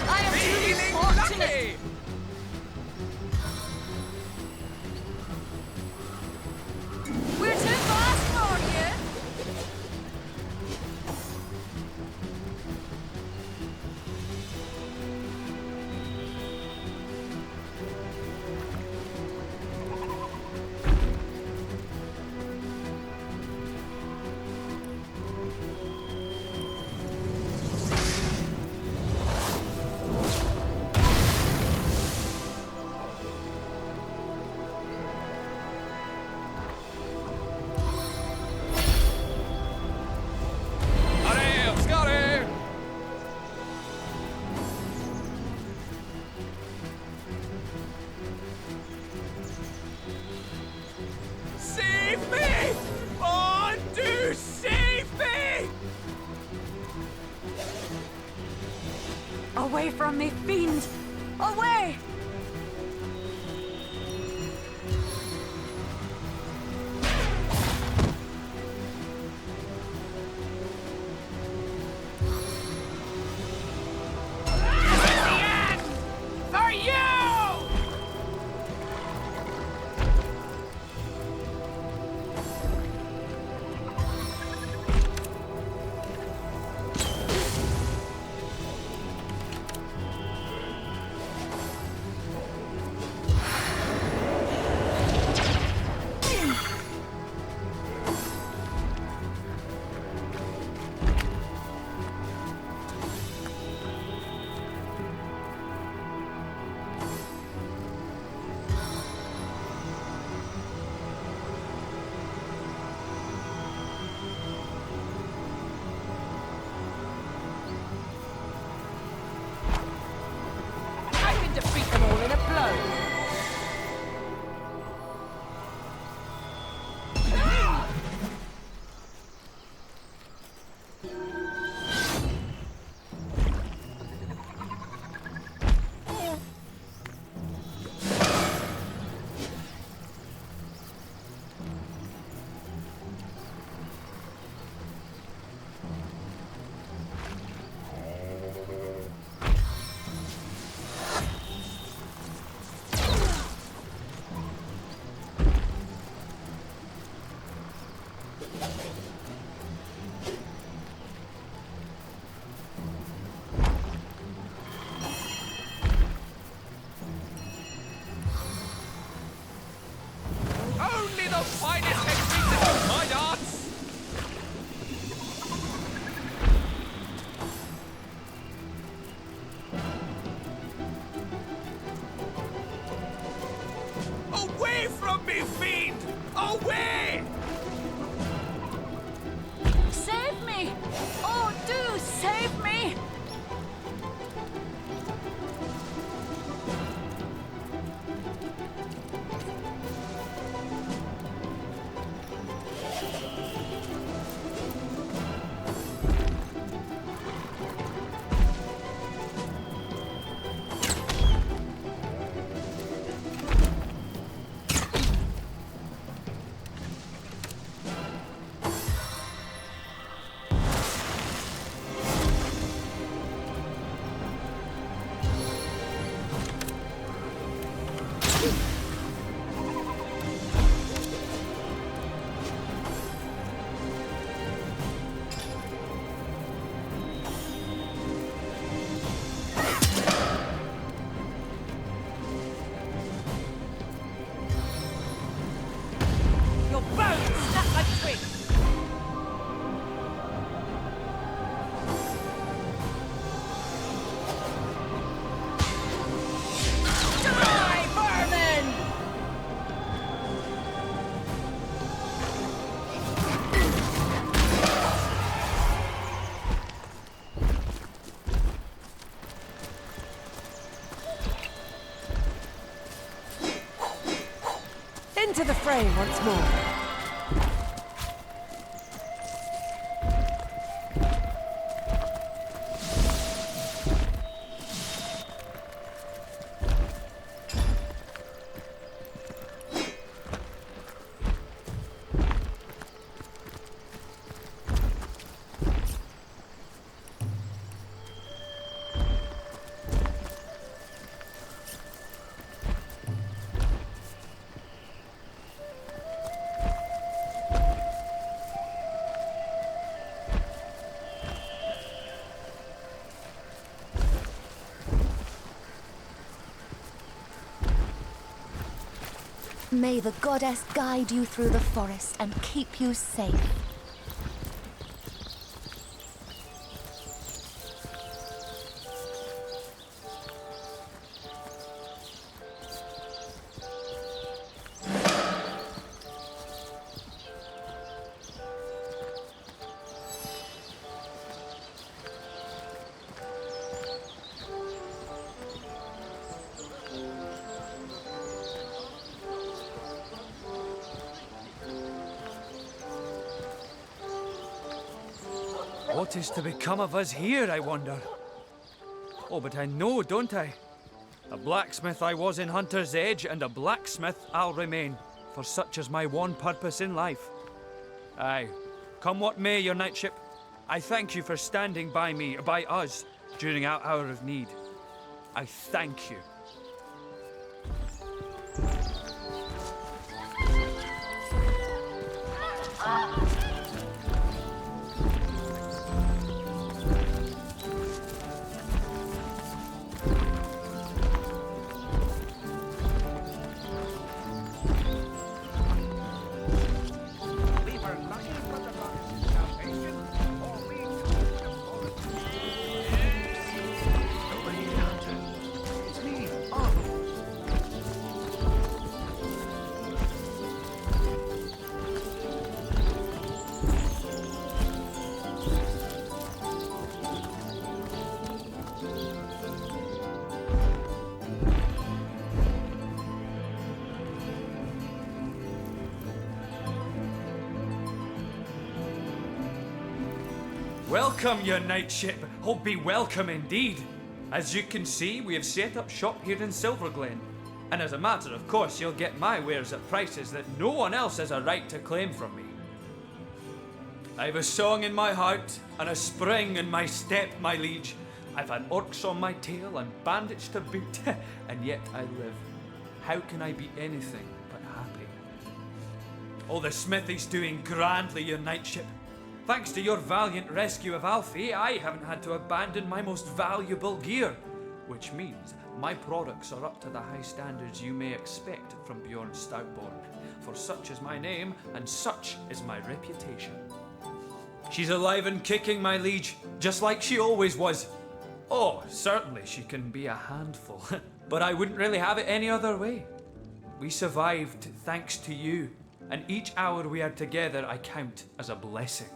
I am truly fortunate! We're too fast for you! Save me! Oh, do save me! Away from me, fiend! Away! For you! From me, fiend! Away! Save me! Oh, do save me! Into the frame once more. May the goddess guide you through the forest and keep you safe. What is to become of us here, I wonder? Oh, but I know, don't I? A blacksmith I was in Hunter's Edge, and a blacksmith I'll remain, for such is my one purpose in life. Aye, come what may, your knightship, I thank you for standing by me, by us, during our hour of need. I thank you. Welcome, your knightship. Oh, be welcome indeed. As you can see, we have set up shop here in Silverglen. And as a matter of course, you'll get my wares at prices that no one else has a right to claim from me. I've a song in my heart and a spring in my step, my liege. I've had orcs on my tail and bandits to boot, and yet I live. How can I be anything but happy? Oh, the smithy's doing grandly, your knightship. Thanks to your valiant rescue of Alfie, I haven't had to abandon my most valuable gear, which means my products are up to the high standards you may expect from Bjorn Stoutborn, for such is my name and such is my reputation. She's alive and kicking, my liege, just like she always was. Oh, certainly she can be a handful, but I wouldn't really have it any other way. We survived thanks to you, and each hour we are together I count as a blessing.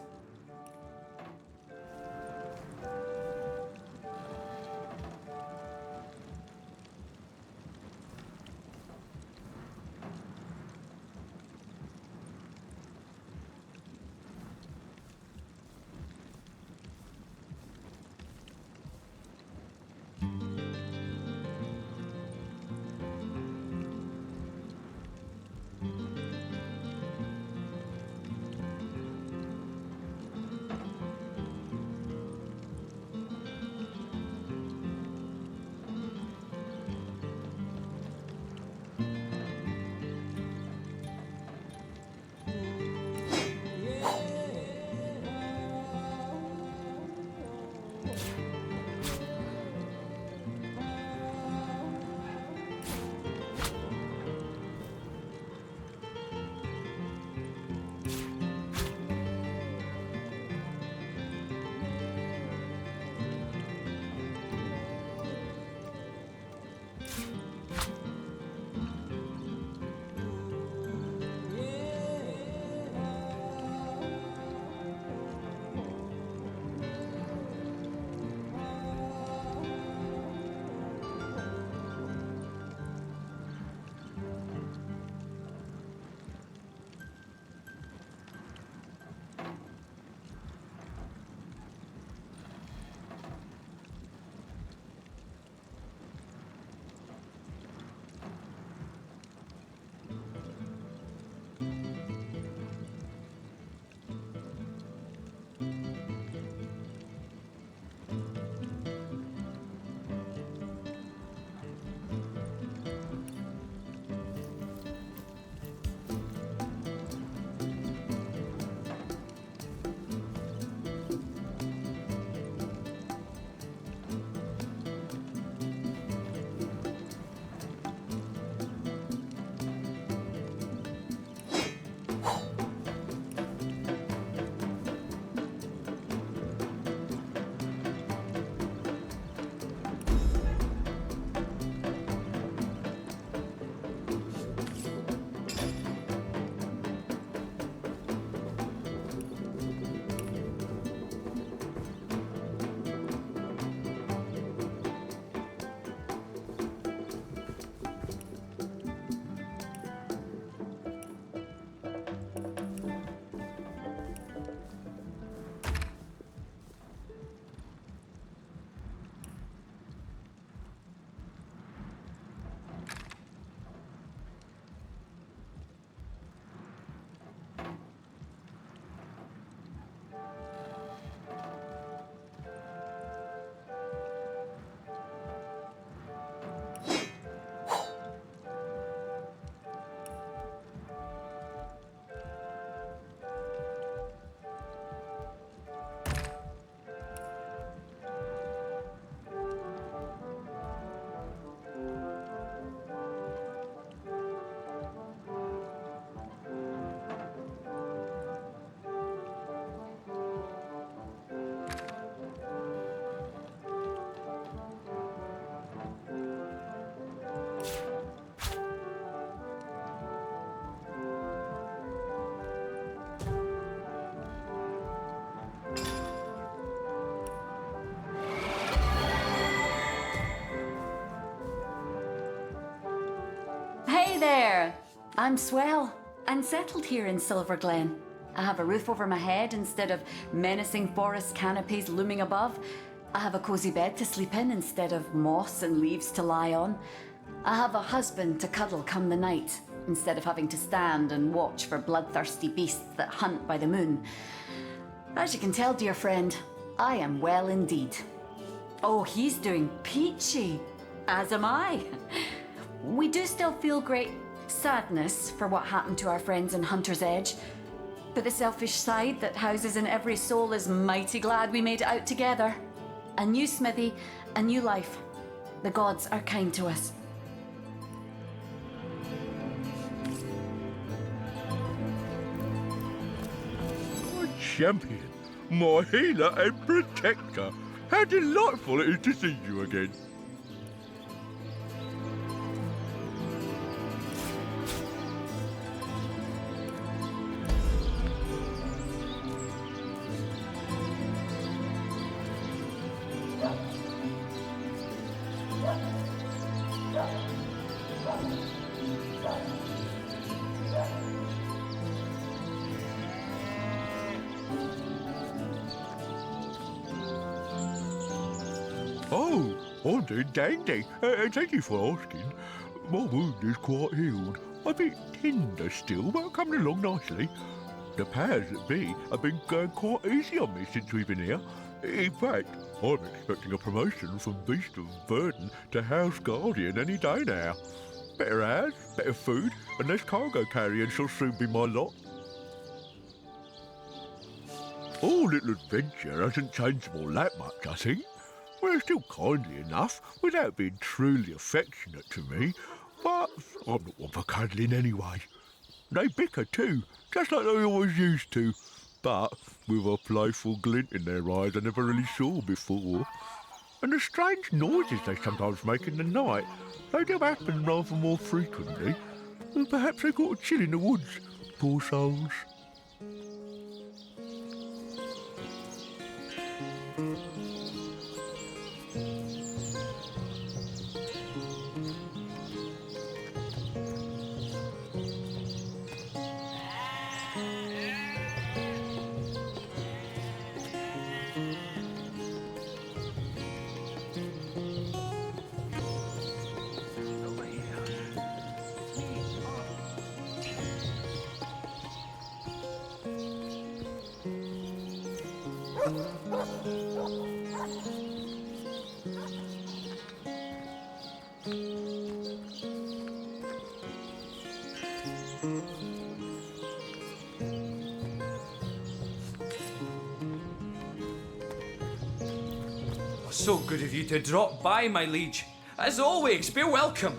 There! I'm swell and settled here in Silver Glen. I have a roof over my head instead of menacing forest canopies looming above. I have a cosy bed to sleep in instead of moss and leaves to lie on. I have a husband to cuddle come the night instead of having to stand and watch for bloodthirsty beasts that hunt by the moon. As you can tell, dear friend, I am well indeed. Oh, he's doing peachy, as am I. We do still feel great sadness for what happened to our friends in Hunter's Edge, but the selfish side that houses in every soul is mighty glad we made it out together. A new smithy, a new life. The gods are kind to us. My champion, my healer and protector. How delightful it is to see you again. Oh, I'm doing dandy. Thank you for asking. My wound is quite healed. A bit tender still, but coming along nicely. The powers that be have been going quite easy on me since we've been here. In fact, I'm expecting a promotion from Beast of Burden to House Guardian any day now. Better house, better food, and less cargo carrying shall soon be my lot. Our little adventure hasn't changed them all that much, I think. Well, they're still kindly enough, without being truly affectionate to me, but I'm not one for cuddling anyway. They bicker too, just like they always used to, but with a playful glint in their eyes I never really saw before. And the strange noises they sometimes make in the night, they do happen rather more frequently. Perhaps they got a chill in the woods, poor souls. So good of you to drop by, my liege. As always, be welcome.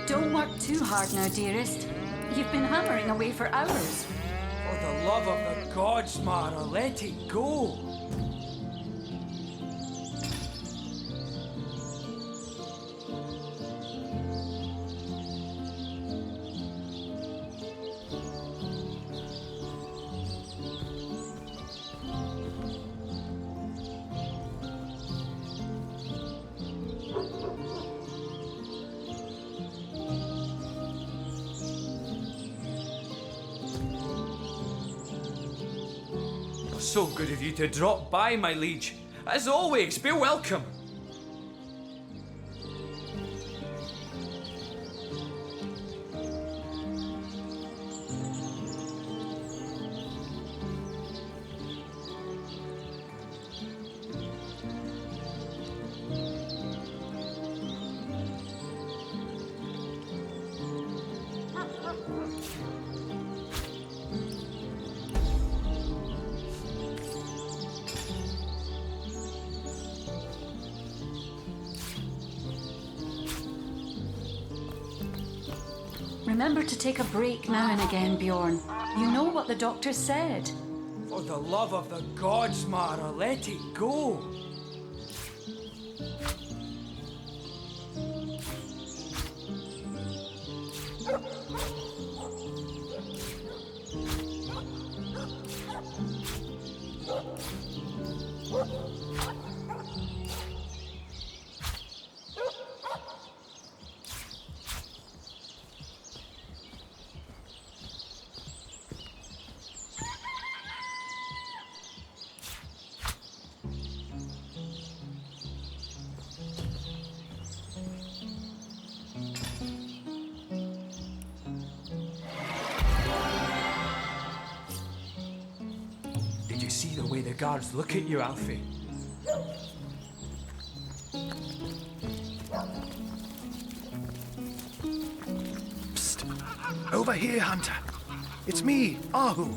Don't work too hard now, dearest. You've been hammering away for hours. For the love of the gods, Mara, let it go. So good of you to drop by, my liege. As always, be welcome. Remember to take a break now and again, Bjorn. You know what the doctor said. For the love of the gods, Mara, let it go. way the guards look at you, Alfie. Psst! Over here, Hunter. It's me, Ahu.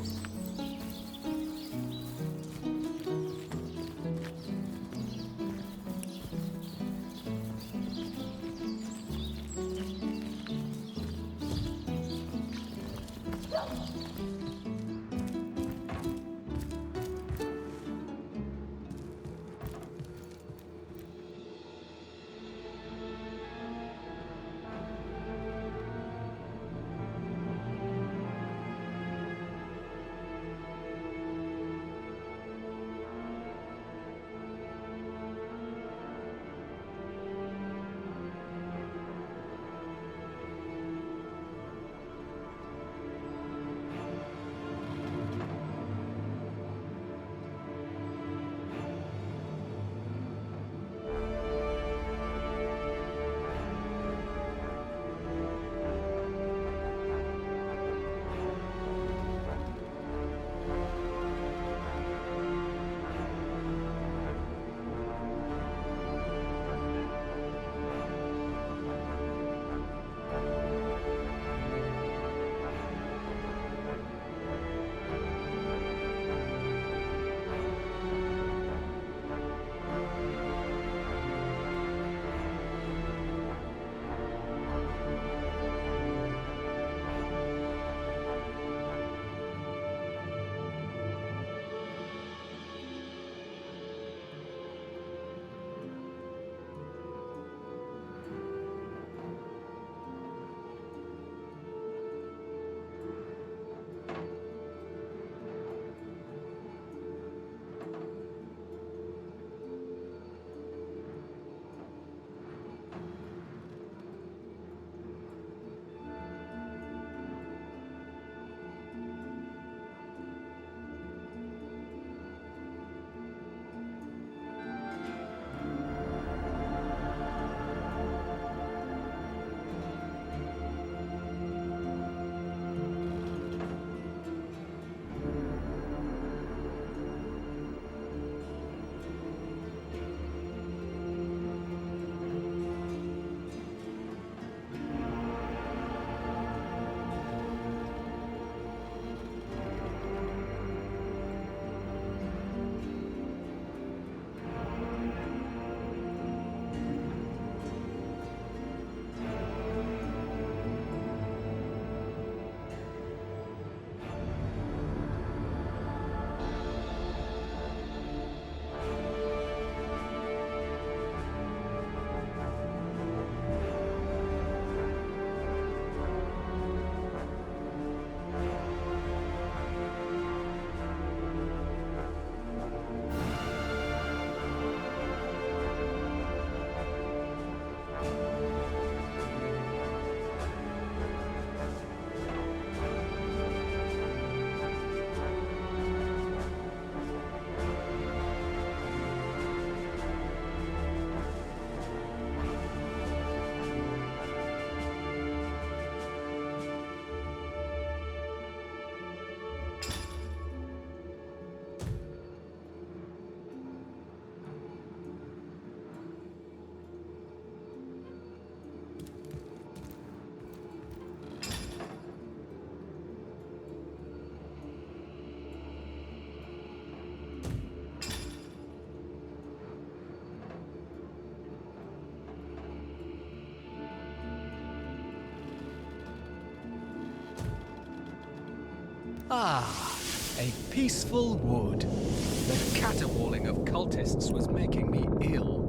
Ah, a peaceful wood. The caterwauling of cultists was making me ill.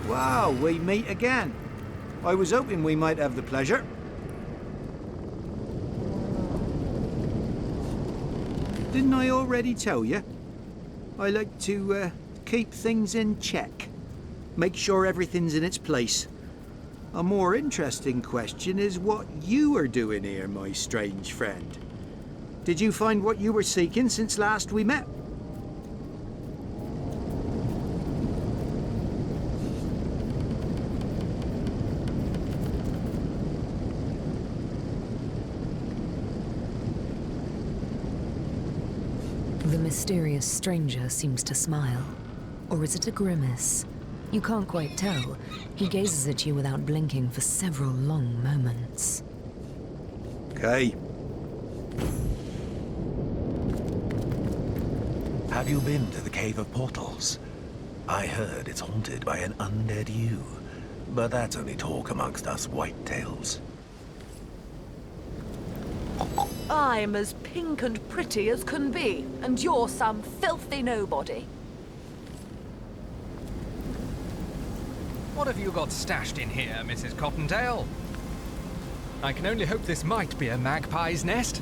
Wow, we meet again. I was hoping we might have the pleasure. Didn't I already tell you? I like to keep things in check. Make sure everything's in its place. A more interesting question is what you are doing here, my strange friend. Did you find what you were seeking since last we met? The mysterious stranger seems to smile. Or is it a grimace? You can't quite tell. He gazes at you without blinking for several long moments. Okay. Have you been to the Cave of Portals? I heard it's haunted by an undead you, but that's only talk amongst us whitetails. I'm as pink and pretty as can be, and you're some filthy nobody. What have you got stashed in here, Mrs. Cottontail? I can only hope this might be a magpie's nest.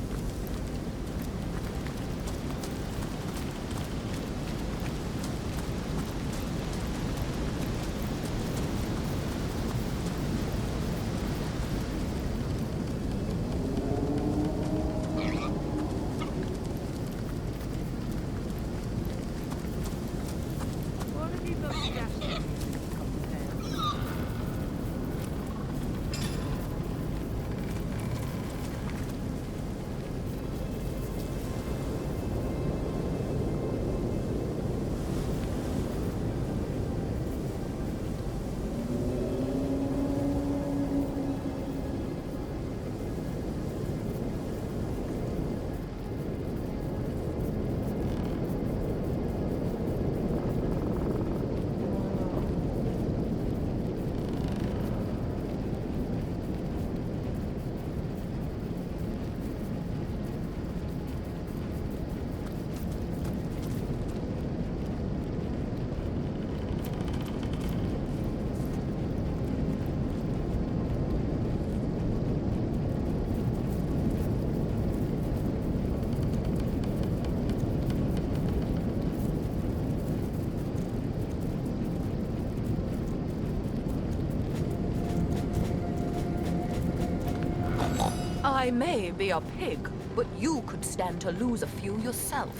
I may be a pig, but you could stand to lose a few yourself.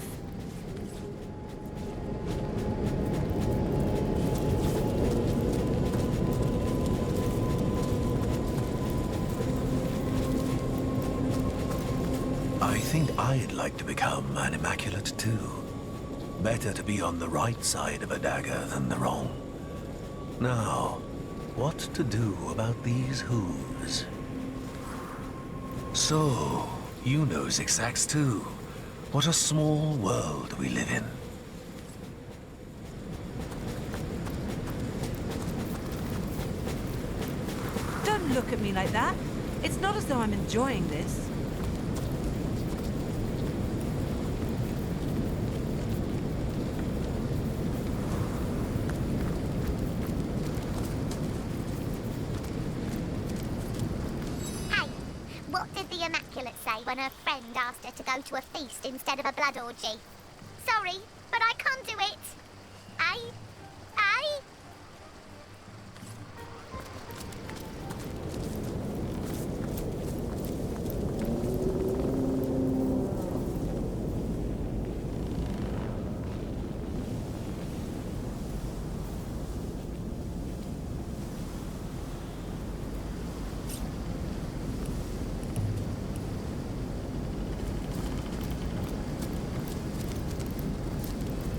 I think I'd like to become an immaculate too. Better to be on the right side of a dagger than the wrong. Now, what to do about these hooves? So, you know zigzags too. What a small world we live in. Don't look at me like that. It's not as though I'm enjoying this. When her friend asked her to go to a feast instead of a blood orgy. Sorry, but I can't do it.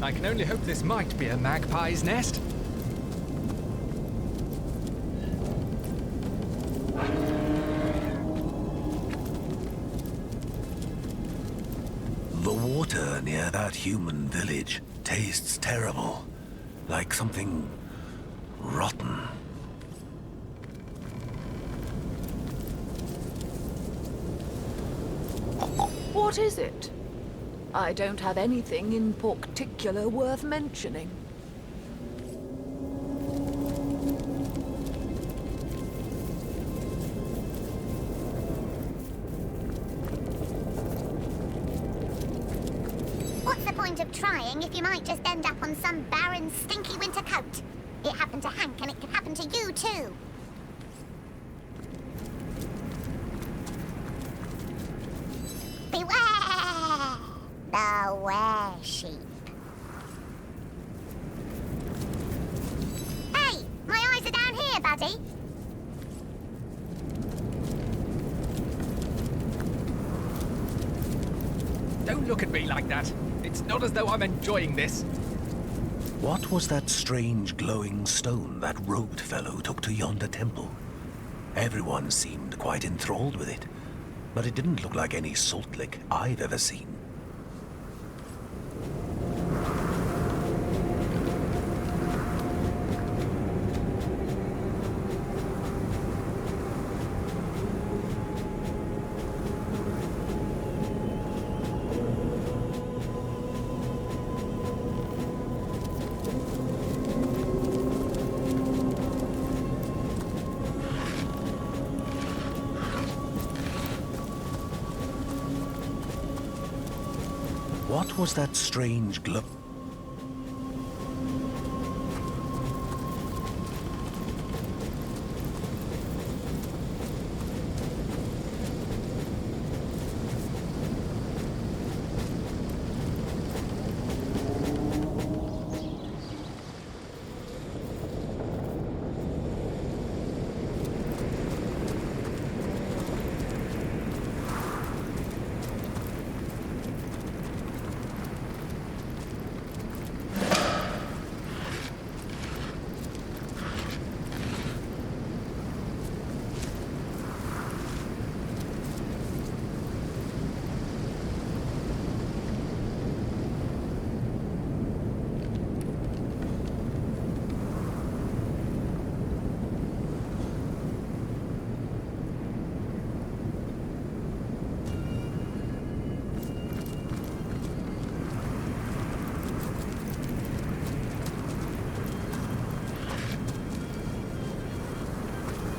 I can only hope this might be a magpie's nest. The water near that human village tastes terrible, like something rotten. What is it? I don't have anything in particular worth mentioning. point of trying if you might just end up on some barren, stinky winter coat? It happened to Hank, and it could happen to you, too. Beware! The were-sheep. Hey! My eyes are down here, buddy. Don't look at me like that. It's not as though I'm enjoying this. What was that strange glowing stone that robed fellow took to yonder temple? Everyone seemed quite enthralled with it, but it didn't look like any salt lick I've ever seen. What was that strange glow?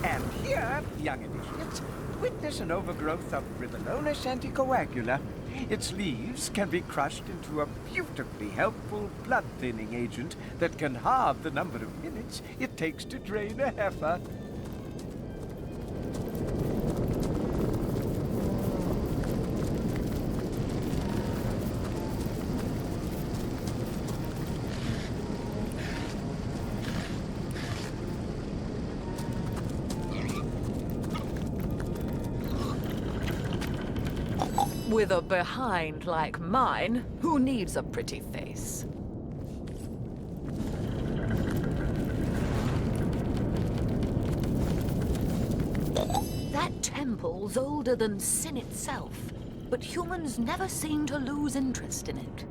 And here, young initiates, witness an overgrowth of Ribolonus anticoagula. Its leaves can be crushed into a beautifully helpful blood-thinning agent that can halve the number of minutes it takes to drain a heifer. With a behind like mine, who needs a pretty face? That temple's older than sin itself, but humans never seem to lose interest in it.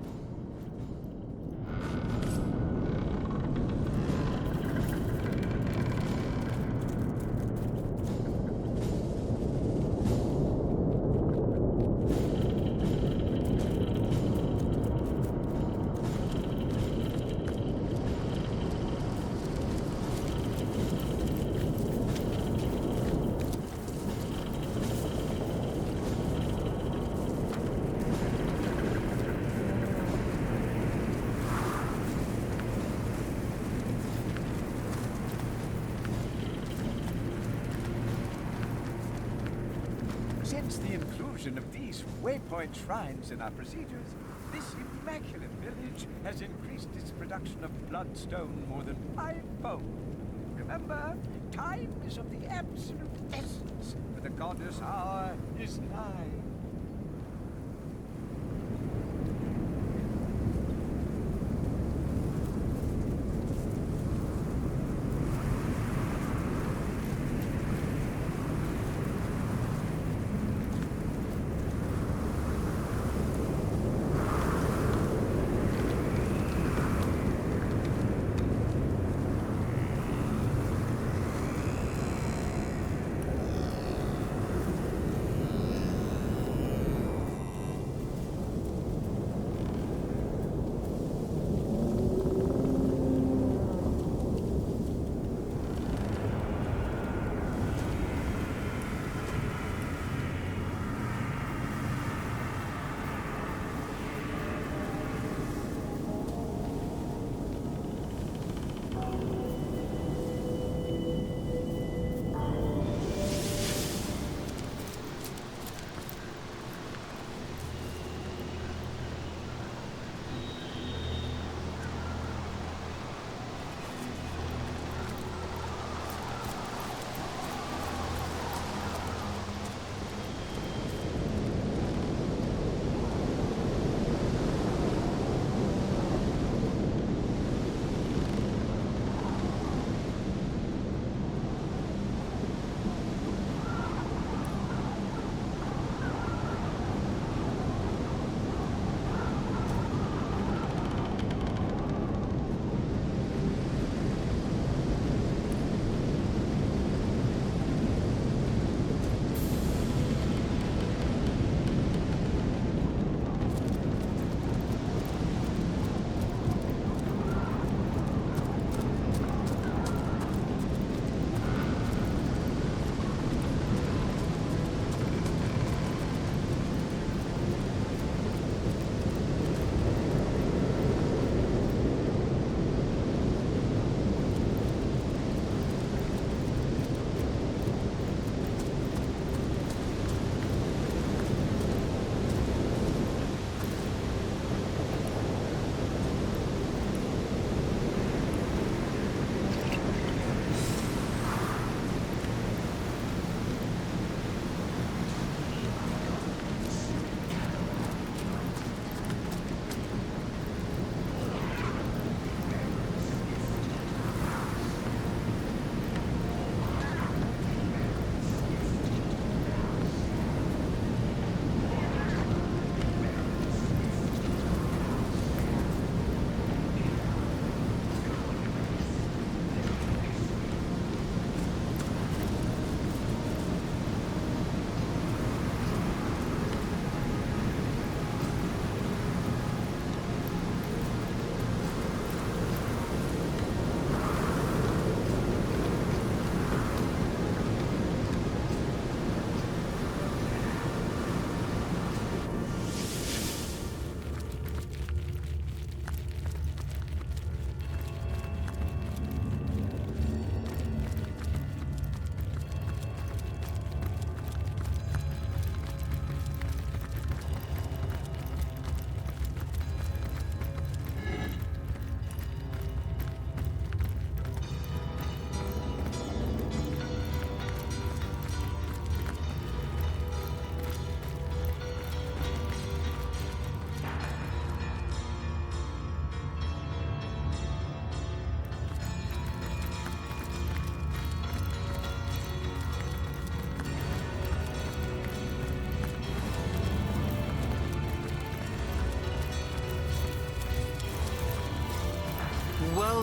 Since the inclusion of these waypoint shrines in our procedures, this immaculate village has increased its production of bloodstone more than 5-fold. Remember, time is of the absolute essence, for the goddess hour is nigh.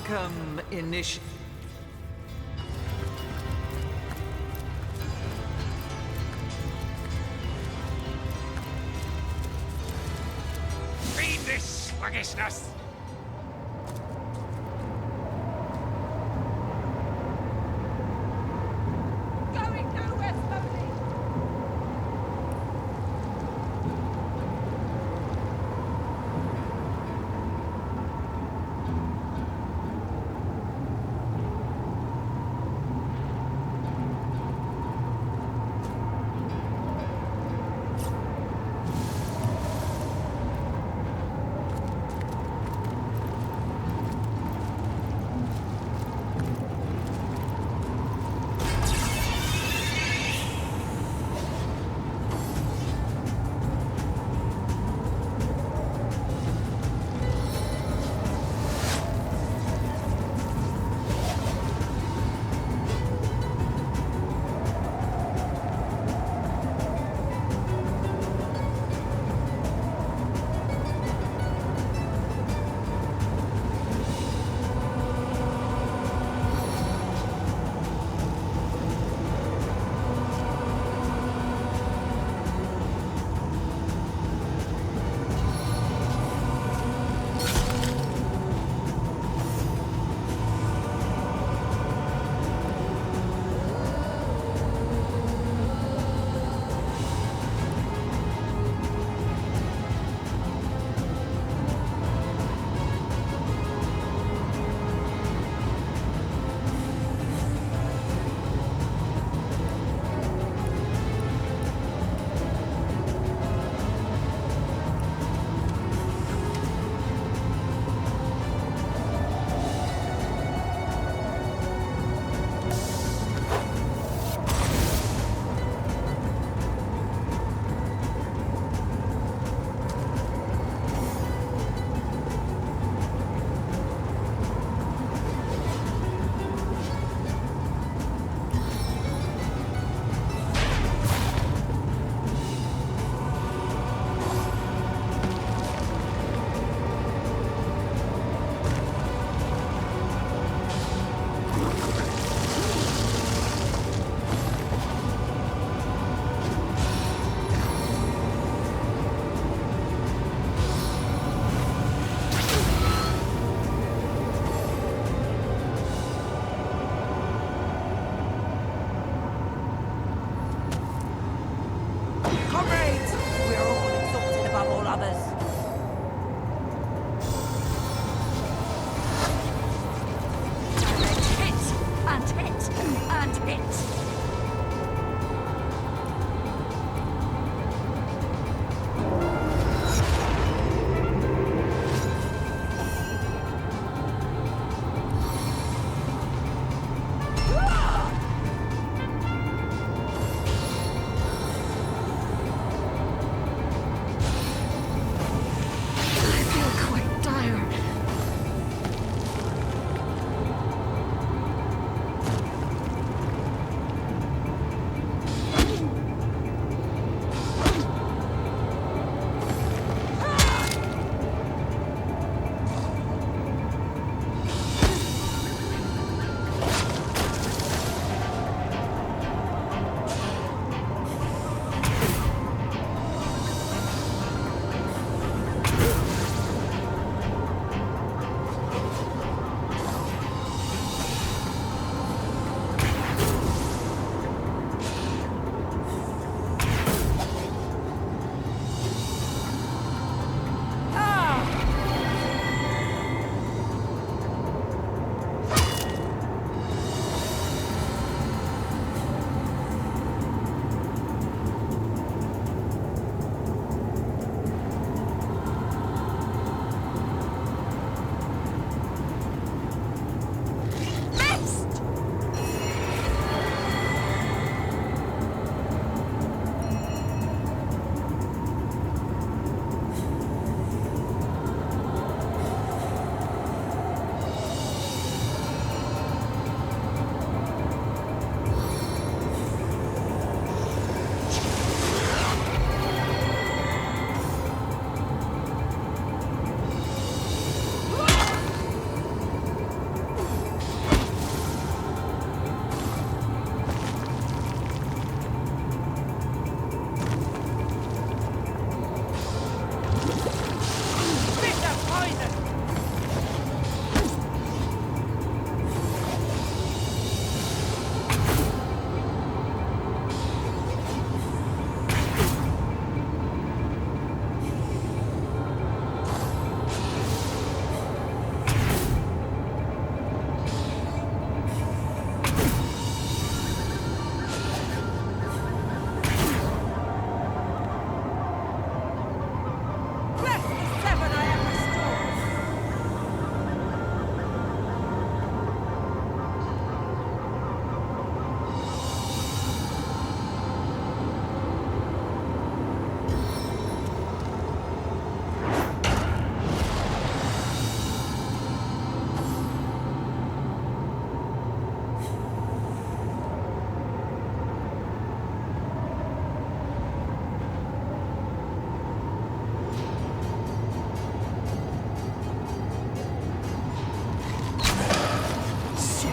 Welcome, Read this sluggishness! Going nowhere slowly.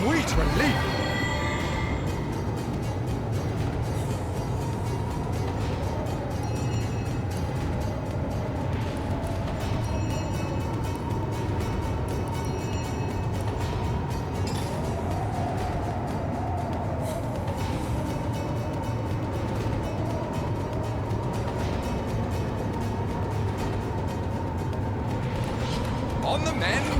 are we to leave? On the mend!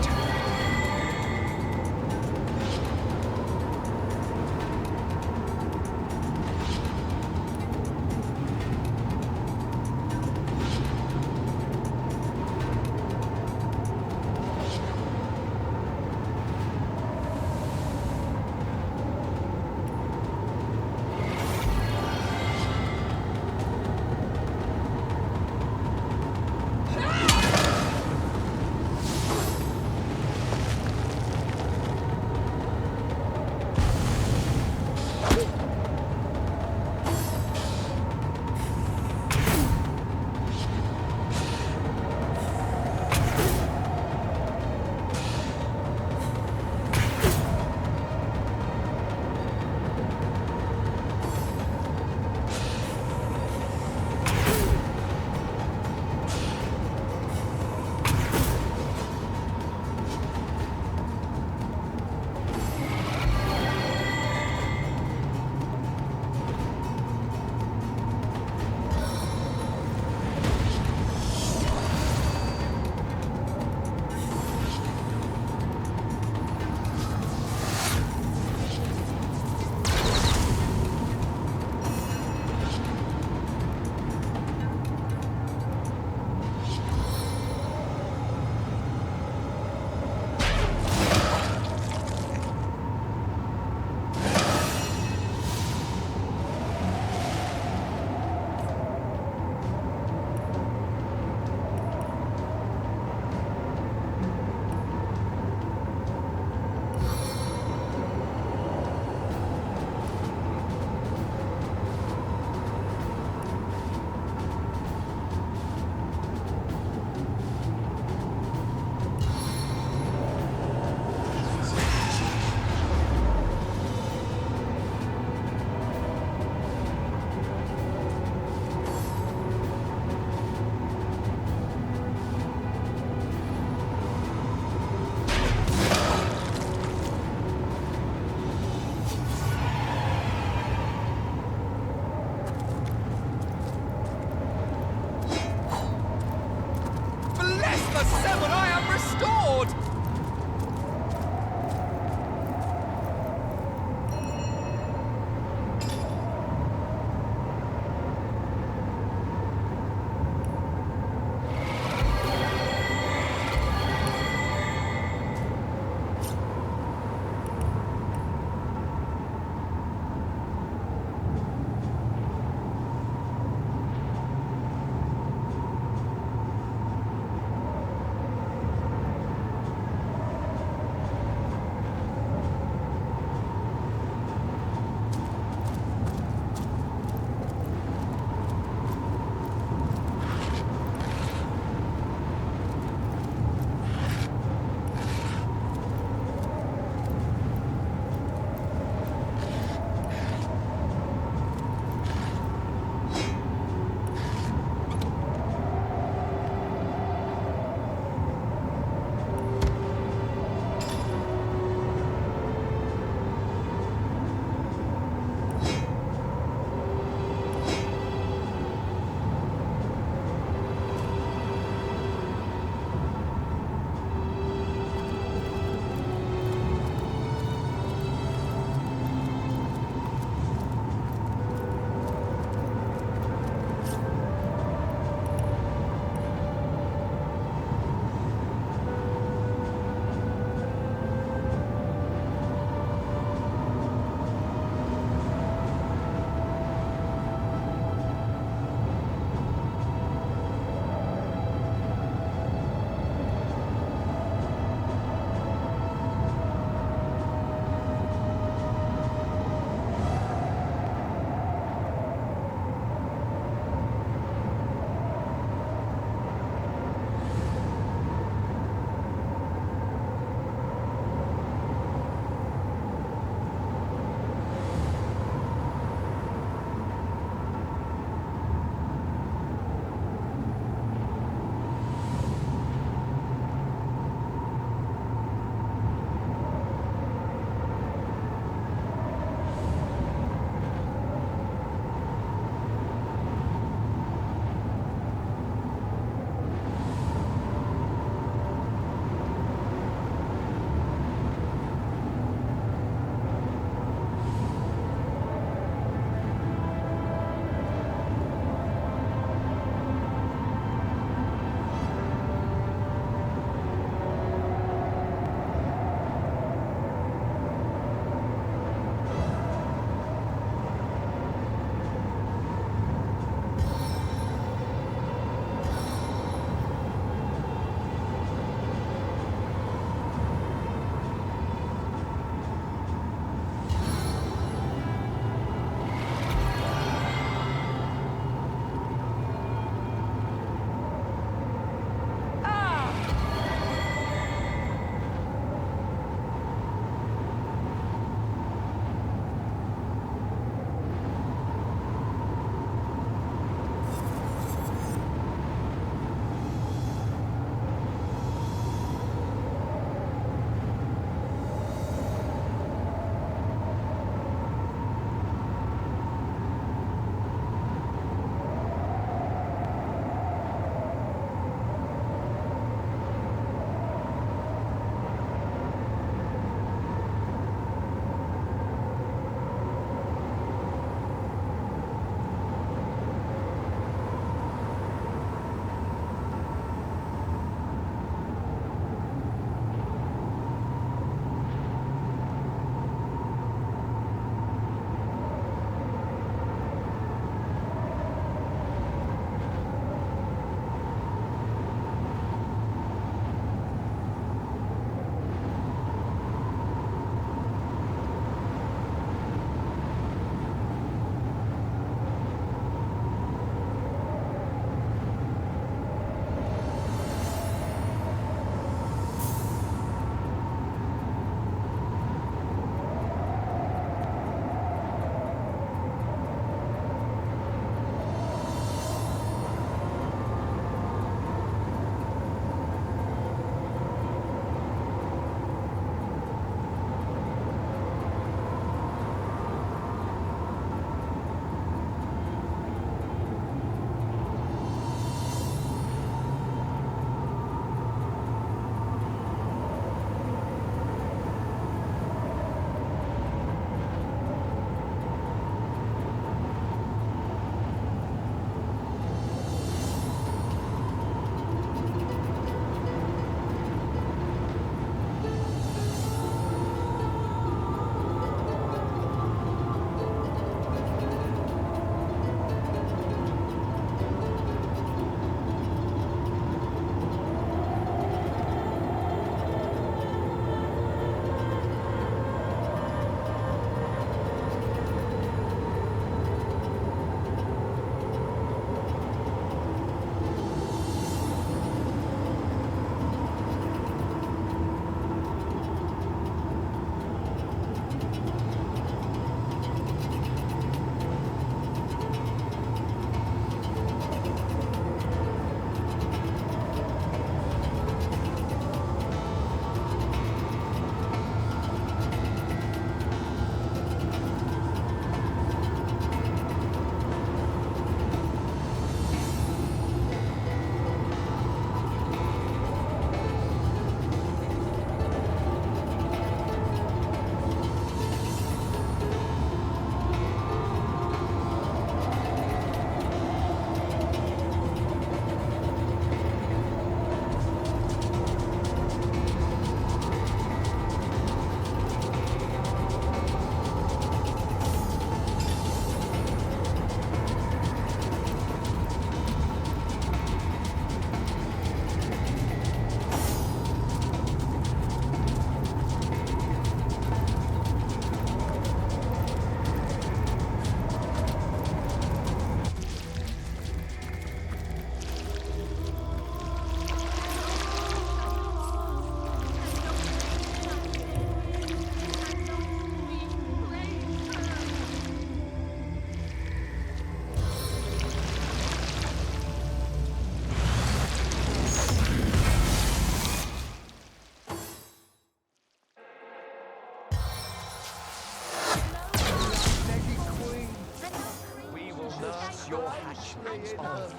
hatchling of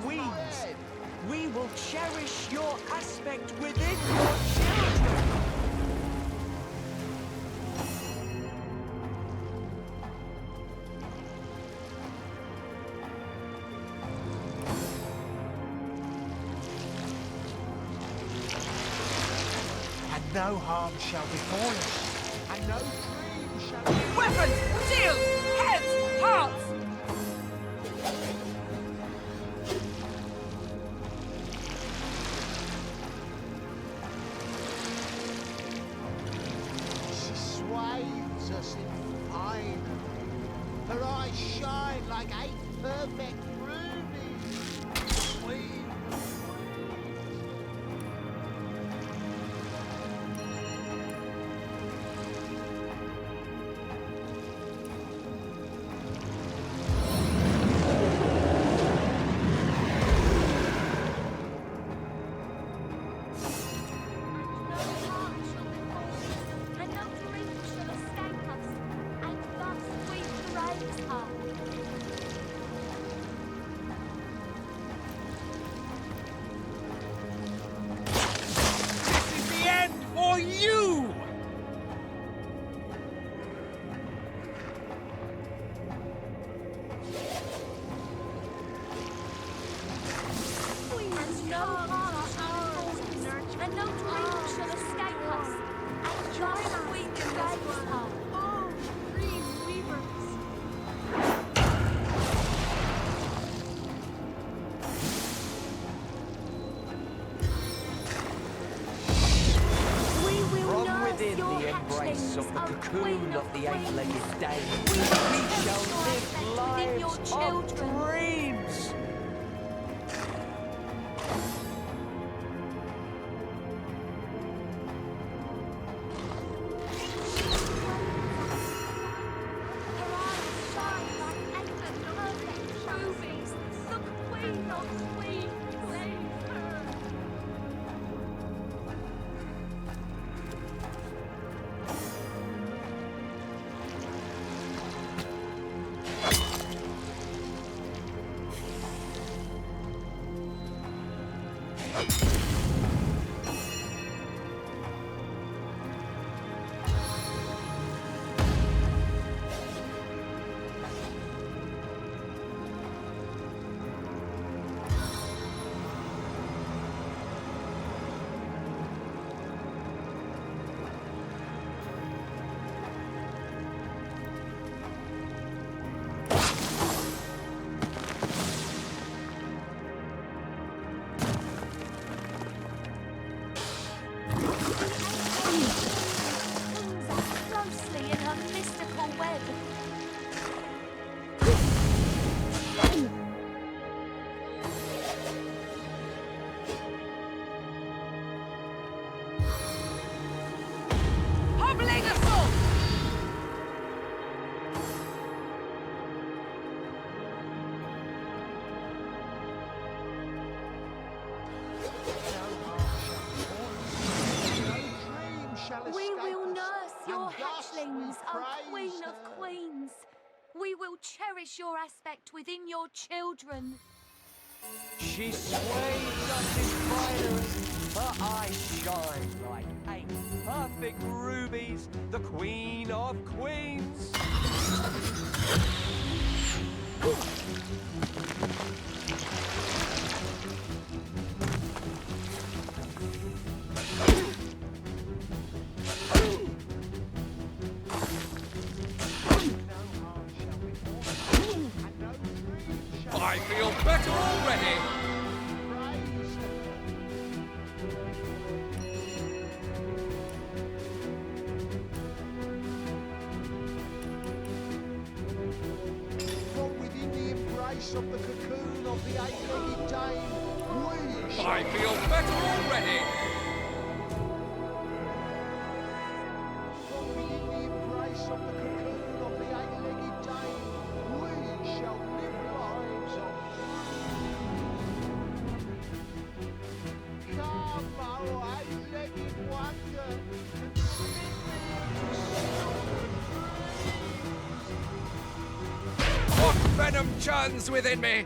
queens. We will cherish your aspect within your children. And no harm shall befall us, and no dream shall... Weapons! Shields! Heads! Hearts! She swathes us in fine. Her eyes shine like 8 perfect rubies. Queen. And no dream shall escape us, and thus we praise her. This is the end for you! And no harm shall befall us, and no dream shall escape us, and thus we praise her. Oh, dream weavers. We will From nurse within your the embrace hatchlings, of the O cocoon Queen of the Queens. eight-legged dame, We will we nurse shall your live aspect within your lives children. of dreams. Her eyes shine like 8 perfect rubies. The Queen of Queens. Save her. Pulls us closely in her mystical web. Hobbling assault! We will nurse your hatchlings, O Queen of Queens. We will cherish your aspect within your children. She sways us in finery. Her eyes shine like 8 perfect rubies. The Queen of Queens. I feel better already. From within the embrace of the cocoon of the 8-legged dame, we shall... I feel better already. From within the embrace of the cocoon of the 8-legged dame, we shall live lives of... Come, oh 8-legged wonder, and slip me into silver dreams. What venom churns within me.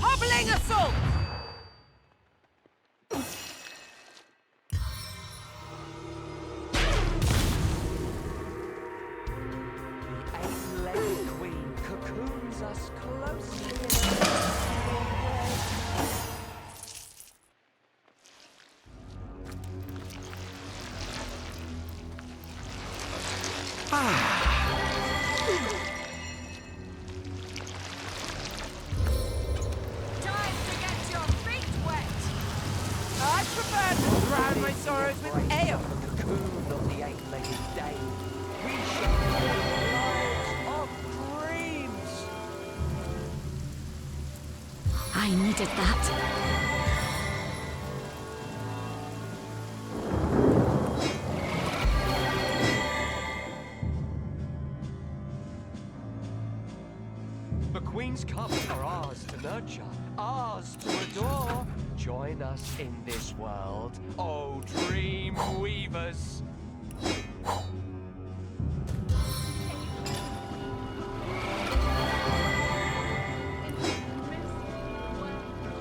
Hobbling assault! The eight-legged queen cocoons us closely in Time to get your feet wet! I prefer to drown my sorrows with ale. cocoon of the eight-legged dame. We shall live lives of dreams. I needed that. The Queen's cups are ours to nurture, ours to adore. Join us in this world, oh dream weavers. The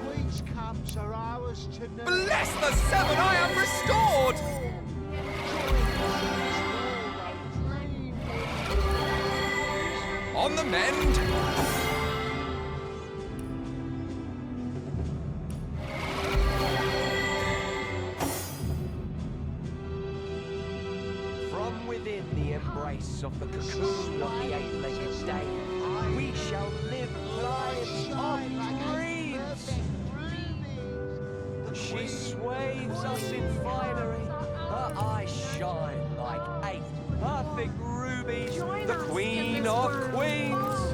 Queen's cups are ours to nurture. Bless the seven, I am restored! On the mend! From within the embrace of the cocoon of the eight-legged dame, we shall live lives of dreams. She swathes us in finery, her eyes shine like eight perfect rubies, the queen of queens.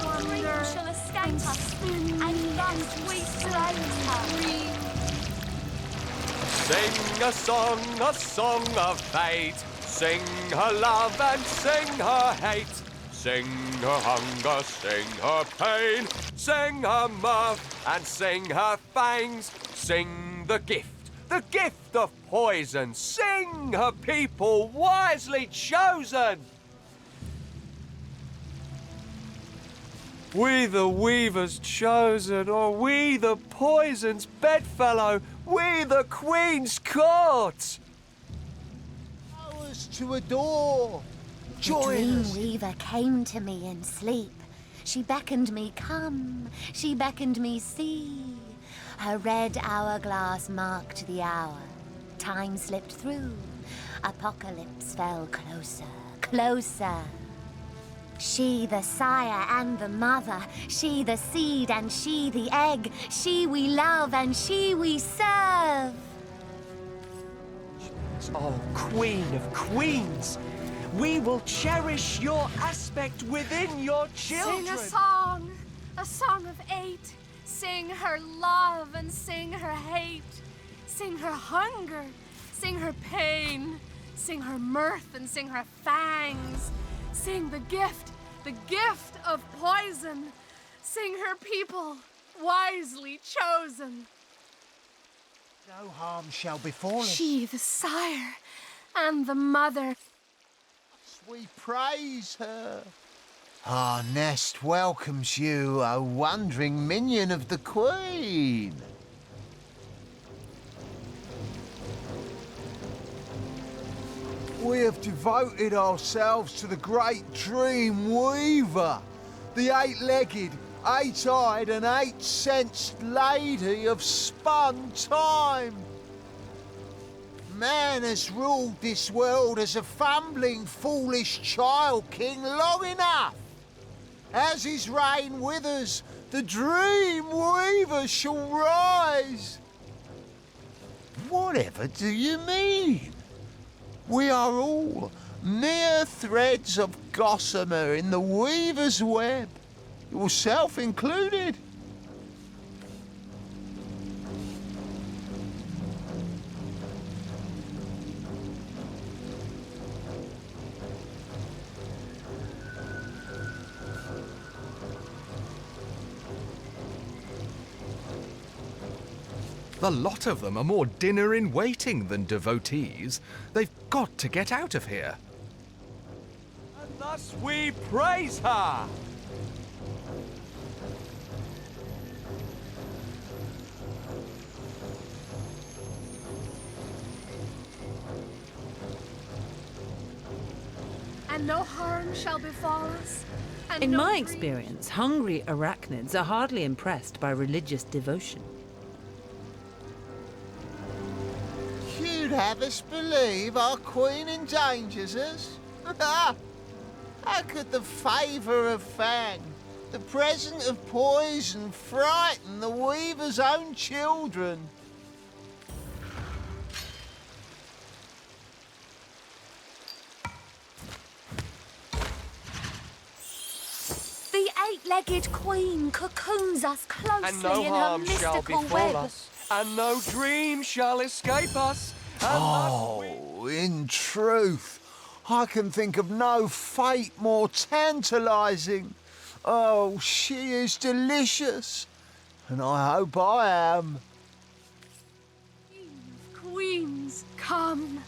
Wonder shall escape us, and thus we praise her. Sing a song of fate. Sing her love and sing her hate. Sing her hunger, sing her pain. Sing her mirth and sing her fangs. Sing the gift of poison. Sing her people wisely chosen. We the weaver's chosen, or we the poison's bedfellow, we the queen's court. Ours to adore. The Join us. Dreamweaver came to me in sleep. She beckoned me come, she beckoned me see. Her red hourglass marked the hour. Time slipped through. Apocalypse fell closer, closer. She the sire and the mother, she the seed and she the egg, she we love and she we serve. Oh, Queen of Queens, we will cherish your aspect within your children. Sing a song of eight. Sing her love and sing her hate. Sing her hunger, sing her pain. Sing her mirth and sing her fangs. Sing the gift of poison. Sing her people, wisely chosen. No harm shall befall us. She, the sire, and the mother. We praise her. Our nest welcomes you, a wandering minion of the Queen. We have devoted ourselves to the great dream weaver, the eight-legged, eight-eyed and eight-sensed lady of spun time. Man has ruled this world as a fumbling, foolish child king long enough. As his reign withers, the dream weaver shall rise. Whatever do you mean? We are all mere threads of gossamer in the weaver's web, yourself included. The lot of them are more dinner in waiting than devotees. They've got to get out of here. And thus we praise her. And no harm shall befall us. And In no my grief. experience, hungry arachnids are hardly impressed by religious devotion. You'd have us believe our Queen endangers us? How could the favour of Fang, the present of poison, frighten the weaver's own children? The eight-legged queen cocoons us closely And no in her harm shall mystical befall web. us, and no dream shall escape us. Oh, in truth, I can think of no fate more tantalising. Oh, she is delicious, and I hope I am. Queens, come,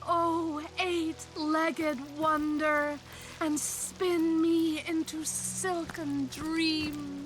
O eight-legged wonder, and spin me into silken dreams.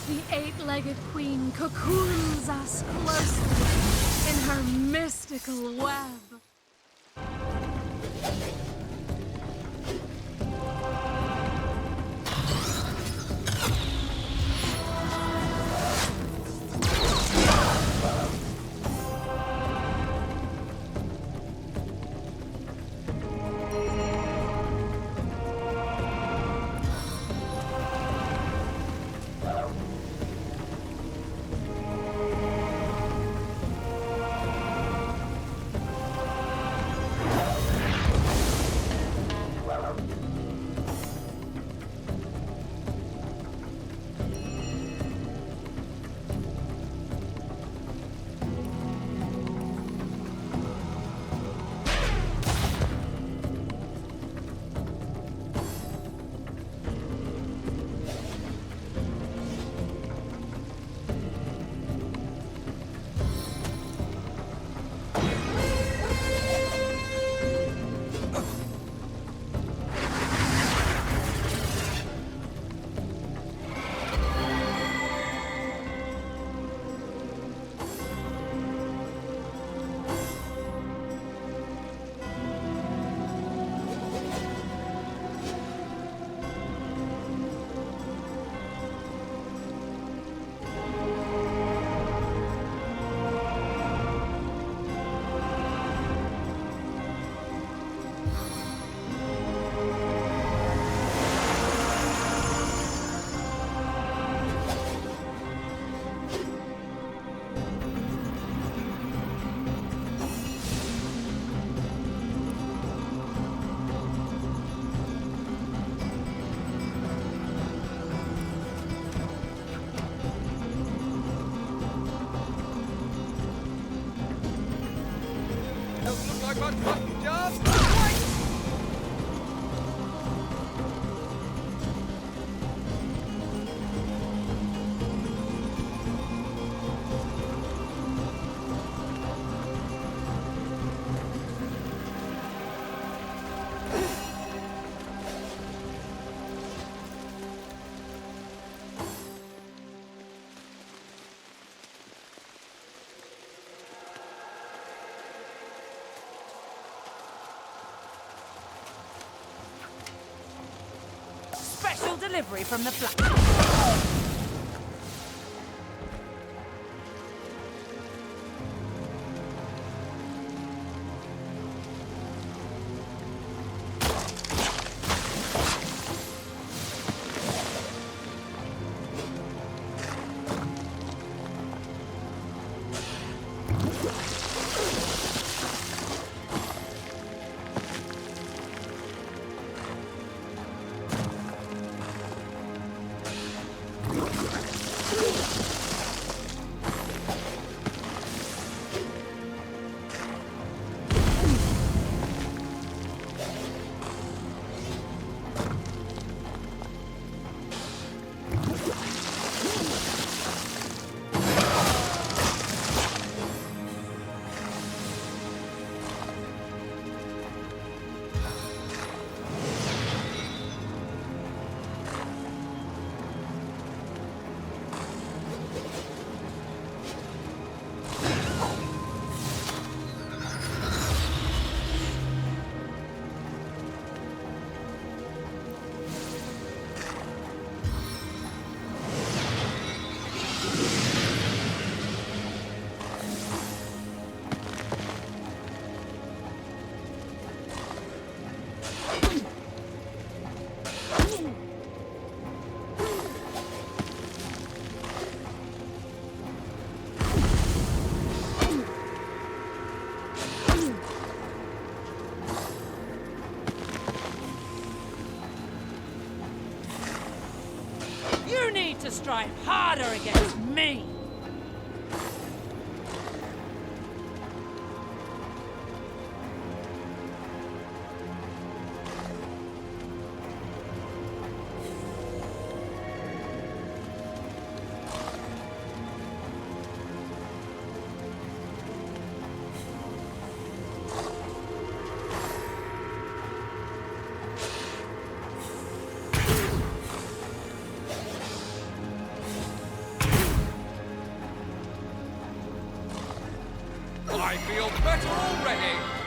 The eight-legged queen cocoons us closely in her mystical web. Special delivery from the flat. You need to strive harder against me! I feel better already!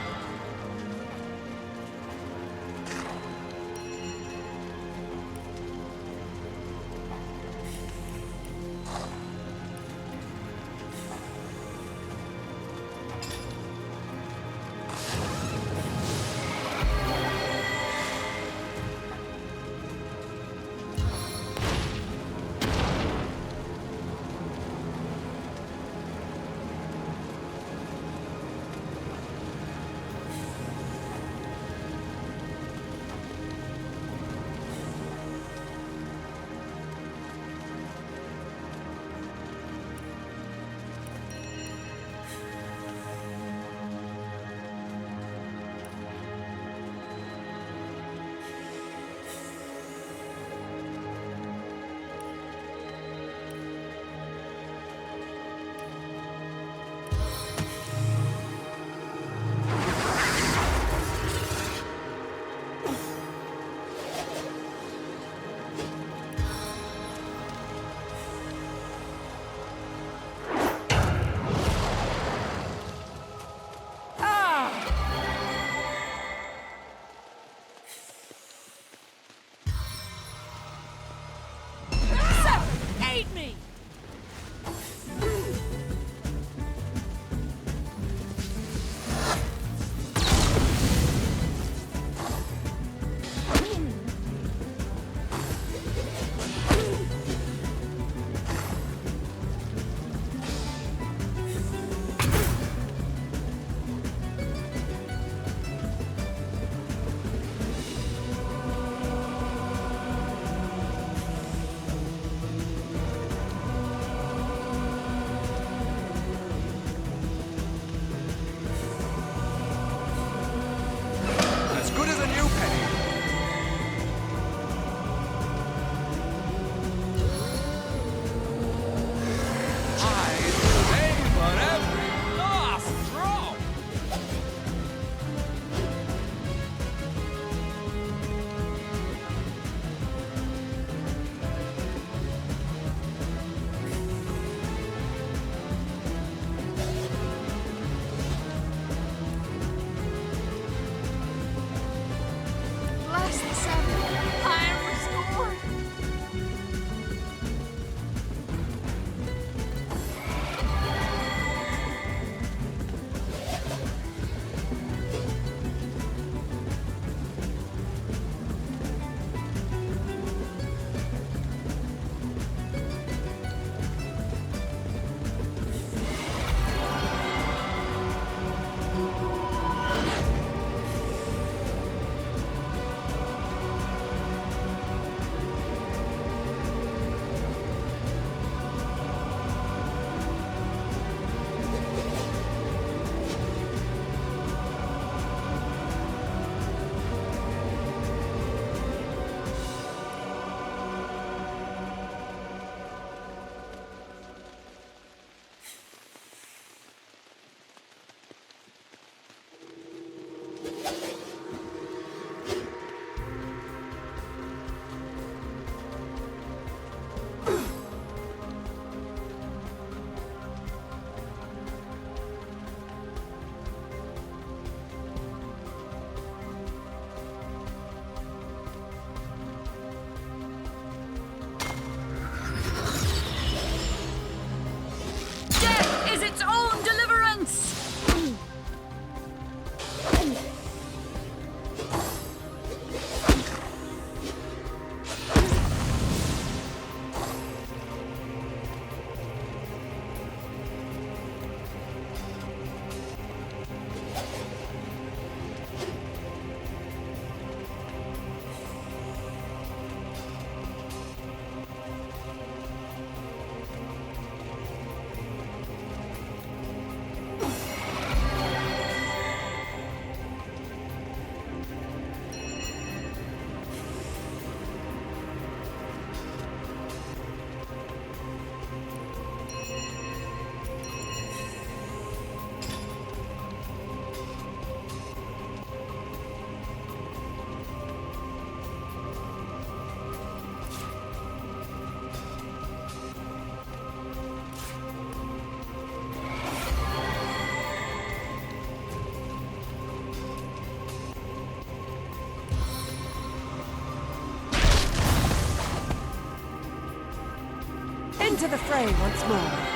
Into the fray once more.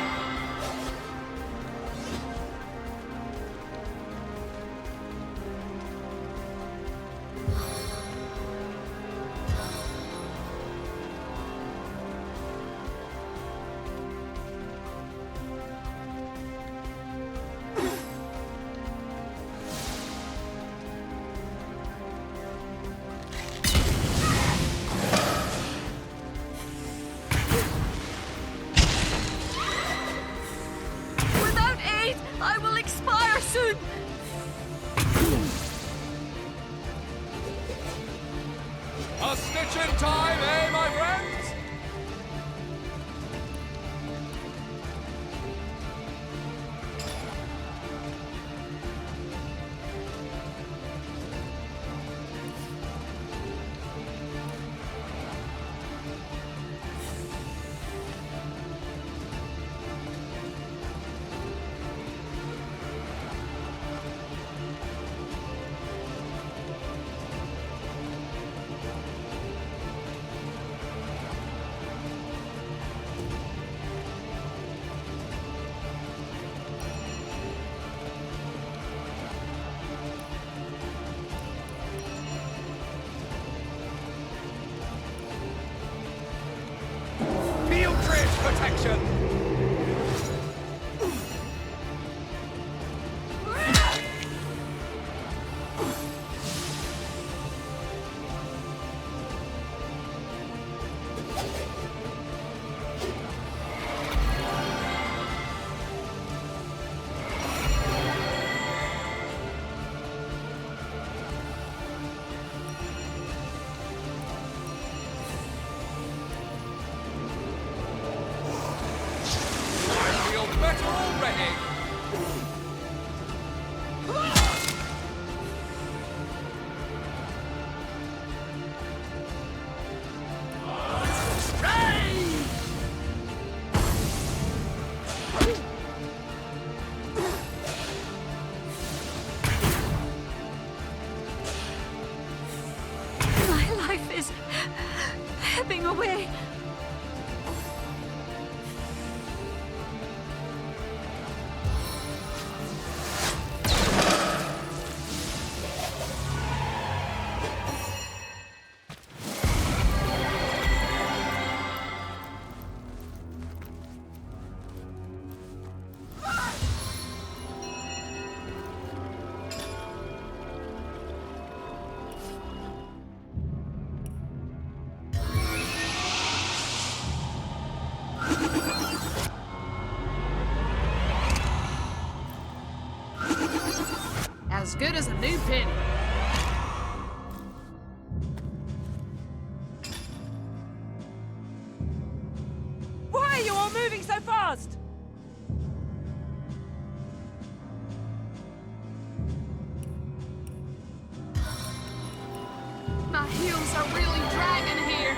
I will expire soon! A stitch in time, eh, my friends? Protection! Better already! My life is ebbing away. As good as a new penny. Why are you all moving so fast? My heels are really dragging here.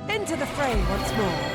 Into the fray once more.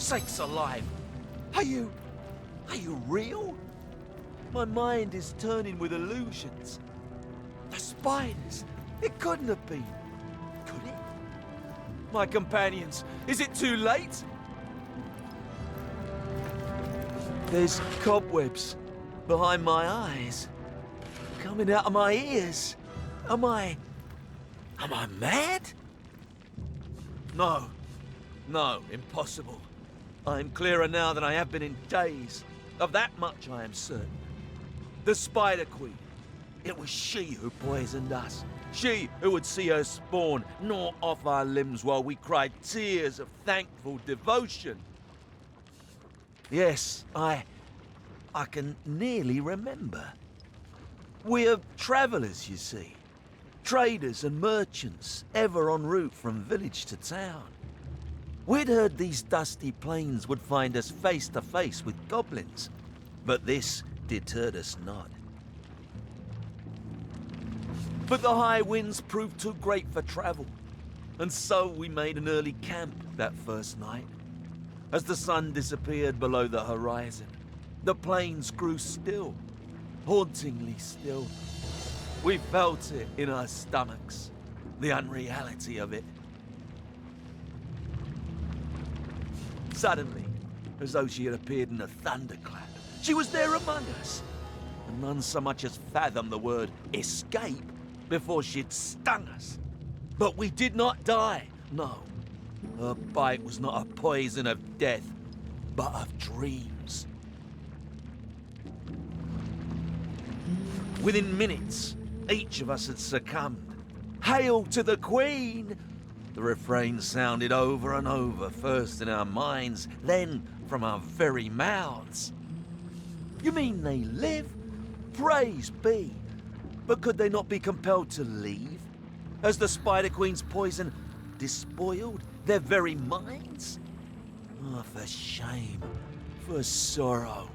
Sakes alive! Are you real? My mind is turning with illusions. The spiders! It couldn't have been. Could it? My companions, is it too late? There's cobwebs behind my eyes, coming out of my ears. Am I mad? No, impossible. I'm clearer now than I have been in days. Of that much I am certain. The Spider Queen, it was she who poisoned us. She who would see her spawn gnaw off our limbs while we cried tears of thankful devotion. Yes, I can nearly remember. We're travellers, you see. Traders and merchants, ever en route from village to town. We'd heard these dusty plains would find us face to face with goblins, but this deterred us not. But the high winds proved too great for travel, and so we made an early camp that first night. As the sun disappeared below the horizon, the plains grew still, hauntingly still. We felt it in our stomachs, the unreality of it. Suddenly, as though she had appeared in a thunderclap, she was there among us, and none so much as fathomed the word escape before she'd stung us. But we did not die, no. Her bite was not a poison of death, but of dreams. Within minutes, each of us had succumbed. Hail to the Queen! The refrain sounded over and over, first in our minds, then from our very mouths. You mean they live? Praise be. But could they not be compelled to leave? As the Spider Queen's poison despoiled their very minds? Oh, for shame, for sorrow.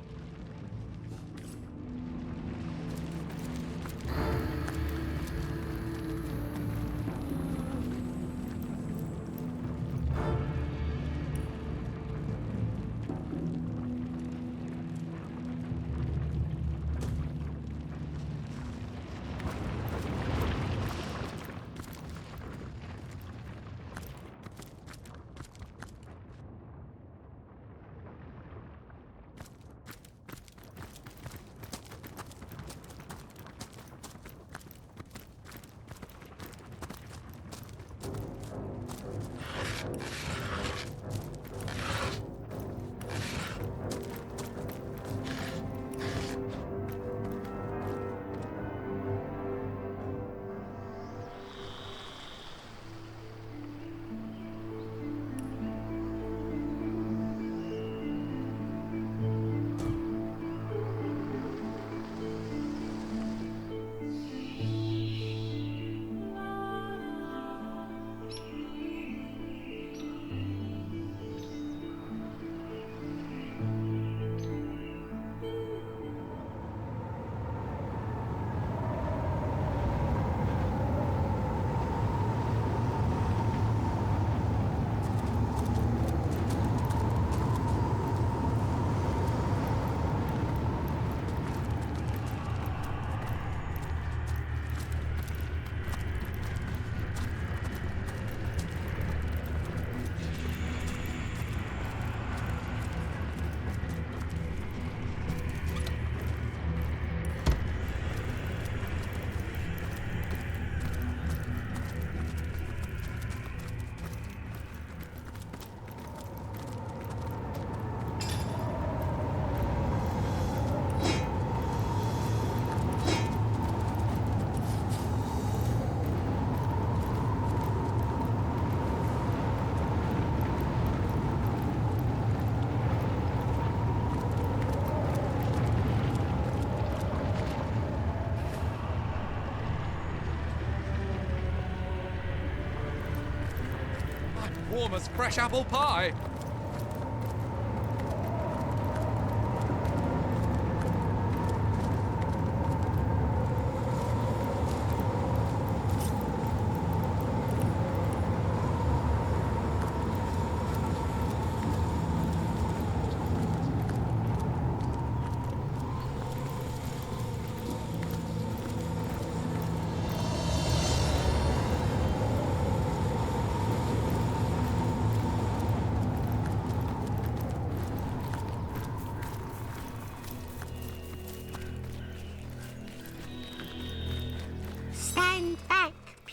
Warm as fresh apple pie.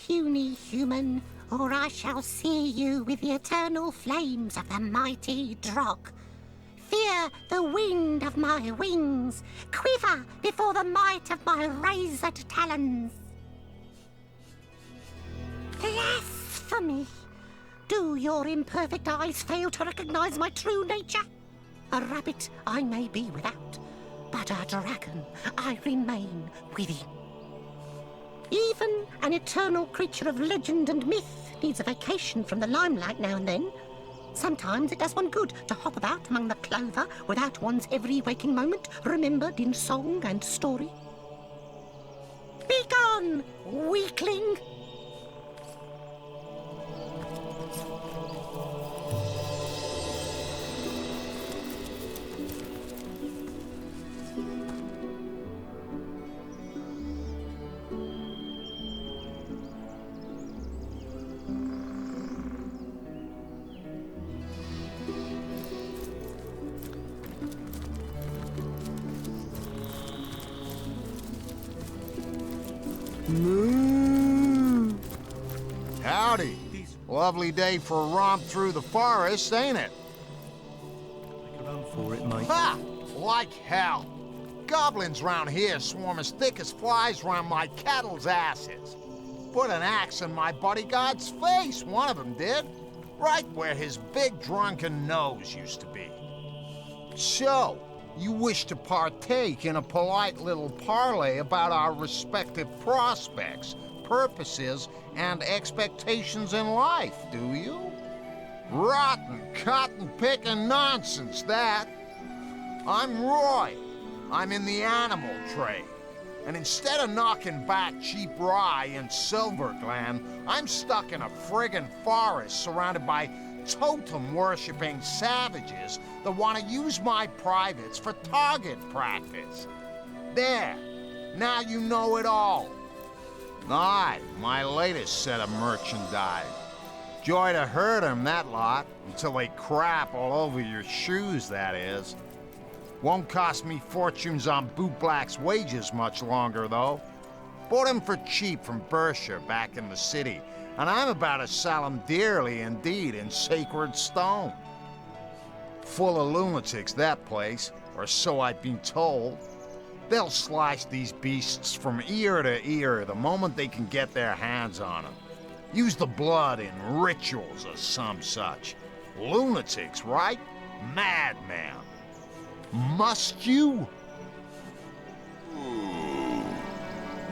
puny human, or I shall sear you with the eternal flames of the mighty Drog. Fear the wind of my wings, quiver before the might of my razored talons. Blasphemy! Do your imperfect eyes fail to recognize my true nature? A rabbit I may be without, but a dragon I remain within. Even an eternal creature of legend and myth needs a vacation from the limelight now and then. Sometimes it does one good to hop about among the clover without one's every waking moment remembered in song and story. Begone, weakling! Moo! Howdy. Lovely day for a romp through the forest, ain't it? Make a run for it, mate. Ha! Like hell. Goblins round here swarm as thick as flies round my cattle's asses. Put an axe in my bodyguard's face, one of them did. Right where his big drunken nose used to be. So, you wish to partake in a polite little parley about our respective prospects, purposes, and expectations in life, do you? Rotten, cotton-picking nonsense, that. I'm Roy. I'm in the animal trade. And instead of knocking back cheap rye in Silver Glen, I'm stuck in a friggin' forest surrounded by totem-worshipping savages that want to use my privates for target practice. There. Now you know it all. Aye, my latest set of merchandise. Joy to herd 'em, that lot, until they crap all over your shoes, that is. Won't cost me fortunes on bootblack's wages much longer, though. Bought 'em for cheap from Berkshire back in the city, and I'm about to sell 'em dearly indeed in sacred stone. Full of lunatics, that place, or so I've been told. They'll slice these beasts from ear to ear the moment they can get their hands on them. Use the blood in rituals or some such. Lunatics, right? Madman. Must you?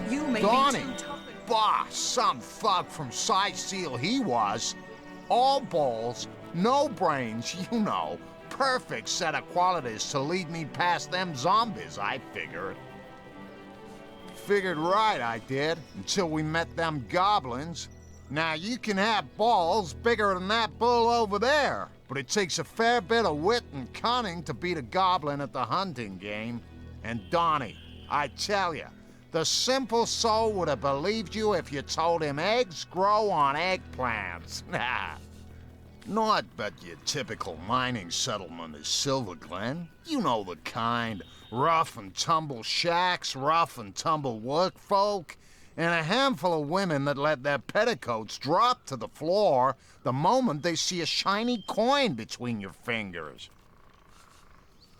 You may Donnie. be too tough. Bah, some thug from Seal he was. All balls, no brains, you know. Perfect set of qualities to lead me past them zombies, I figured. Figured right, I did, until we met them goblins. Now, you can have balls bigger than that bull over there, but it takes a fair bit of wit and cunning to beat a goblin at the hunting game. And Donnie, I tell you, the simple soul would have believed you if you told him eggs grow on eggplants. Not but your typical mining settlement is Silver Glen. You know the kind. Rough and tumble shacks, rough and tumble work folk, and a handful of women that let their petticoats drop to the floor the moment they see a shiny coin between your fingers.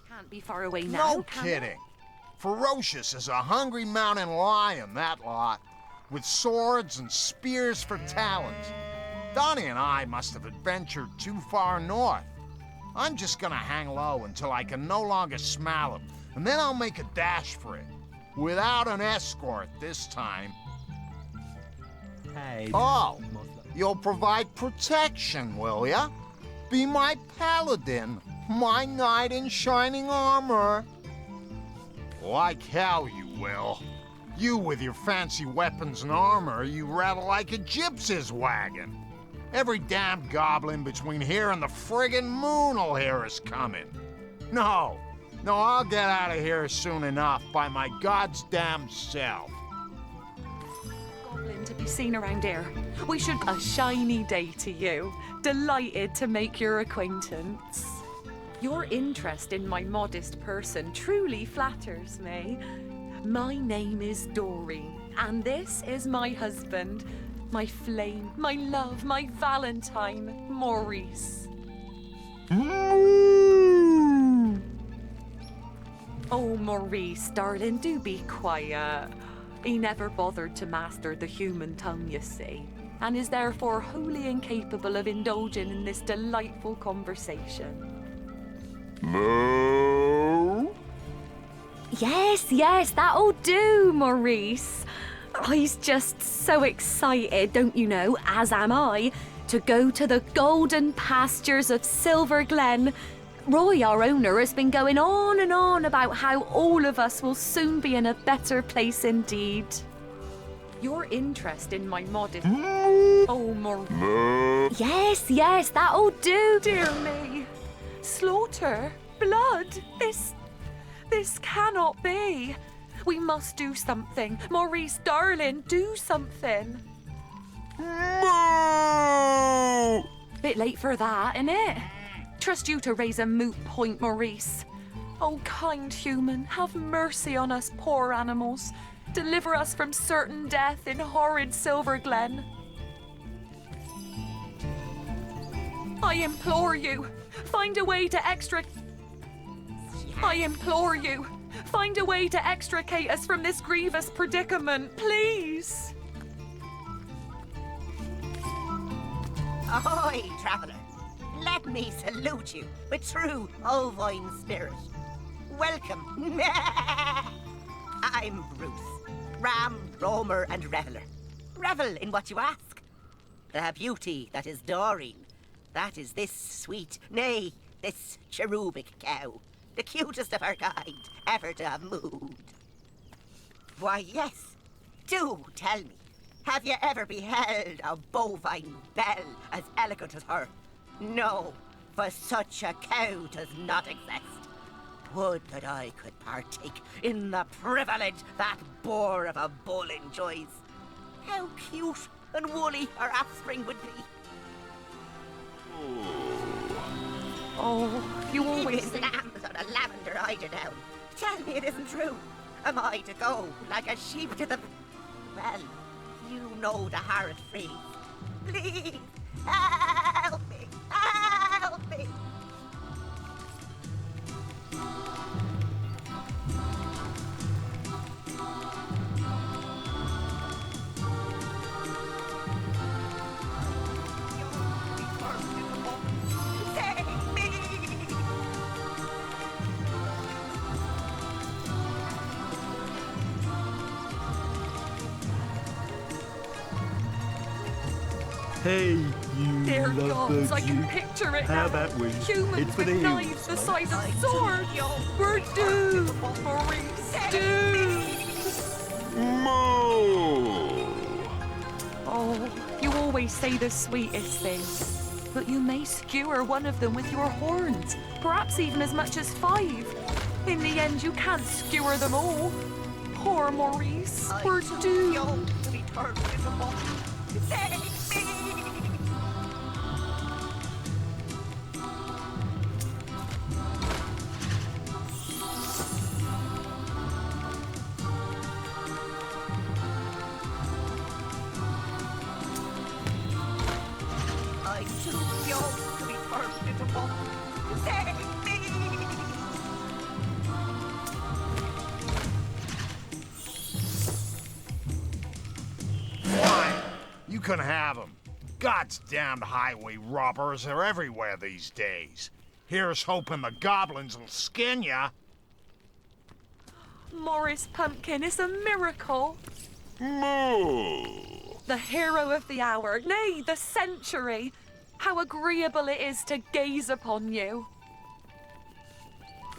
Can't be far away now. No kidding. Ferocious as a hungry mountain lion, that lot, with swords and spears for talons. Donnie and I must have adventured too far north. I'm just gonna hang low until I can no longer smell him, and then I'll make a dash for it. Without an escort this time. Hey. Oh, you'll provide protection, will ya? Be my paladin, my knight in shining armor. Like hell you will. You with your fancy weapons and armor, you rattle like a gypsy's wagon. Every damn goblin between here and the friggin' moon'll hear us coming. No, I'll get out of here soon enough by my god's damn self. Goblin to be seen around here. We should a shiny day to you. Delighted to make your acquaintance. Your interest in my modest person truly flatters me. My name is Doreen, and this is my husband, My flame, my love, my Valentine, Maurice. Oh, Maurice, darling, do be quiet. He never bothered to master the human tongue, you see, and is therefore wholly incapable of indulging in this delightful conversation. Moo? Yes, that'll do, Maurice. He's just so excited, don't you know, as am I, to go to the golden pastures of Silver Glen. Roy, our owner, has been going on and on about how all of us will soon be in a better place indeed. Your interest in my modest... Oh, Maurice. Yes, that'll do, dear me. Slaughter, blood, this cannot be. We must do something. Maurice, darling, do something. Moo! Bit late for that, innit? Trust you to raise a moot point, Maurice. Oh, kind human, have mercy on us poor animals. Deliver us from certain death in horrid Silver Glen. I implore you, find a way to Find a way to extricate us from this grievous predicament, please. Ahoy, traveller. Let me salute you with true ovine spirit. Welcome. I'm Bruce, ram, roamer, and reveller. Revel in what you ask. The beauty that is Doreen, that is this sweet, nay, this cherubic cow. The cutest of her kind ever to have mooed. Why, yes. Do tell me, have you ever beheld a bovine belle as elegant as her? No, for such a cow does not exist. Would that I could partake in the privilege that boar of a bull enjoys. How cute and woolly her offspring would be. Oh, you always say... lambs on a lavender eider down. Tell me it isn't true. Am I to go like a sheep to the... Well, you know the horrid freeze. Please, help me, help me. Hey, you Dear lovebirds, gods, I can you. picture it How now. about we? Humans It's for with the knives the size of swords. We're doomed, Maurice. Doomed. Moo! Oh, you always say the sweetest things. But you may skewer one of them with your horns. Perhaps even as much as 5. In the end, you can't skewer them all. Poor Maurice. We're doomed. Save me! I'm too young to be turned into bone. Save me! You can have them. God's damned highway robbers are everywhere these days. Here's hoping the goblins will skin ya. Morris Pumpkin is a miracle. Moo! The hero of the hour, nay, the century. How agreeable it is to gaze upon you.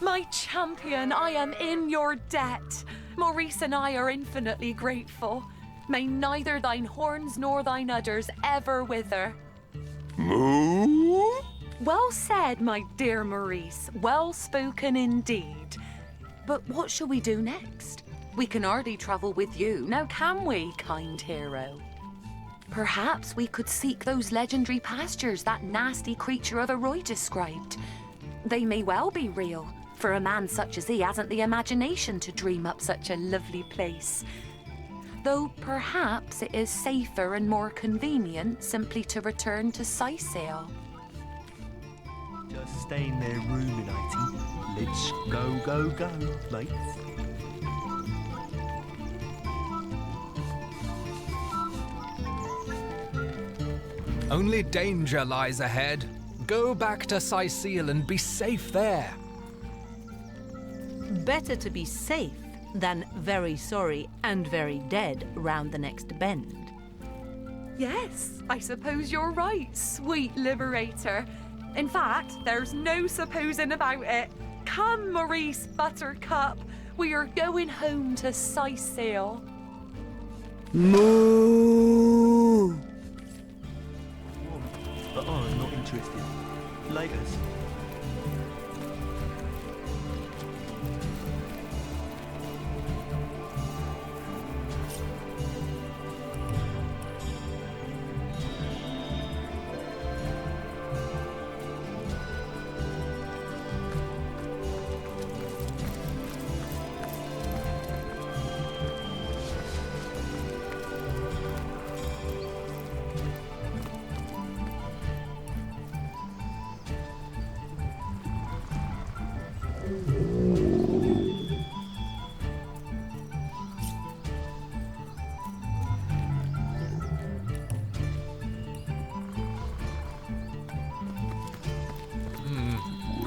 My champion, I am in your debt. Maurice and I are infinitely grateful. May neither thine horns nor thine udders ever wither. Moo? Well said, my dear Maurice. Well spoken indeed. But what shall we do next? We can hardly travel with you, now can we, kind hero? Perhaps we could seek those legendary pastures that nasty creature of a Roy described. They may well be real, for a man such as he hasn't the imagination to dream up such a lovely place. though perhaps it is safer and more convenient simply to return to Sesija. Just staying there ruminating. Let's go, mates. Only danger lies ahead. Go back to Sesija and be safe there. Better to be safe than very sorry and very dead round the next bend. Yes, I suppose you're right, sweet liberator. In fact, there's no supposing about it. Come, Maurice Buttercup, we are going home to Sesija. Moo! But I'm not interested. Laters.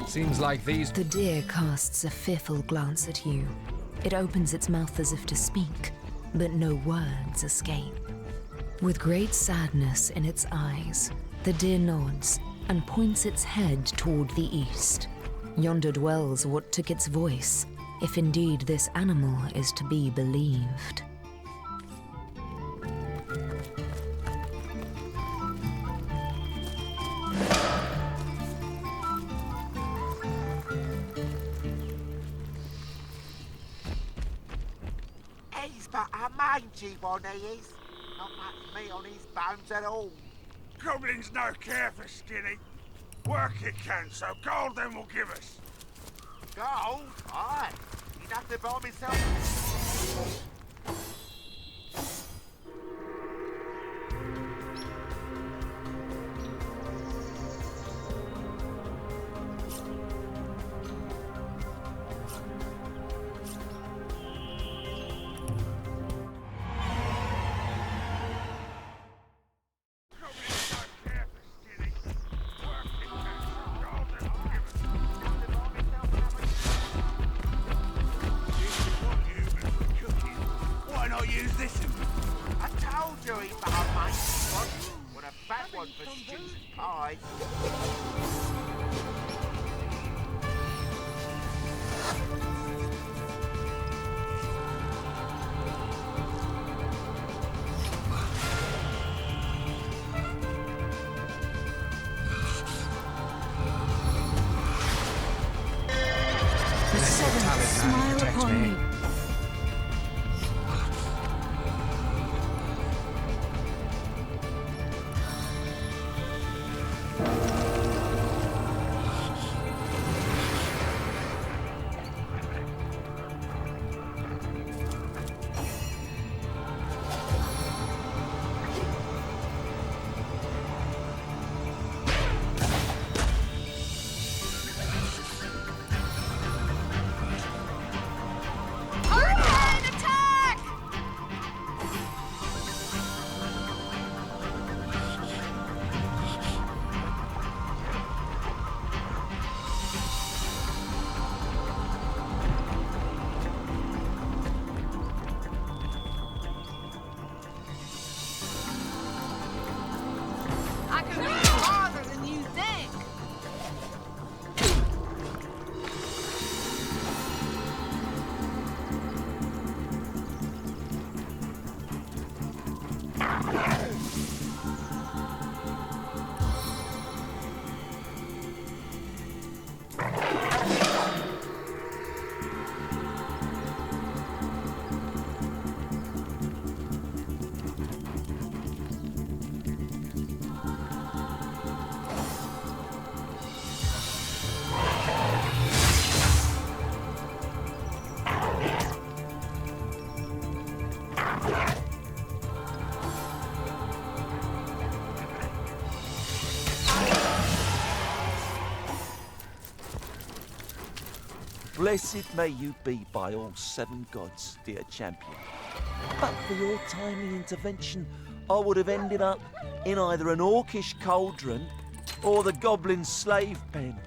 Seems like these... The deer casts a fearful glance at you. It opens its mouth as if to speak, but no words escape. With great sadness in its eyes, the deer nods and points its head toward the east. Yonder dwells what took its voice, if indeed this animal is to be believed. He's but a mangy one, he is. Not much meat on his bones at all. Goblins no care for skinny. Work it can, so gold them will give us. Gold? Aye. Enough to buy myself. Smile upon me. Blessed may you be by all 7 gods, dear champion. But for your timely intervention, I would have ended up in either an orcish cauldron or the goblin slave pen,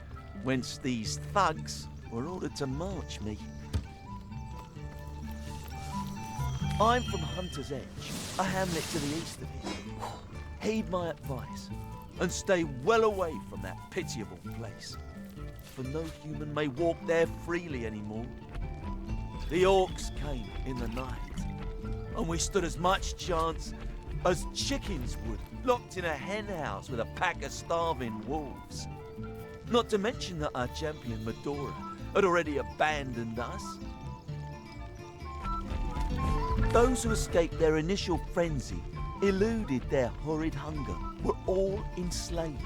whence these thugs were ordered to march me. I'm from Hunter's Edge, a hamlet to the east of here. Heed my advice and stay well away from that pitiable place, for no human may walk there freely anymore. The orcs came in the night, and we stood as much chance as chickens would, locked in a hen house with a pack of starving wolves. Not to mention that our champion Medora had already abandoned us. Those who escaped their initial frenzy, eluded their horrid hunger, were all enslaved.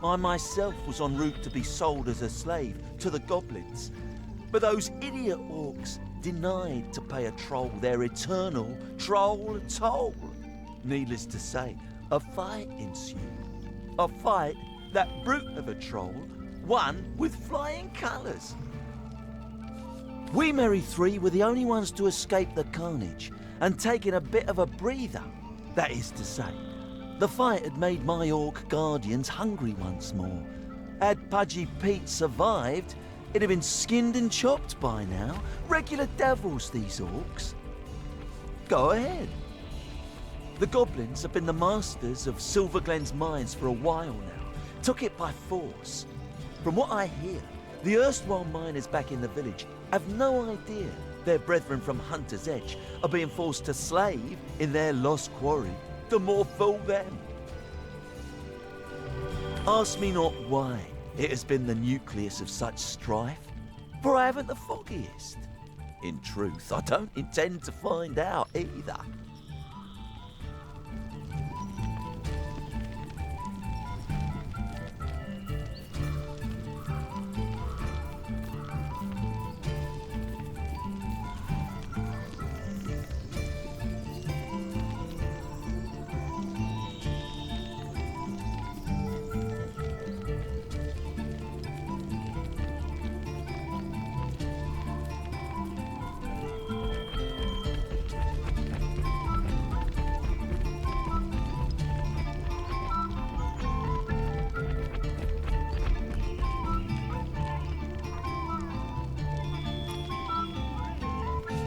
I myself was en route to be sold as a slave to the goblins, but those idiot orcs denied to pay a troll their eternal troll toll. Needless to say, a fight ensued. A fight that brute of a troll won with flying colours. We merry 3 were the only ones to escape the carnage and taking a bit of a breather. That is to say, the fight had made my orc guardians hungry once more. Had Pudgy Pete survived, it'd have been skinned and chopped by now. Regular devils, these orcs. Go ahead. The goblins have been the masters of Silverglen's mines for a while now. Took it by force. From what I hear, the erstwhile miners back in the village have no idea their brethren from Hunter's Edge are being forced to slave in their lost quarry. The more fool them. Ask me not why it has been the nucleus of such strife, for I haven't the foggiest. In truth, I don't intend to find out either.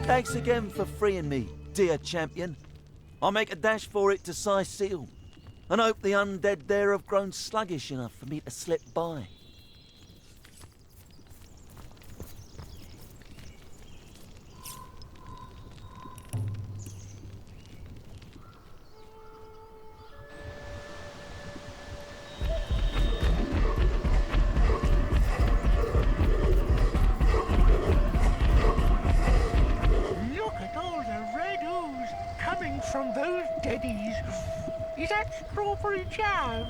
Thanks again for freeing me, dear champion. I'll make a dash for it to Seal, and hope the undead there have grown sluggish enough for me to slip by. From those deadies. Is that strawberry jam?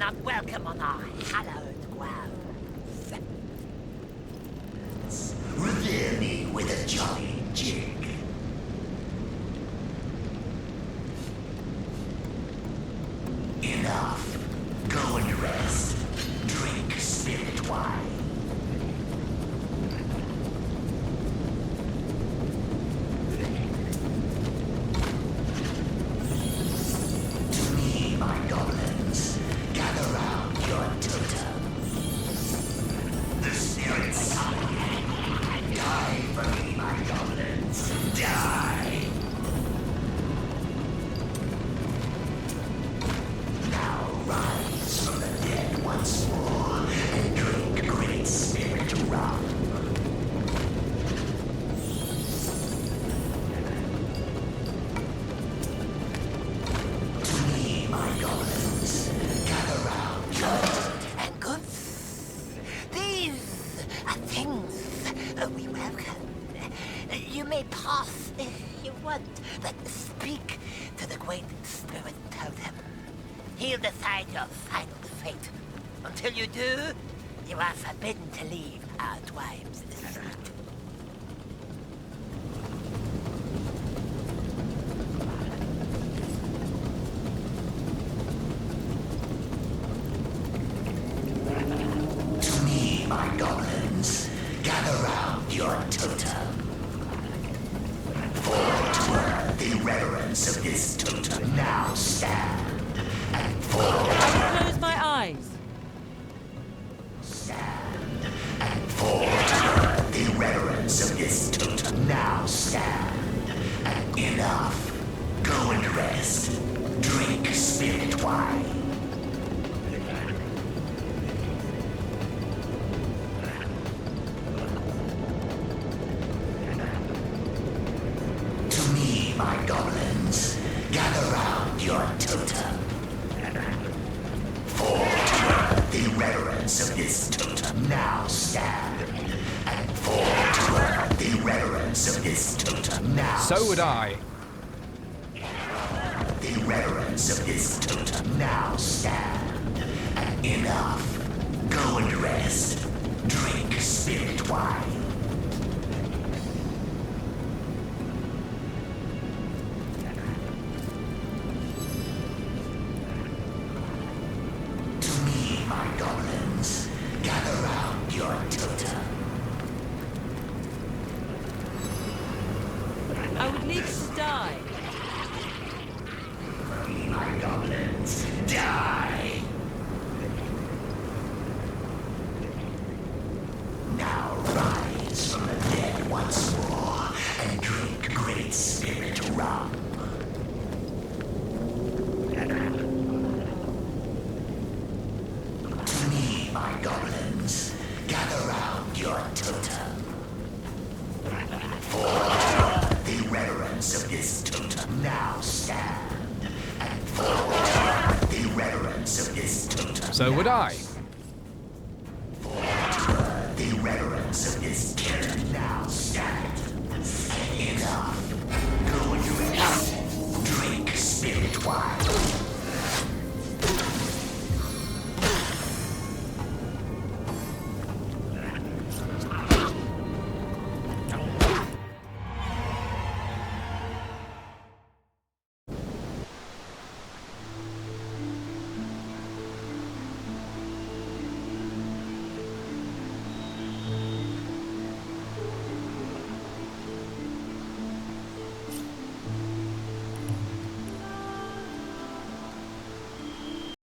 not welcome on our hallowed grounds. Revere me with a jolly jig. Enough. Go and rest. Drink spirit wine. To me, my goblins, gather round your totem. The spirits die for me, my goblins. Die! Now rise from the dead once more and drink great spirit rum. To me, my goblins, gather round your And goods, these are things we welcome. You may pass if you want, but speak to the great spirit totem. He'll decide your final fate. Until you do, you are forbidden to leave our dwarves' estate. To me, my goblins, gather round your totem. For to earn the reverence of this totem, now stand. And for I will close my eyes. stand. And for to earn the reverence of this totem, now stand. And enough. Go and rest. Drink spirit wine. To me, my goblins, gather round your totem. For to earn the reverence of this totem, now stand. And for to earn the reverence of this totem, now So would I. the reverence of this totem, now stand. And enough. Go and rest. Drink spirit wine. To me, my goblins, gather round your totem. I would leave to die. To me, my goblins, die! Now rise from the dead once more and drink great spirit rum. To me, my goblins, gather round your totem. For the reverence of this totem, now stand. And for the reverence of this totem. So would I.